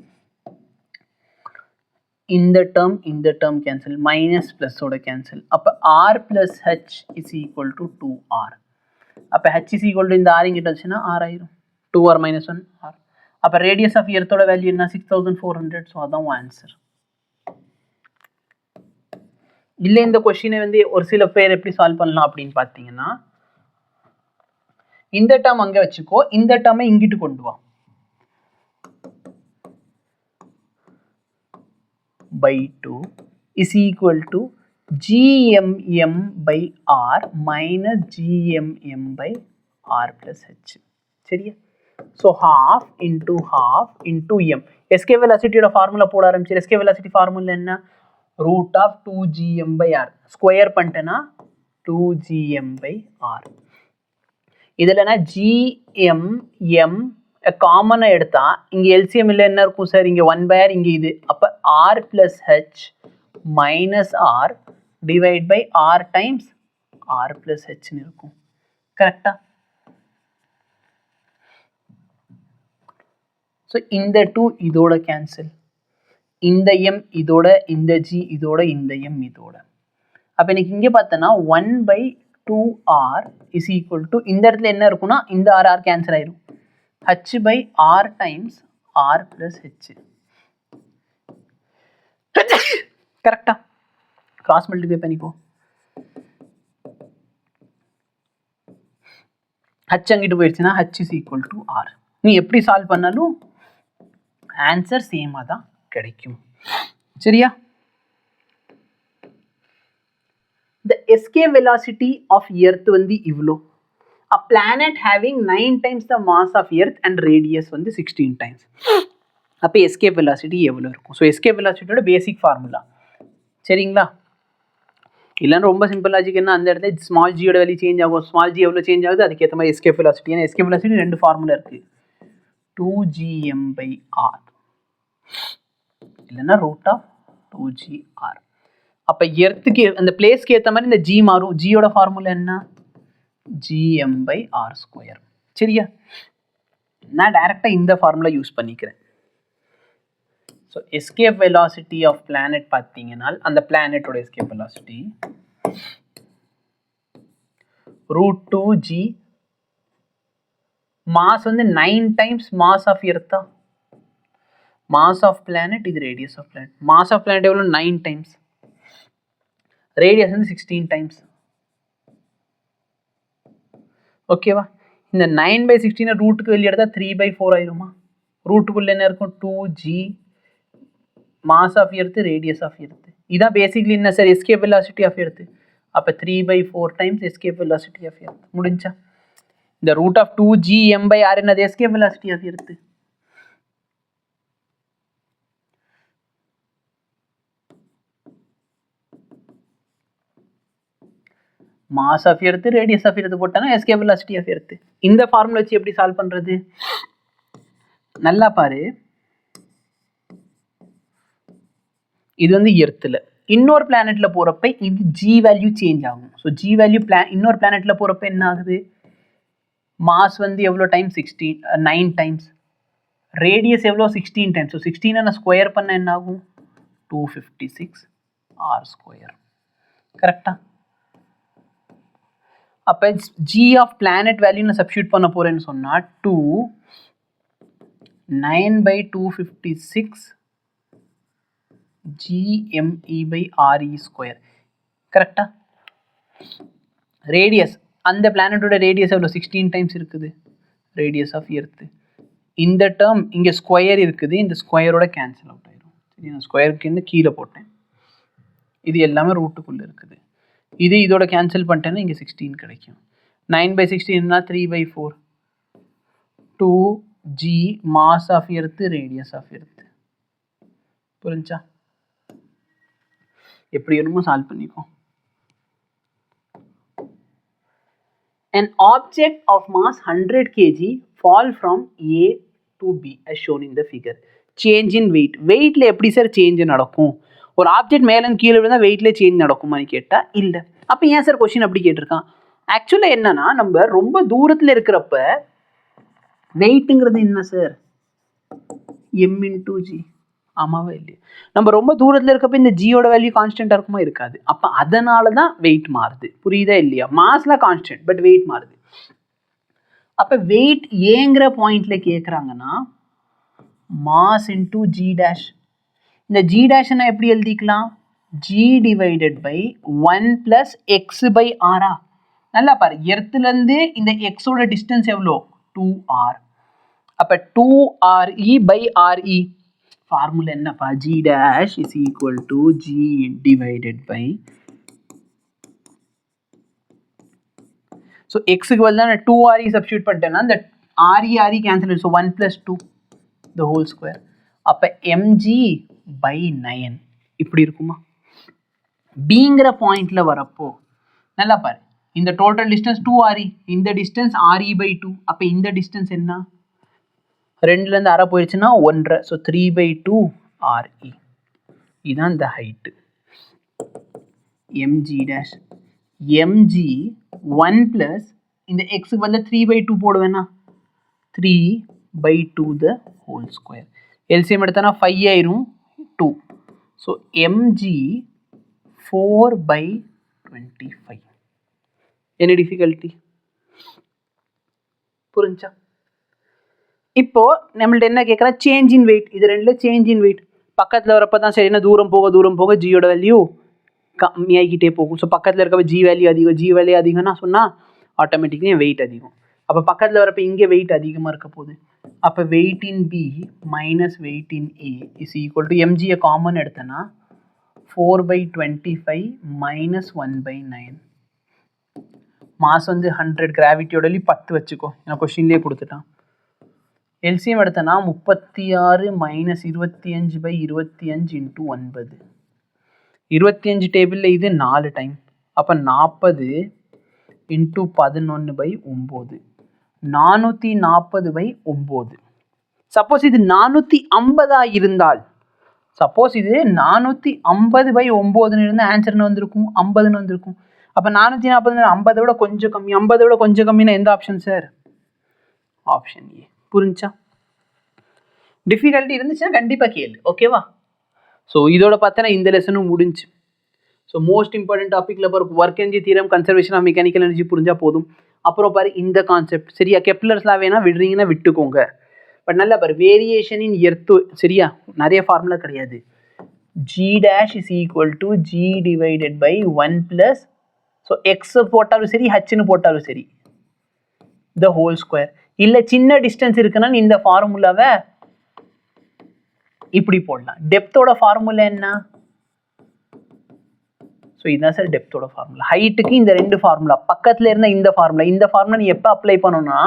இந்த டேர்ம் கேன்சல், மைனஸ் பிளஸோட கேன்சல். அப்ப r+h is equal to 2r. அப்ப h is equal to இந்த r இங்கிட்ட வந்துச்சுன்னா r ஆயிரும். 2r - 1 r. அப்ப ரேடியஸ் ஆஃப் எர்த்தோட வேல்யூ என்ன? 6400. ஸோ அதான் ஆன்சர். இல்லை, இந்த கொஸ்டினை வந்து ஒரு சில பேர் எப்படி சால்வ் பண்ணலாம் அப்படின்னு பார்த்தீங்கன்னா, இந்த டேர்ம் அங்கே வச்சுக்கோ, இந்த டேர்மை இங்கிட்டு கொண்டு வா. by 2 is equal to gmm by r minus gmm by r plus h. சரியா? So half into m. escape velocity ஓட ஃபார்முலா போட ஆரம்பிச்சு. escape velocity ஃபார்முலா என்ன? root of 2gm by r. Square பண்ணிட்டேன்னா 2gm by r. இதில் நான் gm காமனாக எடுத்தா இங்கே எல்சிஎம் இல்லை என்ன இருக்கும் சார்? இங்கே 1/r, இங்கே இது. அப்போ r plus h minus r divide by r times r plus h இருக்கும். கரெக்டா? ஸோ இந்த 2 இதோட கேன்சல், இந்த m இதோட, இந்த g இதோட, இந்த m இதோட. அப்போ எனக்கு இங்கே பார்த்தோன்னா 1/2r is equal to இந்த இடத்துல என்ன இருக்குன்னா இந்த r கேன்சல் ஆயிரும். h by r times r plus h. கரெக்டா? கிராஸ் மல்டிப்ளை பண்ணிக்கோ. h அங்கிட்டு போயிடுச்சுன்னா h is equal to r. நீ எப்படி சால்வ் பண்ணாலும் ஆன்சர் சேமாக தான் கிடைக்கும். சரியா? The escape velocity of earth வந்து இவ்வளோ. A planet having 9 times the mass of earth and radius வந்து 16 times. அப்போ escape velocity எவ்வளோ இருக்கும்? ஸோ escape velocityயோட பேசிக் ஃபார்முலா. சரிங்களா? இல்லைன்னா ரொம்ப சிம்பிள் லாஜிக் என்ன, அந்த இடத்துல ஸ்மால் ஜியோட வேல்யூ சேஞ்ச் ஆகும். ஸ்மால் ஜி எவ்வளோ சேஞ்ச் ஆகுது அதுக்கேற்ற மாதிரி escape velocity. ஏன்னா escape velocity ரெண்டு ஃபார்முலா இருக்குது. 2gm by r இல்லைன்னா ரூட் ஆஃப் 2gr. அப்போ எர்த்துக்கு அந்த பிளேஸ்க்கு ஏற்ற மாதிரி இந்த ஜி மாறும். ஜியோட ஃபார்முலா என்ன? gm by r square. சரியா? நான் டைரக்டாக இந்த ஃபார்முலா யூஸ் பண்ணிக்கிறேன். So escape velocity of planet பார்த்தீங்கன்னா அந்த பிளானட்டோட எஸ்கேப் வெலாசிட்டி √2g. மாஸ் வந்து 9 டைம்ஸ் மாஸ் ஆஃப் எர்த்தா? மாஸ் ஆஃப் பிளானட், இது radius of planet. Mass of planet எவ்வளோ? 9 டைம்ஸ். ரேடியஸ் வந்து 16 டைம்ஸ். ஓகேவா? இந்த 9/16 ரூட்டுக்கு வெளியே எடுத்தால் 3/4 ஆயிருமா? ரூட்டுக்குள்ளே என்ன இருக்கும்? 2g mass of earth, radius of earth. இதான் பேசிக்லி என்ன sir? Escape velocity of earth. அப்போ 3/4 times escape velocity of earth. முடிஞ்சா? இந்த root of 2gm by r என்னது? Escape velocity of earth. Mass of earth, radius of earth போட்டானா எஸ்கேப் வெலாசிட்டி ஆஃப் எர்த்து. இந்த ஃபார்முலா வச்சு எப்படி சால்வ் பண்ணுறது? நல்லா பாரு. இது வந்து எர்த்தில். இன்னொரு பிளானெட்டில் போகிறப்ப இது ஜி வேல்யூ சேஞ்ச் ஆகும். ஸோ ஜி வேல்யூ இன்னொரு பிளானெட்டில் போகிறப்ப என்ன ஆகுது? மாஸ் வந்து எவ்வளோ டைம்? 9 டைம்ஸ். ரேடியஸ் எவ்வளோ? 16 டைம்ஸ். ஸோ 16 நான் ஸ்கொயர் பண்ண என்ன ஆகும்? 256 r ஸ்கொயர். கரெக்டா? அப்போ ஜி ஆஃப் பிளானட் வேல்யூ நான் சப்ஸ்டியூட் பண்ண போகிறேன்னு சொன்னால் 2 9/256 gme by re ஸ்கொயர். கரெக்டா? ரேடியஸ், அந்த பிளானட்டோட ரேடியஸ் எவ்வளோ? 16 டைம்ஸ் இருக்குது ரேடியஸ் ஆஃப் எர்த்து. இந்த டேர்ம் இங்கே ஸ்கொயர் இருக்குது, இந்த ஸ்கொயரோட கேன்சல் அவுட் ஆயிடும். சரி, நான் ஸ்கொயருக்கு கீழே போட்டேன். இது எல்லாமே ரூட்டுக்குள்ளே இருக்குது. இது இதோட கேன்சல் பண்ணிட்டேன்னா இங்கே 16 கிடைக்கும். 9/16 3/4. 2g mass of earth, radius of எர்த்து. புரிஞ்சா? எப்படி வேணுமோ சால்வ் பண்ணிக்கோ. An object of mass 100 kg fall from A to B as shown in the figure. Change in weight. வெயிட்ல எப்படி சார் சேஞ்ச் நடக்கும்? ஒரு ஆப்ஜெக்ட் மேலேருந்து கீழே விழுந்தால் வெயிட்ல சேஞ்ச் நடக்குமான்னு கேட்டால் இல்லை. அப்போ ஏன் சார் கொஸ்டின் அப்படி கேட்டிருக்கான்? ஆக்சுவலாக என்னன்னா, நம்ம ரொம்ப தூரத்தில் இருக்கிறப்ப வெயிட்டுங்கிறது என்ன சார்? m/g. ஆமாவா இல்லையா? நம்ம ரொம்ப தூரத்தில் இருக்கப்ப இந்த ஜியோட வேல்யூ கான்ஸ்டன்டாக இருக்குமா? இருக்காது. அப்போ அதனால தான் வெயிட் மாறுது. புரியுதா இல்லையா? மாஸ்லாம் கான்ஸ்டன்ட், பட் வெயிட் மாறுது. அப்போ வெயிட் ஏங்கிற பாயிண்ட்ல கேட்குறாங்கன்னா மாஸ் இன்டூ ஜி டேஷ். இந்த ஜி டேஷை நான் எப்படி எழுதிக்கலாம்? g divided by 1 + x/r. நல்லா பாரு, எர்த்துலேருந்து இந்த எக்ஸோட டிஸ்டன்ஸ் எவ்வளோ? 2r. அப்போ 2re by re ஃபார்முலா என்னப்பா? g dash is equal to g divided by, so எக்ஸுக்கு வந்து நான் 2re சப்ஸ்டியூட் பண்ணிட்டேன்னா இந்த re cancel, so 1 + 2 the whole square. அப்போ mg by 9 இப்படி இருக்குமா? பிங்கிற பாயிண்ட்ல வரப்போ நல்லா பாரு, இந்த டோட்டல் டிஸ்டன்ஸ் 2re, இந்த டிஸ்டன்ஸ் re by 2. அப்போ இந்த டிஸ்டன்ஸ் என்ன? 2லேருந்து அரை போயிடுச்சுன்னா 1.5, ஸோ 3/2 re. இதுதான் இந்த ஹைட்டு mg dash. mg 1 + இந்த எக்ஸுக்கு வந்து 3/2 போடுவேன்னா 3/2 the whole square. எல்சிஎம் எடுத்தனா 5 ஆயிரும் 2, ஸோ mg 4/25. என்ன டிஃபிகல்ட்டி புரிஞ்சா? இப்போ நம்மள்ட்ட என்ன கேட்குறா? Change in weight. இது ரெண்டில் சேஞ்ச் இன் வெயிட் பக்கத்தில் வரப்போ தான் சரி, என்ன தூரம் போக ஜியோட வேல்யூ கம்மியாகிக்கிட்டே போகும். ஸோ பக்கத்தில் இருக்க ஜி வேல்யூ அதிகம், ஜி வேல்யூ அதிகம்னா சொன்னால் ஆட்டோமேட்டிக்லி வெயிட் அதிகம். அப்போ பக்கத்தில் வரப்போ இங்கே வெயிட் அதிகமாக இருக்க போகுது. அப்போ weight in B minus weight in A is equal to எம்ஜியை காமன் எடுத்தனா 4/25 minus 1/9. மாஸ் வந்து 100, கிராவிட்டியோட 10 வச்சுக்கோ, நான் கொஸ்டின்லேயே கொடுத்துட்டான். LCM எடுத்தனா 36 minus 25/25 into 9. 25 டேபிளில் இது 4 டைம், அப்போ 40 into 11/9, 440/9. சப்போஸ் இது 450 இருந்தால், சப்போஸ் இது 450/9 இருந்தால் ஆன்சர்னு வந்திருக்கும் 50ன்னு வந்திருக்கும். அப்போ 440 50 விட கொஞ்சம் கம்மி, 50 விட கொஞ்சம் கம்மினா எந்த ஆப்ஷன் சார்? Option A. புரிஞ்சா? டிஃபிகல்ட்டி இருந்துச்சுன்னா கண்டிப்பாக கேளு, ஓகேவா? ஸோ இதோட பார்த்தனா இந்த லெசனும் முடிஞ்சு. ஸோ மோஸ்ட் இம்பார்ட்டன்ட் டாப்பிக்கில் பாரு, work energy theorem, conservation of mechanical energy புரிஞ்சால் போதும். அப்புறம் பாரு இந்த கான்செப்ட், சரியா? கெப்லர்ஸ்லாம் வேணால் விடுறீங்கன்னா விட்டுக்கோங்க. பட் நல்லா பாரு, வேரியேஷன் இன் எர்த்து, சரியா? நிறைய ஃபார்முலா கிடையாது. g dash is equal to g divided by 1 plus, so X போட்டாலும் சரி ஹச்னு போட்டாலும் சரி the whole square. இல்லை சின்ன டிஸ்டன்ஸ் இருக்குன்னா இந்த ஃபார்முலாவை இப்படி போடலாம். டெப்த்தோட ஃபார்முலா என்ன? ஸோ இதுதான் சார் டெப்த்தோட ஃபார்முலா. ஹைட்டுக்கு இந்த ரெண்டு ஃபார்முலா, பக்கத்தில் இருந்தால் இந்த ஃபார்முலா நீ எப்போ அப்ளை பண்ணணும்னா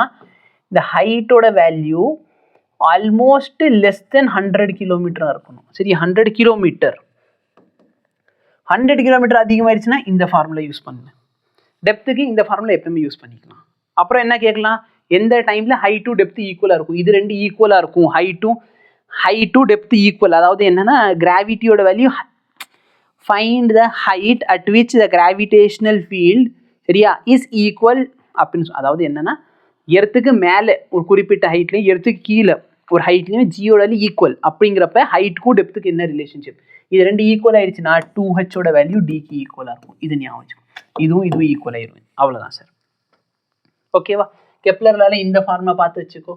இந்த ஹைட்டோட வேல்யூ ஆல்மோஸ்ட் லெஸ் தென் 100 கிலோமீட்டராக இருக்கணும். சரி, 100 கிலோமீட்டர் அதிகமாகிடுச்சுன்னா இந்த ஃபார்முலா யூஸ் பண்ணுங்க. டெப்த்துக்கு இந்த ஃபார்முலா எப்பவுமே யூஸ் பண்ணிக்கலாம். அப்புறம் என்ன கேட்கலாம்? எந்த டைமில் ஹை டு டெப்த் ஈக்குவலாக இருக்கும்? இது ரெண்டு ஈக்குவலாக இருக்கும். ஹை டு டெப்த் ஈக்குவல், அதாவது என்னன்னா கிராவிட்டியோட value find the height at which the gravitational field, சரியா, இஸ் ஈக்குவல் அப்படின்னு. அதாவது என்னன்னா எர்த்துக்கு மேலே ஒரு குறிப்பிட்ட ஹைட்லையும் எர்த்துக்கு கீழே ஒரு ஹைட்லையும் ஜியோட ஈக்குவல் அப்படிங்கிறப்ப ஹைட்டுக்கும் டெப்த்துக்கு என்ன ரிலேஷன்ஷிப்? இது ரெண்டு ஈக்குவல் ஆயிடுச்சுன்னா 2hோட வேல்யூ டிக்கு ஈக்குவலாக இருக்கும். இது ஞாபகம் வச்சுக்கோ. இதுவும் ஈக்குவல் ஆயிடும். அவ்வளோதான் சார், ஓகேவா? கெப்லர்னால இந்த ஃபார்முலா பார்த்து வச்சுக்கோ.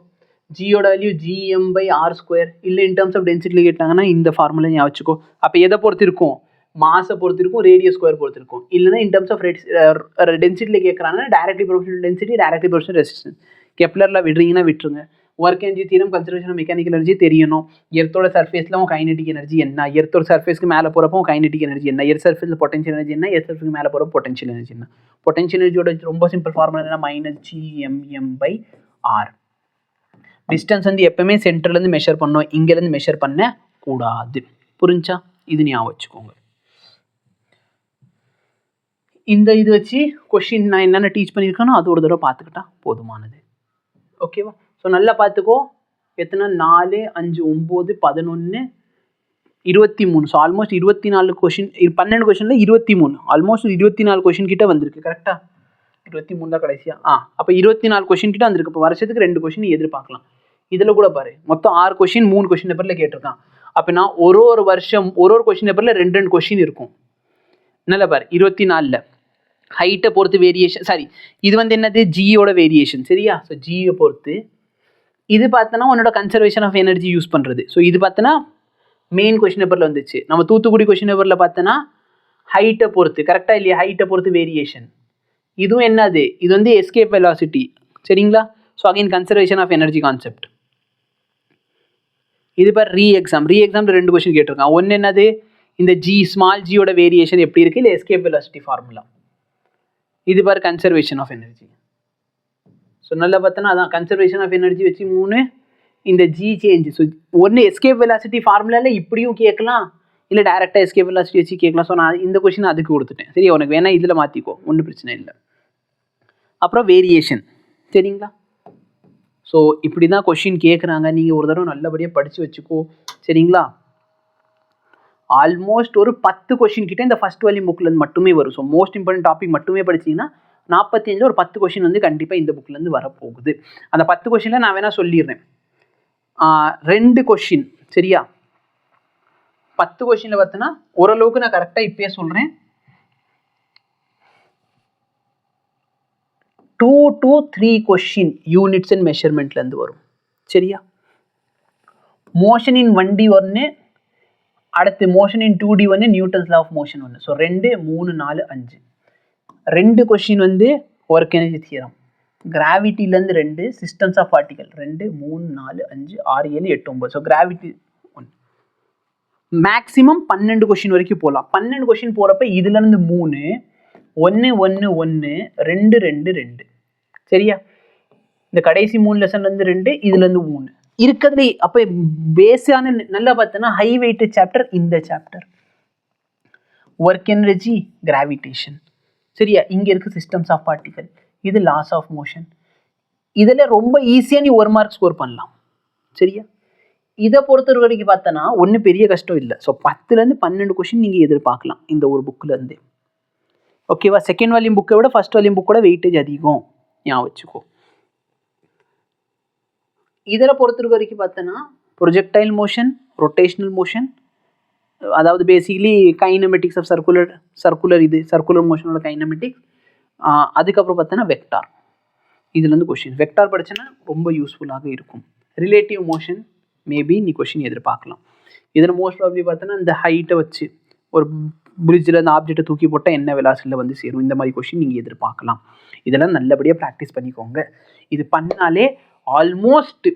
ஜியோட வேல்யூ gm/r². இல்லை இன் டர்ம்ஸ் ஆஃப் டென்சிட்டியில் கேட்டாங்கன்னா இந்த ஃபார்முலா ஞாபகம் வச்சுக்கோ. அப்போ எதை பொறுத்து இருக்கும்? மாஸை பொறுத்து இருக்கும், ரேடியஸ் ஸ்கொயர் பொறுத்து இருக்கும். இல்லைன்னா இன் டர்ம்ஸ் ஆஃப் டென்சிட்டியில் கேட்குறாங்கன்னா directly proportional density, directly proportional resistance. கெப்லரில் விடுறீங்கன்னா விட்டுருங்க. Work energy theorem, conservation of mechanical energy தெரியணும். எர்த்தோட சர்ஃபேஸில் உன் கைனெட்டிக் எனர்ஜி என்ன, எர்த்தோட சர்ஃபேஸ்க்கு மேலே போகிறப்போ கைனெட்டிக் எனர்ஜி என்ன, எர்த் சர்ஃபேஸில் பொட்டன்ஷியல் எனர்ஜி என்ன, எர்த் சர்ஃபேஸ்க்கு மேலே போகிறப்போ பொட்டன்ஷியல் எனர்ஜி என்ன. பொட்டன்ஷியல் எனர்ஜியோட ரொம்ப சிம்பிள் ஃபார்முலா என்ன? -gmm/r. டிஸ்டன்ஸ் வந்து எப்பவுமே சென்டர்லேருந்து மெஷர் பண்ணோம், இங்கேருந்து மெஷர் பண்ண கூடாது. புரிஞ்சா? இது ஞாபகம் வச்சுக்கோங்க. இந்த இது வச்சு கொஷின் நான் என்னென்ன டீச் பண்ணியிருக்கேனோ அது ஒரு தடவை பார்த்துக்கிட்டா போதுமானது, ஓகேவா? ஸோ நல்லா பார்த்துக்கோ. எத்தனை? 4, 5, 9, 11, 23. ஸோ ஆல்மோஸ்ட் 24 கொஷின், 12 கொஷினில் 23, ஆல்மோஸ்ட் 24 கொஷின் கிட்ட வந்திருக்கு. கரெக்டாக 23 தான் கடைசியா. அப்போ 24 கொஷின் கிட்ட வந்திருக்கு. இப்போ வருஷத்துக்கு 2 கொஷின் எதிர்பார்க்கலாம். இதில் கூட பாரு, மொத்தம் 6 கொஷின் 3 கொஷின் பேப்பரில் கேட்டிருக்கான். அப்படின்னா ஒரு வருஷம் ஒரு கொஷின் பேப்பரில் 2 கொஷின் இருக்கும். நல்லா பாரு, 24ல் ஹைட்டை பொறுத்து வேரியேஷன், சாரி இது வந்து என்னது? ஜியோட வேரியேஷன், சரியா? ஸோ ஜியை பொறுத்து இது பார்த்தோன்னா உன்னோட கன்சர்வேஷன் ஆஃப் எனர்ஜி யூஸ் பண்ணுறது. ஸோ இது பார்த்தோன்னா மெயின் கொஷின் பேப்பரில் வந்துச்சு. நம்ம தூத்துக்குடி கொஷின் பேப்பரில் பார்த்தோன்னா ஹைட்டை பொறுத்து, கரெக்டாக இல்லையா? ஹைட்டை பொறுத்து வேரியேஷன். இதுவும் என்னது, இது வந்து எஸ்கேப் வெலாசிட்டி. சரிங்களா? So again conservation of energy concept. இது பார் ரீ எக்ஸாம் 2 கொஸ்டின் கேட்டிருக்கான். ஒன்று என்னது, இந்த ஜி ஸ்மால் ஜியோட வேரியேஷன் எப்படி இருக்குது, இல்லை எஸ்கேப் வெலாசிட்டி ஃபார்முலா. இது பார் கன்சர்வேஷன் ஆஃப் எனர்ஜி. ஸோ நல்லா பார்த்தோன்னா அதான் கன்சர்வேஷன் ஆஃப் எனர்ஜி வச்சு 3, இந்த ஜி சேஞ்சு. ஸோ ஒன்று எஸ்கேப் வெலாசிட்டி ஃபார்முலாவில் இப்படியும் கேட்கலாம், இல்லை டேரெக்டாக எஸ்கேப் வெலாசிட்டி வச்சு கேட்கலாம். ஸோ நான் இந்த கொஸ்டின் அதுக்கு கொடுத்துட்டேன். சரி, உனக்கு வேணால் இதில் மாற்றிக்கோ, ஒன்றும் பிரச்சனை இல்லை. அப்புறம் வேரியேஷன். சரிங்களா? ஸோ இப்படி தான் கொஷின் கேட்குறாங்க. நீங்கள் ஒரு தடவை நல்லபடியாக படித்து வச்சுக்கோ. சரிங்களா? ஆல்மோஸ்ட் ஒரு 10 கொஷின் கிட்டே இந்த ஃபஸ்ட் வால்யூம் புக்லேருந்து மட்டுமே வரும். ஸோ மோஸ்ட் இம்பார்ட்டன்ட் டாபிக் மட்டுமே படிச்சிங்கன்னா 45 ஒரு 10 கொஷின் வந்து கண்டிப்பாக இந்த புக்லேருந்து வரப்போகுது. அந்த 10 கொஷினில் நான் வேணால் சொல்லிடுறேன். 2 கொஷின். சரியா? 10 கொஷினில் பார்த்தோன்னா ஓரளவுக்கு நான் கரெக்டாக இப்பயே சொல்கிறேன். 2 to 3 கொஷின் யூனிட்ஸ் அண்ட் மெஷர்மெண்ட்லேருந்து வரும். சரியா? மோஷன் இன் 1D ஒன்று, அடுத்து மோஷன் இன் 2D ஒன்று, நியூட்டன்ஸ் லா ஆஃப் மோஷன் ஒன்று. ஸோ 2, 3, 4, 5. 2 கொஷின் வந்து ஒர்க் எனர்ஜி தியரம். கிராவிட்டிலேருந்து 2, systems of particle 2, 3, 4, 5, 6, 7, 8, 9. So gravity 1. Maximum 12 question வரைக்கும் போகலாம். 12 கொஷின் போகிறப்ப இதுலேருந்து 3, 1, 1, 1, 2, 2, 2. சரியா? இந்த கடைசி 3 லெசன்லேருந்து 2, இதுலேருந்து 3 இருக்கிறதுலே. அப்போ பேஸான நல்லா பார்த்தோன்னா ஹை வெயிட் சாப்டர் இந்த சாப்டர், ஒர்க் எனர்ஜி, கிராவிடேஷன். சரியா? இங்கே இருக்குது சிஸ்டம்ஸ் ஆஃப் பார்ட்டிகல், இது லாஸ் ஆஃப் மோஷன். இதில் ரொம்ப ஈஸியாக நீ 1 மார்க் ஸ்கோர் பண்ணலாம். சரியா? இதை பொறுத்த வரைக்கும் பார்த்தோன்னா ஒன்றும் பெரிய கஷ்டம் இல்லை. ஸோ 10லேருந்து 12 கொஷின் நீங்கள் எதிர்பார்க்கலாம் இந்த ஒரு புக்கிலேருந்து. ஓகேவா? செகண்ட் வால்யூம் புக்கை விட ஃபர்ஸ்ட் வால்யூம் புக்கோட வெயிட்டேஜ் அதிகம், ஞாபகம் வச்சுக்கோ. இதில் பொறுத்த வரைக்கும் பார்த்தோன்னா ப்ரொஜெக்டைல் மோஷன், ரொட்டேஷனல் மோஷன், அதாவது பேசிக்கலி கைனமெட்டிக்ஸ் ஆஃப் சர்க்குலர் மோஷனோட கைனமெட்டிக்ஸ். அதுக்கப்புறம் பார்த்தோன்னா வெக்டார். இதுலேருந்து கொஷின் வெக்டார் படித்தோன்னா ரொம்ப யூஸ்ஃபுல்லாக இருக்கும். ரிலேட்டிவ் மோஷன் மேபி நீ கொஷின் எதிர்பார்க்கலாம். இதில் மோஸ்ட் ப்ராபப்லி பார்த்தோன்னா இந்த ஹைட்டை வச்சு ஒரு பிரிட்ஜில் அந்த ஆப்ஜெக்டை தூக்கி போட்டால் என்ன வெலாசிட்டியில் வந்து சேரும், இந்த மாதிரி கொஷின் நீங்கள் எதிர்பார்க்கலாம். இதெல்லாம் நல்லபடியாக ப்ராக்டிஸ் பண்ணிக்கோங்க. இது பண்ணாலே ஆல்மோஸ்ட்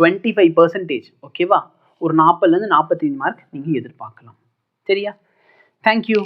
25%, ஓகேவா, ஒரு 40லேருந்து 45 மார்க் நீங்கள் எதிர்பார்க்கலாம். சரியா? தேங்க்யூ.